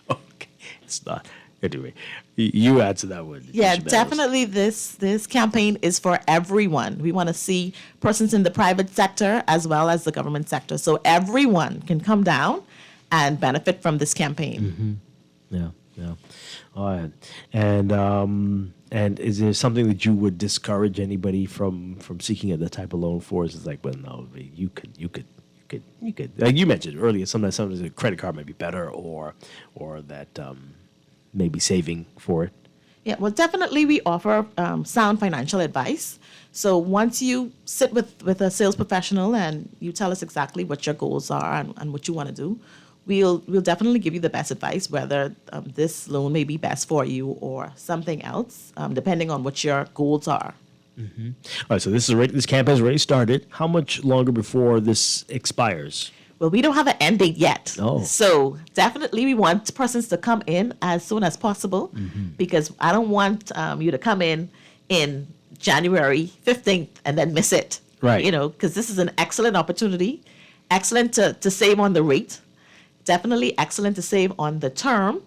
Okay. It's not. Anyway, you answer that one. Yeah, definitely this campaign is for everyone. We want to see persons in the private sector as well as the government sector. So everyone can come down and benefit from this campaign. Mm-hmm. Yeah. All right. And is there something that you would discourage anybody from seeking the type of loan for? It's like, well, no, you could. Like you mentioned earlier, sometimes a credit card might be better, or that maybe saving for it. Yeah, well, definitely we offer sound financial advice. So once you sit with a sales professional and you tell us exactly what your goals are and what you want to do, we'll definitely give you the best advice, whether this loan may be best for you or something else, depending on what your goals are. Mm-hmm. All right, so this campaign has already started. How much longer before this expires? Well, we don't have an end date yet. Oh. So definitely we want persons to come in as soon as possible, because I don't want you to come in January 15th and then miss it. Right. Because this is an excellent opportunity. Excellent to save on the rate. Definitely excellent to save on the term,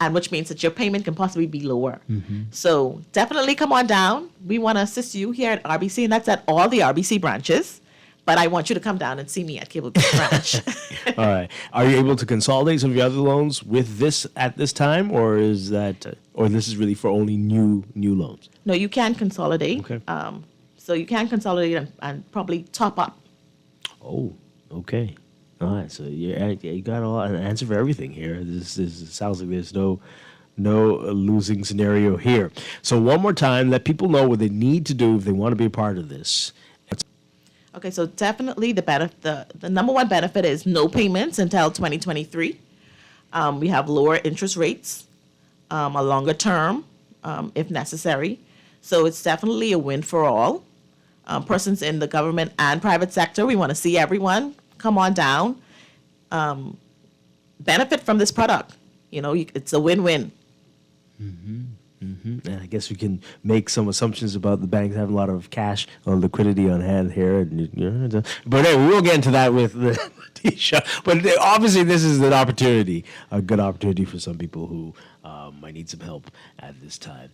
and which means that your payment can possibly be lower. So definitely come on down. We want to assist you here at RBC, and that's at all the RBC branches. But I want you to come down and see me at Cable Beach Branch. All right. Are you able to consolidate some of your other loans with this at this time, or is that, or this is really for only new loans? No, you can consolidate. Okay. So you can consolidate and probably top up. Oh, okay. All right. So you got an answer for everything here. This sounds like there's no losing scenario here. So one more time, let people know what they need to do if they want to be a part of this. Okay, so definitely the number one benefit is no payments until 2023. We have lower interest rates, a longer term if necessary. So it's definitely a win for all. Persons in the government and private sector, we want to see everyone come on down, benefit from this product. It's a win-win. And I guess we can make some assumptions about the banks having a lot of cash or liquidity on hand here. But anyway, we'll get into that with the Natisha. But obviously, this is an opportunity, a good opportunity for some people who might need some help at this time.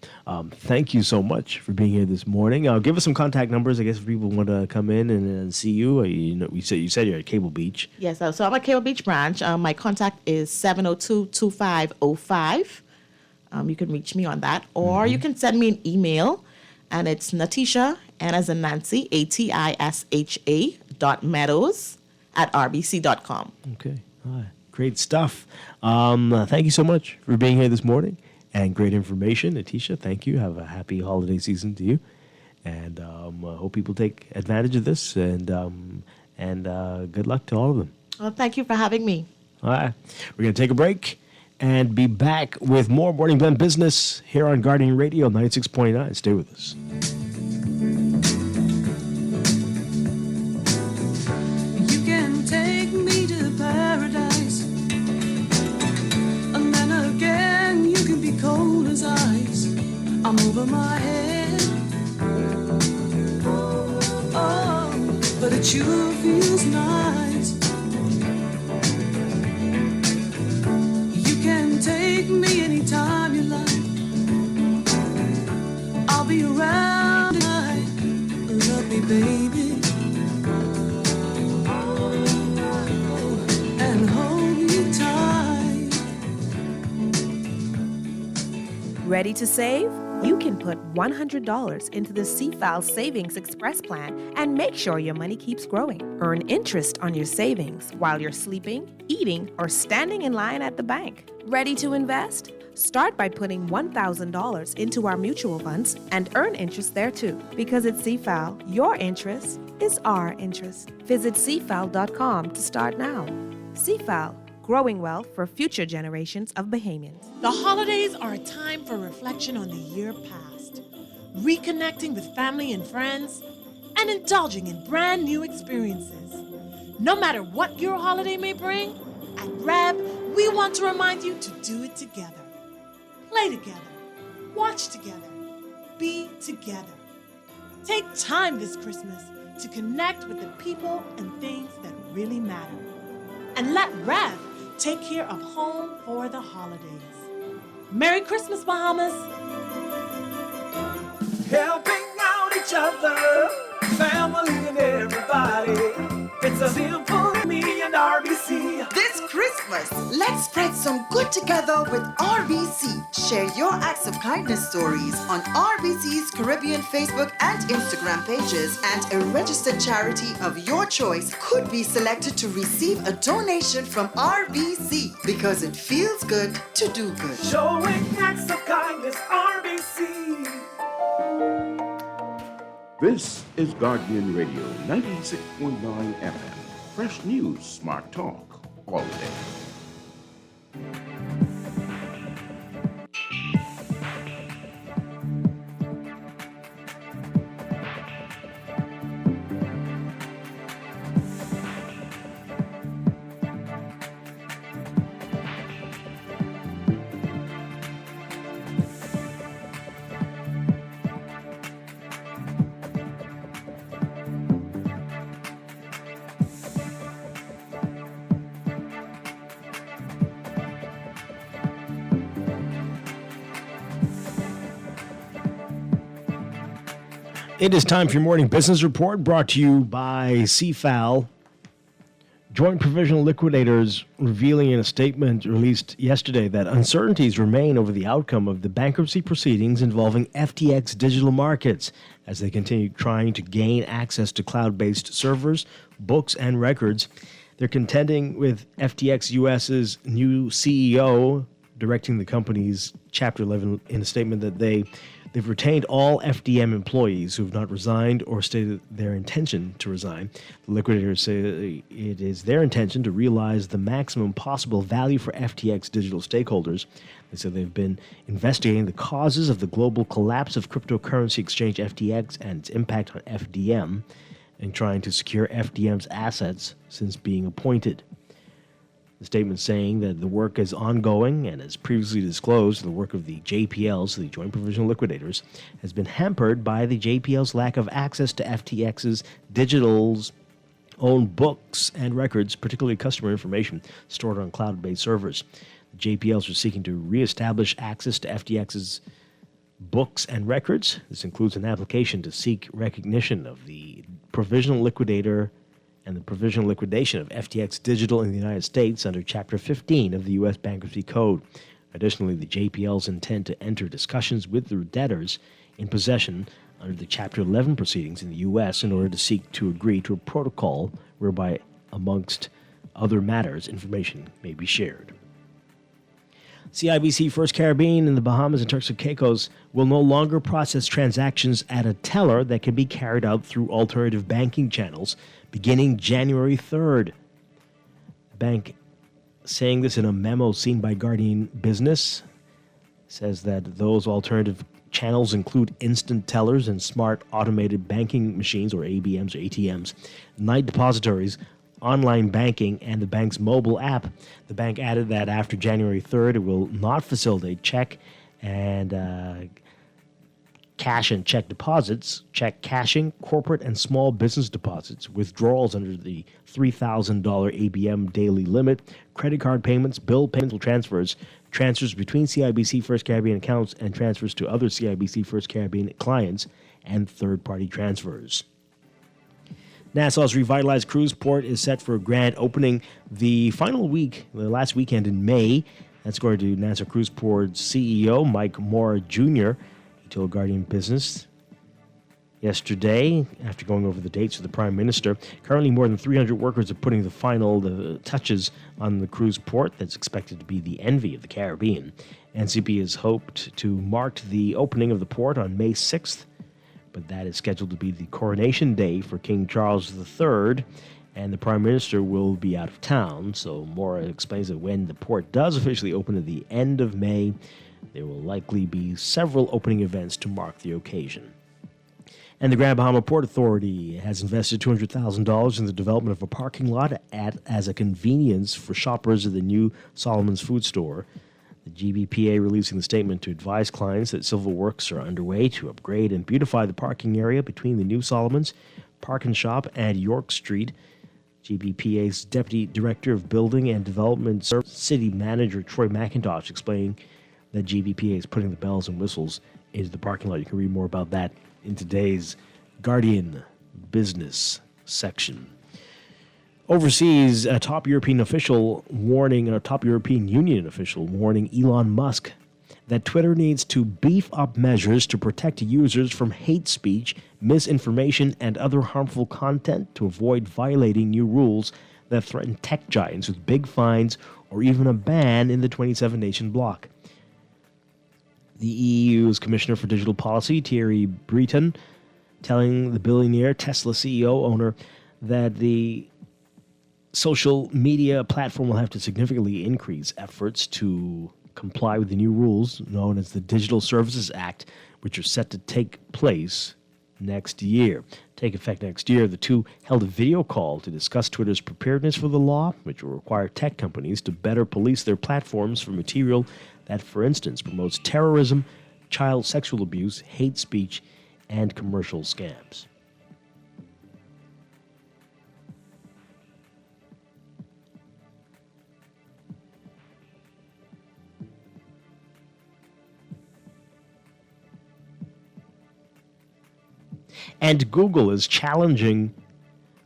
Thank you so much for being here this morning. Give us some contact numbers, I guess, if people want to come in and see you. You said you're at Cable Beach. Yes, so I'm at Cable Beach Branch. My contact is 702-2505. You can reach me on that, or you can send me an email, and it's Natisha, N as in Nancy, ATISHA.meadows@rbc.com. Okay, all right, great stuff. Thank you so much for being here this morning, and great information, Natisha. Thank you. Have a happy holiday season to you, and I hope people take advantage of this, and good luck to all of them. Well, thank you for having me. All right, we're gonna take a break and be back with more Morning Blend Business here on Guardian Radio 96.9. Stay with us. You can take me to paradise, and then again you can be cold as ice. I'm over my head. Oh, but it sure feels nice. Take me anytime you like. I'll be around tonight. Love me, baby. And hold me tight. Ready to save? You can put $100 into the CFAL Savings Express plan and make sure your money keeps growing. Earn interest on your savings while you're sleeping, eating, or standing in line at the bank. Ready to invest? Start by putting $1,000 into our mutual funds and earn interest there too. Because at CFAL, your interest is our interest. Visit CFAL.com to start now. CFAL, growing wealth for future generations of Bahamians. The holidays are a time for reflection on the year past, reconnecting with family and friends, and indulging in brand new experiences. No matter what your holiday may bring, at REV, we want to remind you to do it together. Play together, watch together, be together. Take time this Christmas to connect with the people and things that really matter. And let REV take care of home for the holidays. Merry Christmas, Bahamas! Helping out each other, family and everybody. It's a simple me and RBC. This Christmas, let's spread some good together with RBC. Share your acts of kindness stories on RBC's Caribbean Facebook and Instagram pages, and a registered charity of your choice could be selected to receive a donation from RBC, because it feels good to do good. Showing acts of kindness, RBC. This is Guardian Radio 96.9 FM. Fresh news, smart talk, all day. It is time for your morning business report, brought to you by CFAL. Joint Provisional Liquidators revealing in a statement released yesterday that uncertainties remain over the outcome of the bankruptcy proceedings involving FTX Digital Markets as they continue trying to gain access to cloud-based servers, books, and records. They're contending with FTX US's new CEO directing the company's Chapter 11 in a statement that they've retained all FDM employees who have not resigned or stated their intention to resign. The liquidators say it is their intention to realize the maximum possible value for FTX digital stakeholders. They said they've been investigating the causes of the global collapse of cryptocurrency exchange FTX and its impact on FDM, and trying to secure FDM's assets since being appointed. The statement saying that the work is ongoing, and as previously disclosed, the work of the JPLs, the Joint Provisional Liquidators, has been hampered by the JPL's lack of access to FTX's digital's own books and records, particularly customer information stored on cloud-based servers. The JPLs are seeking to reestablish access to FTX's books and records. This includes an application to seek recognition of the provisional liquidator and the provisional liquidation of FTX Digital in the United States under Chapter 15 of the U.S. Bankruptcy Code. Additionally, the JPLs intend to enter discussions with the debtors in possession under the Chapter 11 proceedings in the U.S. in order to seek to agree to a protocol whereby, amongst other matters, information may be shared. CIBC First Caribbean in the Bahamas and Turks and Caicos will no longer process transactions at a teller that can be carried out through alternative banking channels beginning January 3rd. The bank, saying this in a memo seen by Guardian Business, says that those alternative channels include instant tellers and smart automated banking machines, or ABMs or ATMs, night depositories, online banking, and the bank's mobile app. The bank added that after January 3rd, it will not facilitate check and cash and check deposits, check cashing, corporate and small business deposits, withdrawals under the $3,000 ABM daily limit, credit card payments, bill payments, transfers between CIBC First Caribbean accounts, and transfers to other CIBC First Caribbean clients, and third-party transfers. Nassau's revitalized cruise port is set for a grand opening the last weekend in May. That's according to Nassau Cruise Port's CEO, Mike Mora Jr. He told Guardian Business yesterday, after going over the dates with the Prime Minister, currently more than 300 workers are putting the final touches on the cruise port that's expected to be the envy of the Caribbean. NCP has hoped to mark the opening of the port on May 6th, but that is scheduled to be the coronation day for King Charles III, and the Prime Minister will be out of town. So Mora explains that when the port does officially open at the end of May, there will likely be several opening events to mark the occasion. And the Grand Bahama Port Authority has invested $200,000 in the development of a parking lot as a convenience for shoppers at the new Solomon's Food Store. The GBPA releasing the statement to advise clients that civil works are underway to upgrade and beautify the parking area between the new Solomon's, Park and Shop, and York Street. GBPA's Deputy Director of Building and Development Service, City Manager Troy McIntosh, explaining that GBPA is putting the bells and whistles into the parking lot. You can read more about that in today's Guardian Business section. Overseas, a top European Union official warning Elon Musk that Twitter needs to beef up measures to protect users from hate speech, misinformation, and other harmful content to avoid violating new rules that threaten tech giants with big fines or even a ban in the 27-nation bloc. The EU's Commissioner for Digital Policy, Thierry Breton, telling the billionaire Tesla CEO owner that the social media platform will have to significantly increase efforts to comply with the new rules known as the Digital Services Act, which are set to take effect next year. The two held a video call to discuss Twitter's preparedness for the law, which will require tech companies to better police their platforms for material that, for instance, promotes terrorism, child sexual abuse, hate speech, and commercial scams. And Google is challenging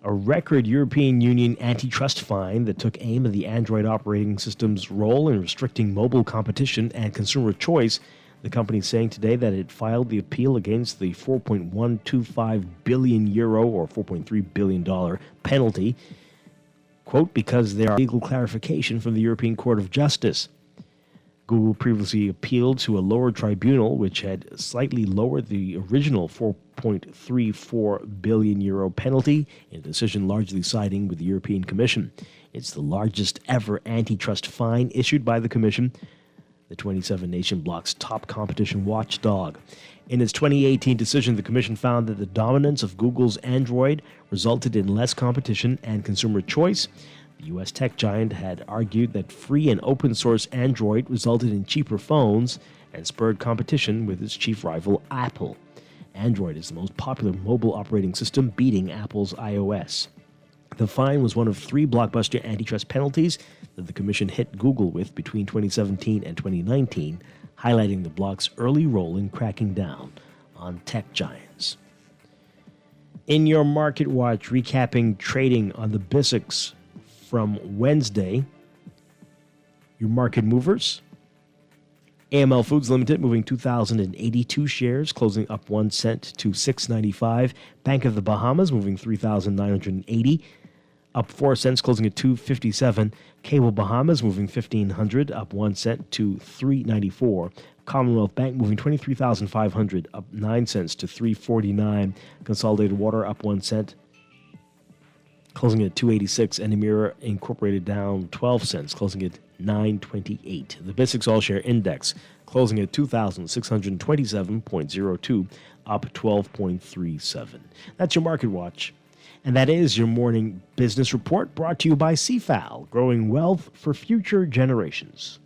a record European Union antitrust fine that took aim at the Android operating system's role in restricting mobile competition and consumer choice. The company is saying today that it filed the appeal against the 4.125 billion euro or $4.3 billion penalty, quote, because there are legal clarification from the European Court of Justice. Google previously appealed to a lower tribunal, which had slightly lowered the original 4.34 billion euro penalty, in a decision largely siding with the European Commission. It's the largest ever antitrust fine issued by the Commission, the 27-nation bloc's top competition watchdog. In its 2018 decision, the Commission found that the dominance of Google's Android resulted in less competition and consumer choice. The U.S. tech giant had argued that free and open-source Android resulted in cheaper phones and spurred competition with its chief rival, Apple. Android is the most popular mobile operating system, beating Apple's iOS. The fine was one of three blockbuster antitrust penalties that the Commission hit Google with between 2017 and 2019, highlighting the bloc's early role in cracking down on tech giants. In your Market Watch, recapping trading on the BISX from Wednesday, your market movers. AML Foods Limited moving 2,082 shares, closing up 1 cent to $6.95. Bank of the Bahamas moving 3,980, up 4 cents, closing at $2.57. Cable Bahamas moving 1,500, up 1 cent to $3.94. Commonwealth Bank moving 23,500, up 9 cents to $3.49. Consolidated Water up 1 cent, closing at $2.86, and Emira Incorporated down 12 cents, closing at $9.28. The BISX All-Share Index closing at 2,627.02, up 12.37. That's your Market Watch. And that is your morning business report brought to you by CFAL, growing wealth for future generations.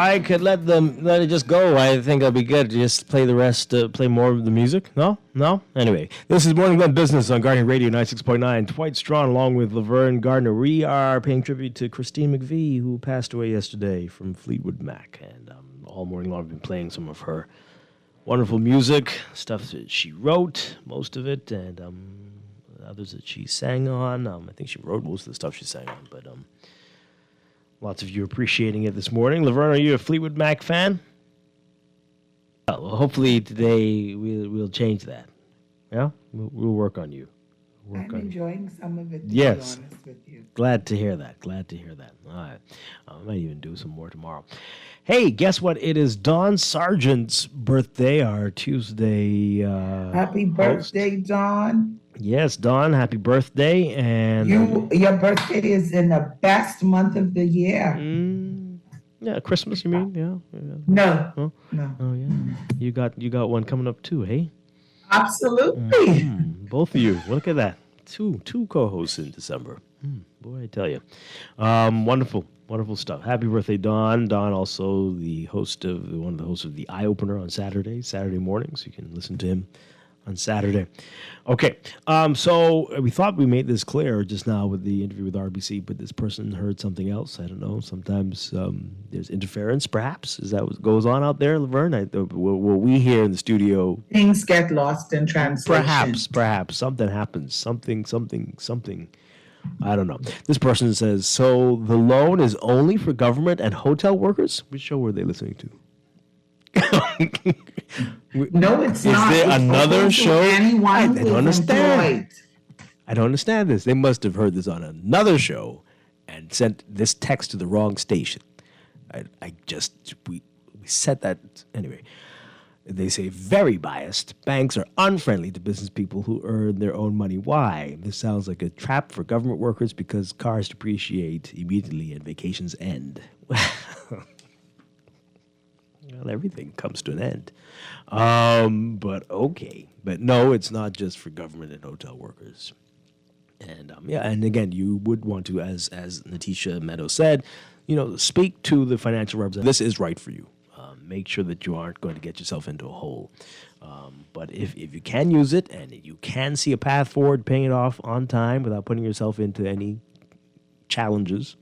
I could let it just go. I think it'll be good. Just play the rest, play more of the music. No? Anyway, this is Morning Glen Business on Guardian Radio 96.9. Dwight Strachan along with Laverne Gardner. We are paying tribute to Christine McVie, who passed away yesterday from Fleetwood Mac. And all morning long I've been playing some of her wonderful music, stuff that she wrote, most of it, and others that she sang on. I think she wrote most of the stuff she sang on, but lots of you appreciating it this morning. Laverne, are you a Fleetwood Mac fan? Well, hopefully today we'll change that. Yeah? We'll work on you. I'm enjoying some of it, to yes. be honest with you. Glad to hear that. All right. I might even do some more tomorrow. Hey, guess what? It is Don Sargent's birthday, our Tuesday Happy birthday, Dawn. Yes, Don, happy birthday. And your birthday is in the best month of the year. Yeah, Christmas, you mean? Yeah. No. Oh? No. Oh, yeah. You got one coming up too, hey? Absolutely. Both of you. Look at that. Two co-hosts in December. Boy, I tell you. Wonderful stuff. Happy birthday, Don. Don also one of the hosts of the Eye Opener on Saturday mornings. You can listen to him on Saturday. Okay, so we thought we made this clear just now with the interview with RBC, but this person heard something else. I don't know. Sometimes there's interference, perhaps. Is that what goes on out there, Laverne? What we hear in the studio... Things get lost in translation. Perhaps. Something happens. Something. I don't know. This person says, so the loan is only for government and hotel workers? Which show were they listening to? No, it's not. Is there another show? I don't understand. Employed. I don't understand this. They must have heard this on another show and sent this text to the wrong station. We said that anyway. They say very biased. Banks are unfriendly to business people who earn their own money. Why? This sounds like a trap for government workers because cars depreciate immediately and vacations end. Well, everything comes to an end. But okay. But no, it's not just for government and hotel workers. And and again, you would want to, as Natisha Meadows said, speak to the financial representative. This is right for you. Make sure that you aren't going to get yourself into a hole. But if you can use it and you can see a path forward, paying it off on time without putting yourself into any challenges,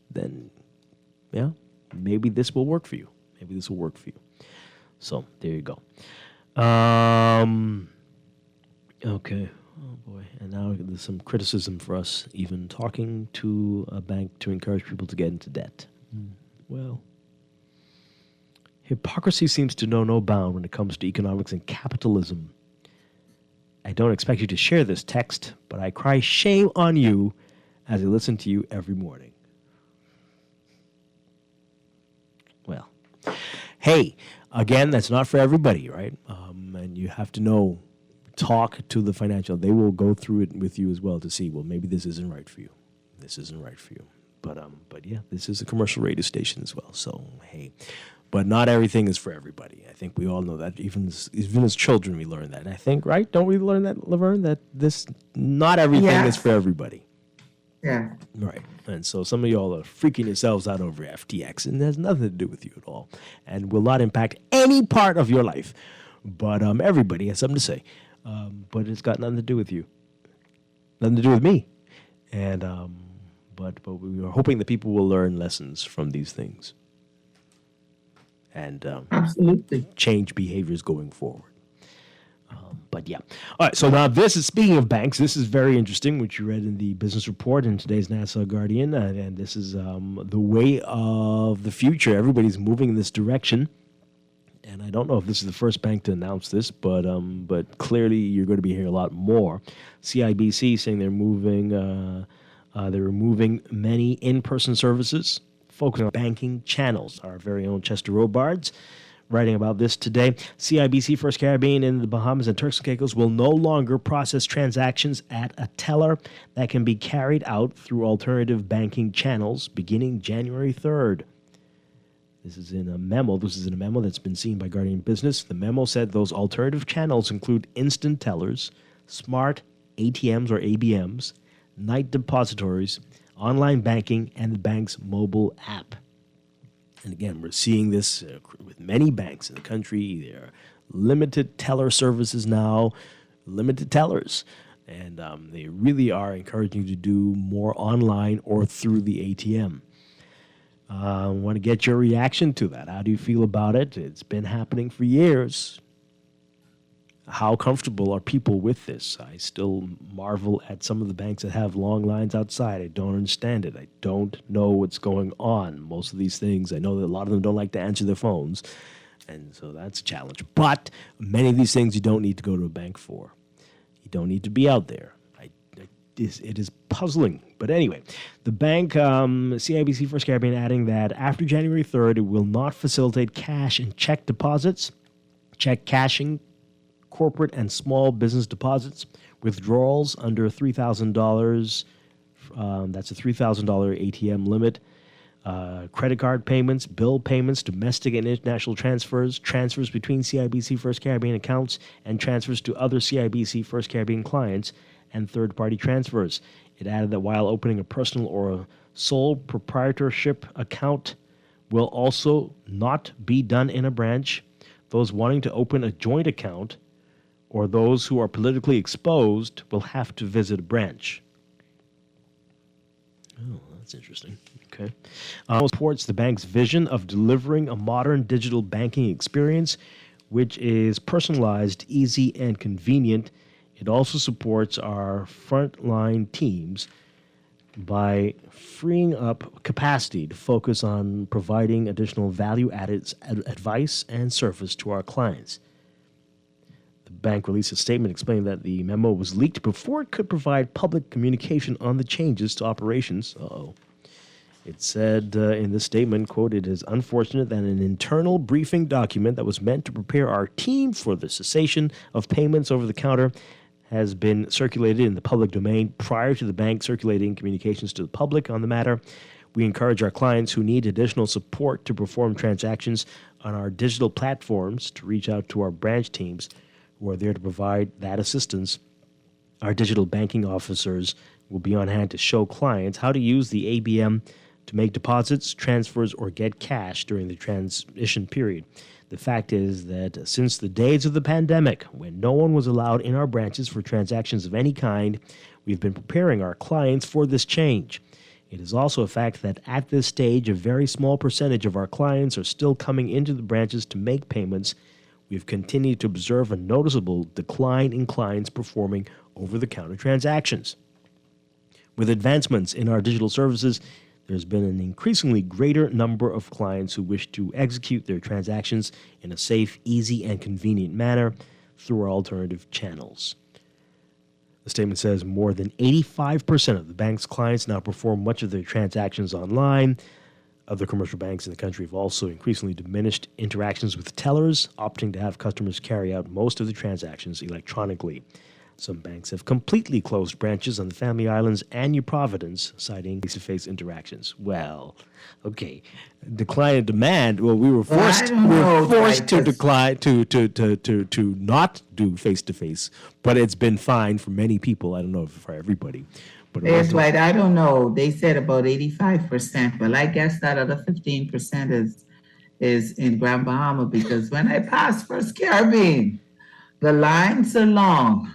then maybe this will work for you. So there you go. Okay. Oh boy. And now there's some criticism for us even talking to a bank to encourage people to get into debt. Well, hypocrisy seems to know no bound when it comes to economics and capitalism. I don't expect you to share this text, but I cry shame on you as I listen to you every morning. Well, hey, again, that's not for everybody, right? And you have to talk to the financial. They will go through it with you as well to see, well, maybe this isn't right for you. But yeah, this is a commercial radio station as well. So, hey, but not everything is for everybody. I think we all know that. Even as children, we learn that. And I think, right? Don't we learn that, Laverne? That not everything is for everybody. Yeah. Right. And so some of y'all are freaking yourselves out over FTX, and it has nothing to do with you at all, and will not impact any part of your life. But everybody has something to say. But it's got nothing to do with you. Nothing to do with me. And but we are hoping that people will learn lessons from these things. And absolutely change behaviors going forward. But yeah. All right. So now this is, speaking of banks, this is very interesting, which you read in the business report in today's Nassau Guardian. And this is the way of the future. Everybody's moving in this direction. And I don't know if this is the first bank to announce this, but clearly you're going to be hearing a lot more. CIBC saying they're removing many in-person services, focusing on banking channels. Our very own Chester Robards writing about this today. CIBC First Caribbean in the Bahamas and Turks and Caicos will no longer process transactions at a teller that can be carried out through alternative banking channels beginning January 3rd. This is in a memo. That's been seen by Guardian Business. The memo said those alternative channels include instant tellers, smart ATMs or ABMs, night depositories, online banking, and the bank's mobile app. And again, we're seeing this with many banks in the country. There are limited teller services now, limited tellers. And they really are encouraging you to do more online or through the ATM. I want to get your reaction to that. How do you feel about it? It's been happening for years. How comfortable are people with this? I still marvel at some of the banks that have long lines outside. I don't understand it. I don't know what's going on. Most of these things, I know that a lot of them don't like to answer their phones, and so that's a challenge. But many of these things you don't need to go to a bank for. You don't need to be out there. It is puzzling. But anyway, the bank, CIBC First Caribbean, adding that after January 3rd, it will not facilitate cash and check deposits, check cashing, corporate and small business deposits, withdrawals under $3,000. That's a $3,000 ATM limit. Credit card payments, bill payments, domestic and international transfers, transfers between CIBC First Caribbean accounts, and transfers to other CIBC First Caribbean clients, and third-party transfers. It added that while opening a personal or a sole proprietorship account will also not be done in a branch, those wanting to open a joint account or those who are politically exposed will have to visit a branch. Oh, that's interesting. Okay. Supports the bank's vision of delivering a modern digital banking experience, which is personalized, easy, and convenient. It also supports our frontline teams by freeing up capacity to focus on providing additional value-added advice and service to our clients. The bank released a statement explaining that the memo was leaked before it could provide public communication on the changes to operations. It said in this statement, quote, "It is unfortunate that an internal briefing document that was meant to prepare our team for the cessation of payments over the counter has been circulated in the public domain prior to the bank circulating communications to the public on the matter. We encourage our clients who need additional support to perform transactions on our digital platforms to reach out to our branch teams who are there to provide that assistance. Our digital banking officers will be on hand to show clients how to use the ABM to make deposits, transfers, or get cash during the transition period. The fact is that since the days of the pandemic, when no one was allowed in our branches for transactions of any kind, we've been preparing our clients for this change. It is also a fact that at this stage, a very small percentage of our clients are still coming into the branches to make payments. We've continued to observe a noticeable decline in clients performing over-the-counter transactions. With advancements in our digital services, there's been an increasingly greater number of clients who wish to execute their transactions in a safe, easy, and convenient manner through our alternative channels. The statement says more than 85% of the bank's clients now perform much of their transactions online. Other commercial banks in the country have also increasingly diminished interactions with tellers, opting to have customers carry out most of the transactions electronically. Some banks have completely closed branches on the Family Islands and New Providence, citing face-to-face interactions. Well, okay, decline in demand. Well, we were forced to decline to not do face-to-face, but it's been fine for many people. I don't know if for everybody. But There's Dwight. I don't know. They said about 85%, but I guess that other 15% is in Grand Bahama, because when I passed First Caribbean, the lines are long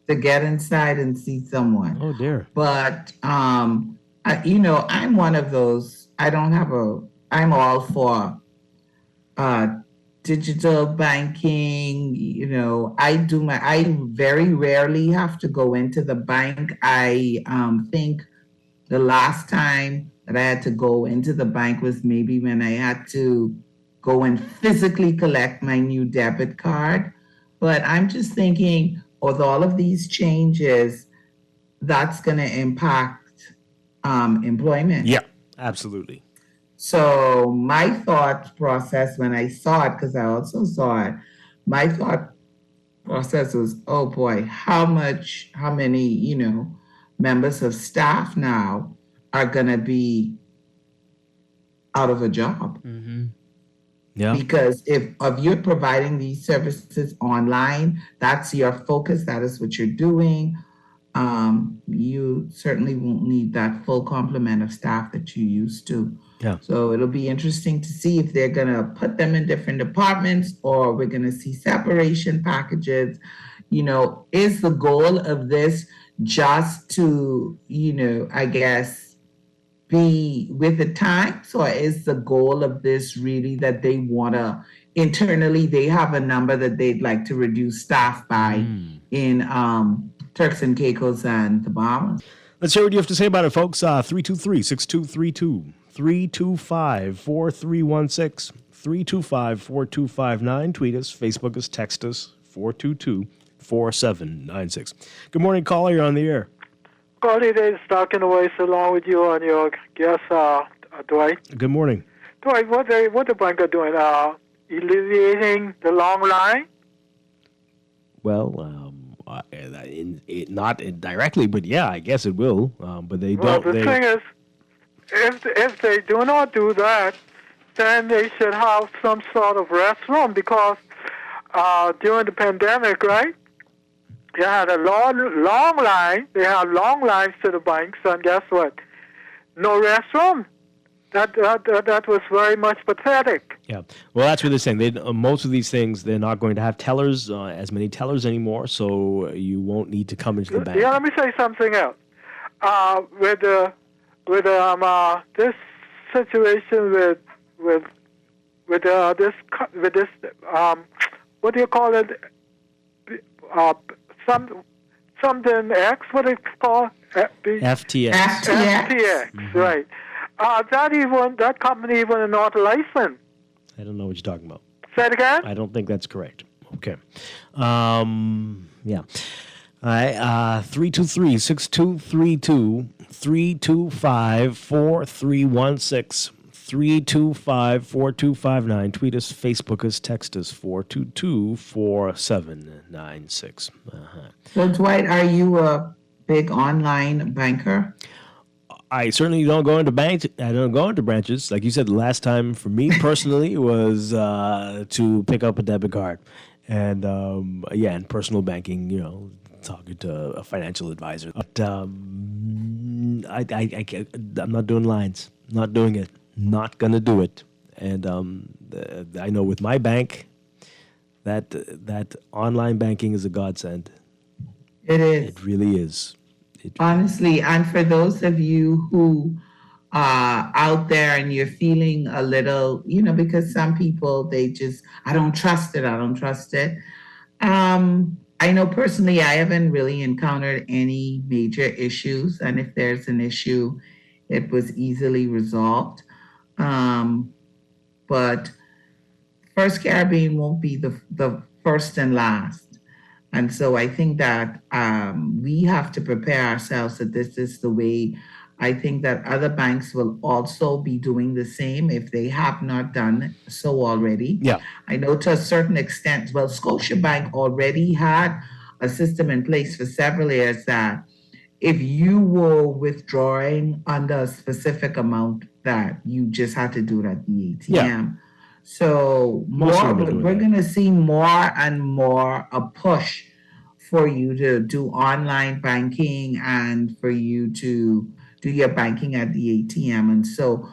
to get inside and see someone. Oh, dear. But, I'm one of those. I'm all for digital banking. I very rarely have to go into the bank. I think the last time that I had to go into the bank was maybe when I had to go and physically collect my new debit card. But I'm just thinking, with all of these changes, that's going to impact employment. Yeah, absolutely. So my thought process when I saw it, because I also saw it, my thought process was, oh boy, how many, members of staff now are going to be out of a job. Mm-hmm. Yeah. Because if you're providing these services online, that's your focus, that is what you're doing. you certainly won't need that full complement of staff that you used to. Yeah. So it'll be interesting to see if they're going to put them in different departments or we're going to see separation packages. Is the goal of this just to, I guess, be with the times, or is the goal of this really that they want to internally, they have a number that they'd like to reduce staff by in Turks and Caicos and the Bahamas? Let's hear what you have to say about it, folks. 323-6232, 325-4316, 325-4259. Tweet us, Facebook us, text us, 422-4796. Good morning, caller. You're on the air. Holidays talking away along with you and your guest, Dwight. Good morning. Dwight, what the bank are doing? Alleviating the long line? Well, not directly, but yeah, I guess it will. But they don't. Well, the thing is, if they do not do that, then they should have some sort of restroom because during the pandemic, right? You had a long line. They had long lines to the banks, and guess what? No restroom. That was very much pathetic. Yeah. Well, that's what they're saying. Most of these things, they're not going to have tellers, as many tellers anymore, so you won't need to come into the bank. Yeah, let me say something else. With this situation with this what do you call it? Something X. What do you call FTX. FTX. Right. That company even not licensed. I don't know what you're talking about. Say it again? I don't think that's correct. Okay. Yeah. All right. 323-6232, 325-4316, 325-4259. Tweet us, Facebook us, text us, 422-4796. So, Dwight, are you a big online banker? I certainly don't go into banks. I don't go into branches. Like you said, the last time for me personally was to pick up a debit card. And in personal banking, talking to a financial advisor. But I'm not doing lines. Not doing it. Not going to do it. And I know with my bank, that online banking is a godsend. It is. It really is. Honestly, and for those of you who are out there and you're feeling a little, because some people, I don't trust it. I know personally, I haven't really encountered any major issues. And if there's an issue, it was easily resolved. But First Caribbean won't be the first and last. And so I think that we have to prepare ourselves that this is the way. I think that other banks will also be doing the same if they have not done so already. Yeah. I know to a certain extent, Scotiabank already had a system in place for several years that if you were withdrawing under a specific amount, that you just had to do it at the ATM. Yeah. So we're going to see more and more a push for you to do online banking and for you to do your banking at the ATM. And so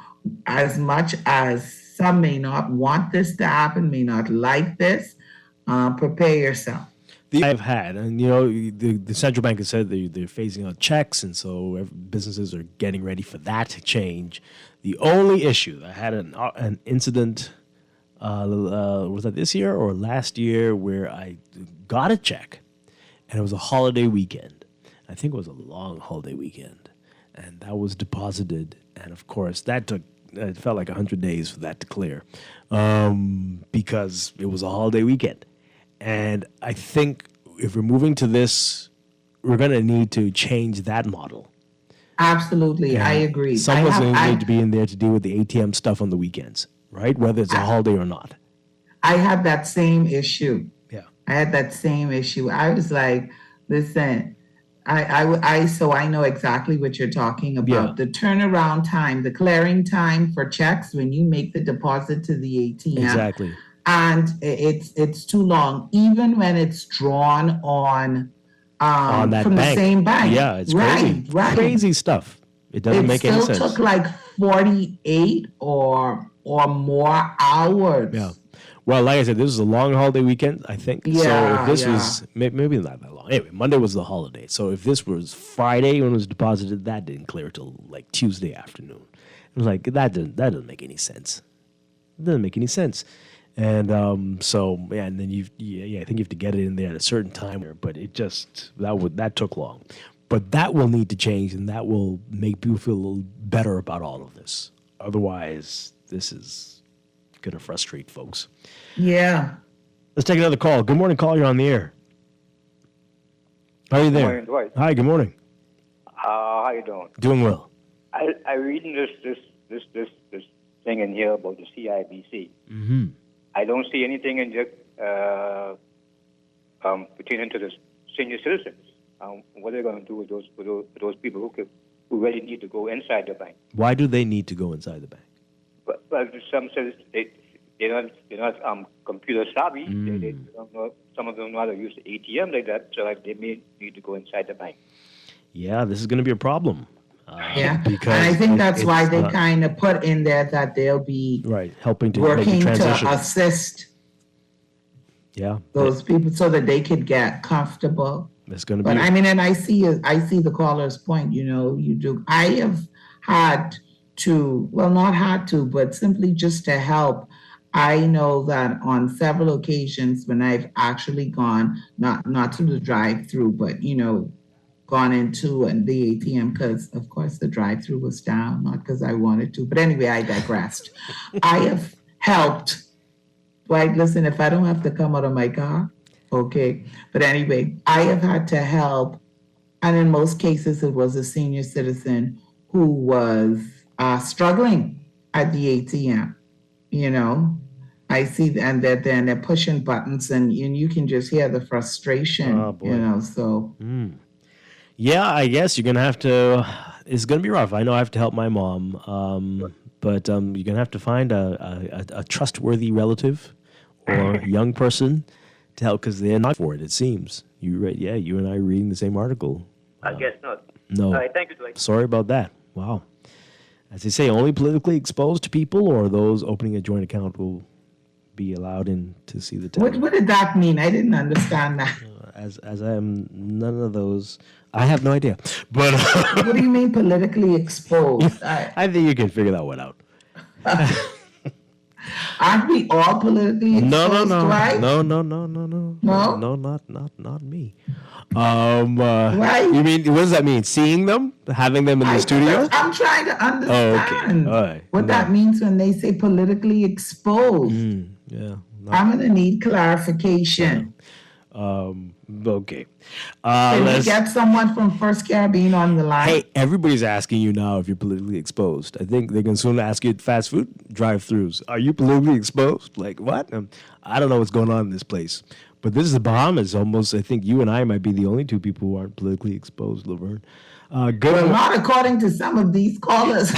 as much as some may not want this to happen, may not like this, prepare yourself. I've had, and the central bank has said they're phasing out checks, and so businesses are getting ready for that to change. The only issue, I had an incident. Was that this year or last year where I got a check and it was a holiday weekend. I think it was a long holiday weekend, and that was deposited. And of course, it felt like 100 days for that to clear because it was a holiday weekend. And I think if we're moving to this, we're going to need to change that model. Absolutely. I agree. Someone's going to need to be in there to deal with the ATM stuff on the weekends. Right? Whether it's a holiday or not. I had that same issue. Yeah. I had that same issue. I was like, listen, so I know exactly what you're talking about. Yeah. The turnaround time, the clearing time for checks when you make the deposit to the ATM. Exactly. And it's too long. Even when it's drawn on on that from bank. the same bank. Yeah, it's crazy. Right. Crazy stuff. It doesn't make any sense. It still took like 48 or more hours. Yeah. Well, like I said, this is a long holiday weekend, I think. So if this was, maybe not that long. Anyway, Monday was the holiday. So if this was Friday when it was deposited, that didn't clear till like Tuesday afternoon. It was like, that doesn't make any sense. It doesn't make any sense. And so, yeah, and then I think you have to get it in there at a certain time. But it just, that took long. But that will need to change, and that will make people feel a little better about all of this. Otherwise, this is going to frustrate folks. Yeah. Let's take another call. Good morning, caller. You're on the air. How are you there? Good morning, Dwight. Hi, good morning. How you doing? Doing well. I reading this thing in here about the CIBC. Mm-hmm. I don't see anything in there pertaining to the senior citizens. What are they going to do with those people who really need to go inside the bank? Why do they need to go inside the bank? Well, some says they're not computer savvy. They don't know, some of them don't know how to use the ATM like that, so like they may need to go inside the bank. Yeah, this is going to be a problem. Because and I think that's why they kind of put in there that they'll be helping to working make the transition. to assist those people so that they could get comfortable. It's going to But be. I mean, and I see the caller's point. You do. I have had to, well, not had to, but simply just to help. I know that on several occasions when I've actually gone, not to the drive-through, but gone into the ATM because, of course, the drive-through was down, not because I wanted to. But anyway, I digressed. I have helped. Dwight, listen, if I don't have to come out of my car, okay. But anyway, I have had to help. And in most cases, it was a senior citizen who was struggling at the ATM. I see, and then they're pushing buttons, and you can just hear the frustration, so. Yeah, I guess you're going to have to, it's going to be rough. I know I have to help my mom, but you're going to have to find a trustworthy relative or young person to help because they're not for it, it seems. You and I are reading the same article. I guess not. No. All right, thank you, Dwight. Sorry about that. Wow. As they say, only politically exposed people or those opening a joint account will be allowed in to see the text. What did that mean? I didn't understand that. As I am none of those, I have no idea. But what do you mean politically exposed? I think you can figure that one out. Aren't we all politically exposed? Right? No, not me. Right? You mean, what does that mean? Seeing them, having them in the studio? I'm trying to understand what that means when they say politically exposed. Yeah. I'm going to need clarification. Okay. Can we get someone from First Caribbean on the line? Hey, everybody's asking you now if you're politically exposed. I think they can soon ask you at fast food drive-thrus. Are you politically exposed? Like, what? I don't know what's going on in this place. But this is the Bahamas. Almost, I think you and I might be the only two people who aren't politically exposed, Laverne. Well, not according to some of these callers.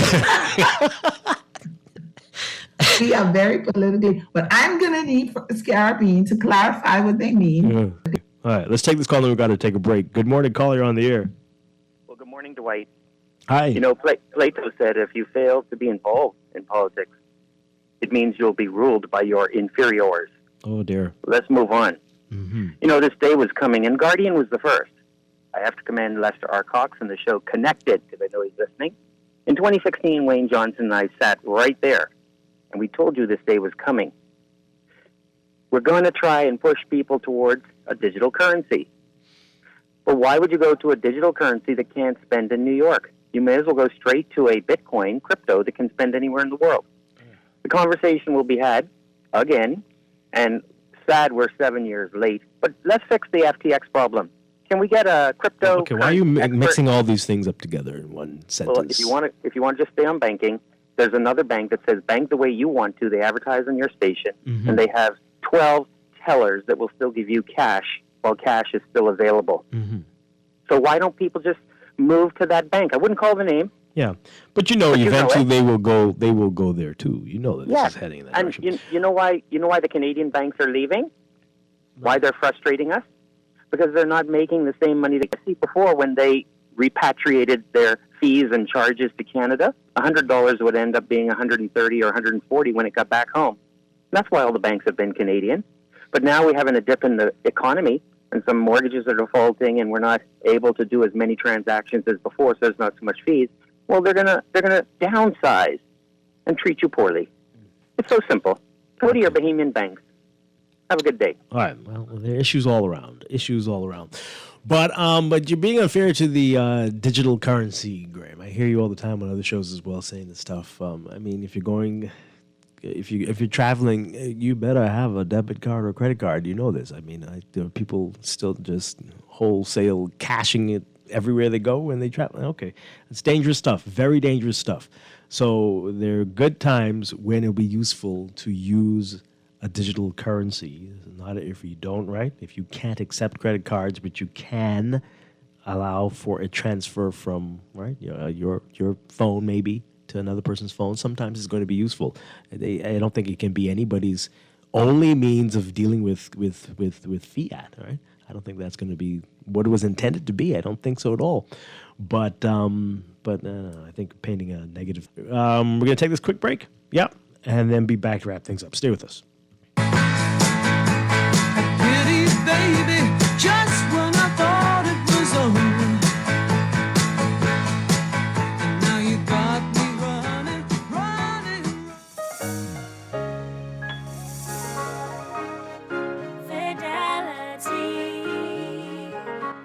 We are very politically, but I'm going to need First Caribbean to clarify what they mean. Yeah. All right, let's take this call, and we've got to take a break. Good morning, caller. You're on the air. Well, good morning, Dwight. Hi. Plato said if you fail to be involved in politics, it means you'll be ruled by your inferiors. Oh, dear. Let's move on. Mm-hmm. This day was coming, and Guardian was the first. I have to commend Lester Arcox and the show Connected, because I know he's listening. In 2016, Wayne Johnson and I sat right there, and we told you this day was coming. We're going to try and push people towards a digital currency. But why would you go to a digital currency that can't spend in New York? You may as well go straight to a Bitcoin, crypto, that can spend anywhere in the world. The conversation will be had again, and sad we're 7 years late, but let's fix the FTX problem. Can we get a crypto? Okay, why are you mixing all these things up together in one sentence? Well, if you want to just stay on banking, there's another bank that says bank the way you want to. They advertise on your station, and they have 12 tellers that will still give you cash while cash is still available. So why don't people just move to that bank? I wouldn't call the name. Yeah, but eventually they will go. They will go there too. You know that this is heading in that and direction. you know why the Canadian banks are leaving? Why they're frustrating us? because they're not making the same money they could see before when they repatriated their fees and charges to Canada. $100 would end up being $130 or $140 when it got back home. That's why all the banks have been Canadian. But now we're having a dip in the economy, and some mortgages are defaulting, and we're not able to do as many transactions as before, so there's not so much fees. Well, they're gonna downsize and treat you poorly. It's so simple. Go to your Bahamian banks. Have a good day. All right. Well, there are issues all around. But you're being unfair to the digital currency, Graham. I hear you all the time on other shows as well saying this stuff. I mean, if you're traveling, you better have a debit card or a credit card. You know this. I mean, there are people still just wholesale cashing it everywhere they go when they travel. Okay, it's dangerous stuff. Very dangerous stuff. So there are good times when it'll be useful to use a digital currency. Not if you don't, right? If you can't accept credit cards, but you can allow for a transfer from your phone maybe to another person's phone. Sometimes it's going to be useful. I don't think it can be anybody's only means of dealing with fiat, right? I don't think that's going to be what it was intended to be. I don't think so at all. But I think painting a negative. We're going to take this quick break. Yep. And then be back to wrap things up. Stay with us. Pretty baby, just when I thought it was over. And now you got me running. Fidelity,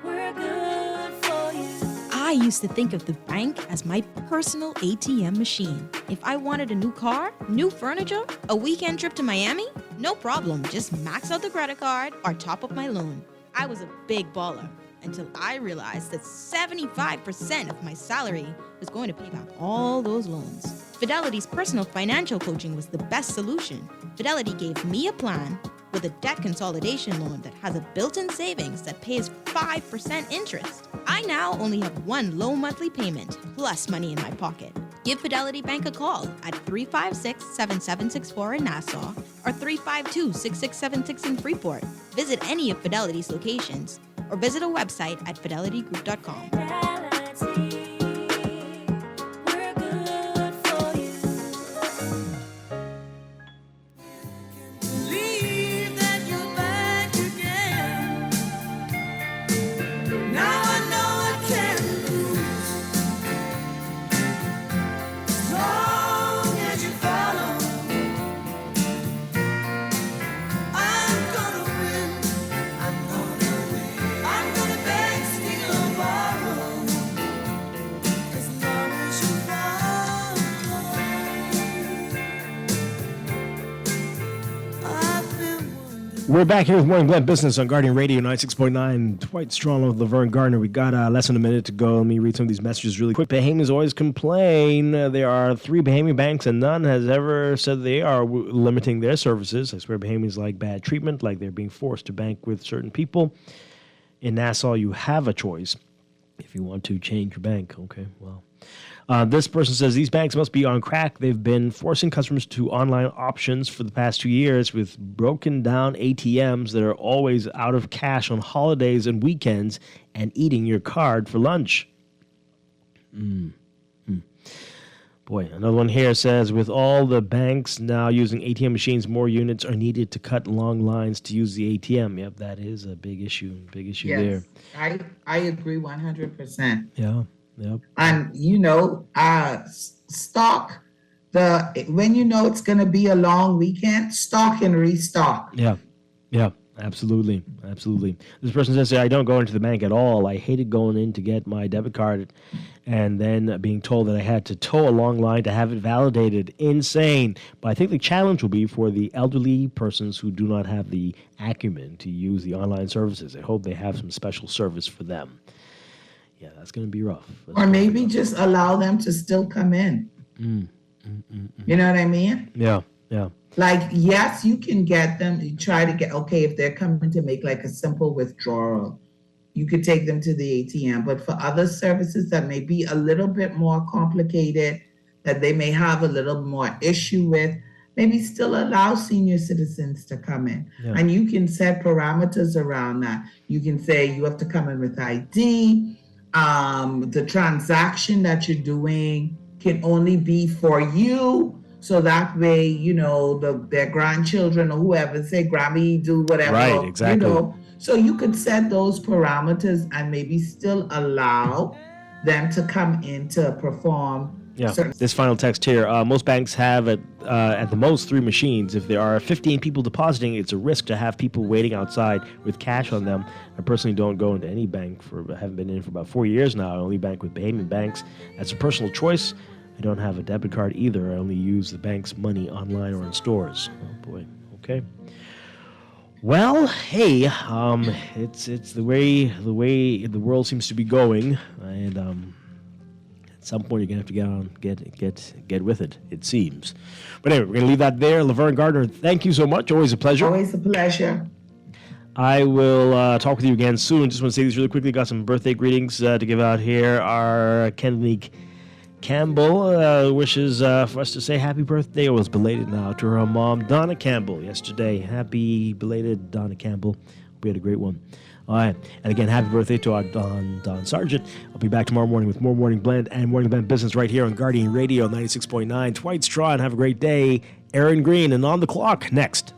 we're good for you. I used to think of the bank as my personal ATM machine. If I wanted a new car, new furniture, a weekend trip to Miami, no problem, just max out the credit card or top up my loan. I was a big baller until I realized that 75% of my salary was going to pay back all those loans. Fidelity's personal financial coaching was the best solution. Fidelity gave me a plan with a debt consolidation loan that has a built-in savings that pays 5% interest. I now only have one low monthly payment plus money in my pocket. Give Fidelity Bank a call at 356-7764 in Nassau or 352-6676 in Freeport. Visit any of Fidelity's locations or visit a website at fidelitygroup.com. We're back here with Morning Blend Business on Guardian Radio 96.9. Dwight Strong with Laverne Gardner. We got less than a minute to go. Let me read some of these messages really quick. Bahamians always complain. There are 3 Bahamian banks and none has ever said they are limiting their services. I swear Bahamians like bad treatment, like they're being forced to bank with certain people. In Nassau, you have a choice if you want to change your bank. Okay, well. This person says these banks must be on crack. They've been forcing customers to online options for the past 2 years with broken down ATMs that are always out of cash on holidays and weekends and eating your card for lunch. Boy, another one here says with all the banks now using ATM machines, more units are needed to cut long lines to use the ATM. Yep, that is a big issue. There. I agree 100%. Yeah. Yep. And stock when you know it's going to be a long weekend, stock and restock. Yeah, absolutely. This person says, I don't go into the bank at all. I hated going in to get my debit card and then being told that I had to tow a long line to have it validated. Insane. But I think the challenge will be for the elderly persons who do not have the acumen to use the online services. I hope they have some special service for them. Yeah, that's going to be rough. Or maybe just allow them to still come in. You know what I mean? Yeah. Like, yes, you can get them. You try to get, if they're coming to make like a simple withdrawal, you could take them to the ATM. But for other services that may be a little bit more complicated, that they may have a little more issue with, maybe still allow senior citizens to come in. Yeah. And you can set parameters around that. You can say you have to come in with ID. The transaction that you're doing can only be for you. So that way, their grandchildren or whoever say, Grammy, do whatever. Right, exactly. So you could set those parameters and maybe still allow them to come in to perform. Yeah, this final text here. Most banks have at the most 3 machines. If there are 15 people depositing, it's a risk to have people waiting outside with cash on them. I personally don't go into any bank I haven't been in for about 4 years now. I only bank with Bahamian banks. That's a personal choice. I don't have a debit card either. I only use the bank's money online or in stores. Oh boy. Okay. Well, hey, it's the way the world seems to be going, and at some point you're gonna have to get with it. It seems. But anyway, we're gonna leave that there. Laverne Gardner, thank you so much. Always a pleasure. Always a pleasure. I will talk with you again soon. Just want to say these really quickly. Got some birthday greetings to give out here. Our Kennedy Campbell wishes for us to say happy birthday. It was belated now to her mom, Donna Campbell, yesterday. Happy belated, Donna Campbell. We had a great one. All right. And again, happy birthday to our Don Sargent. I'll be back tomorrow morning with more Morning Blend and Morning Blend Business right here on Guardian Radio 96.9. Dwight Strachan, have a great day. Aaron Green, and On the Clock next.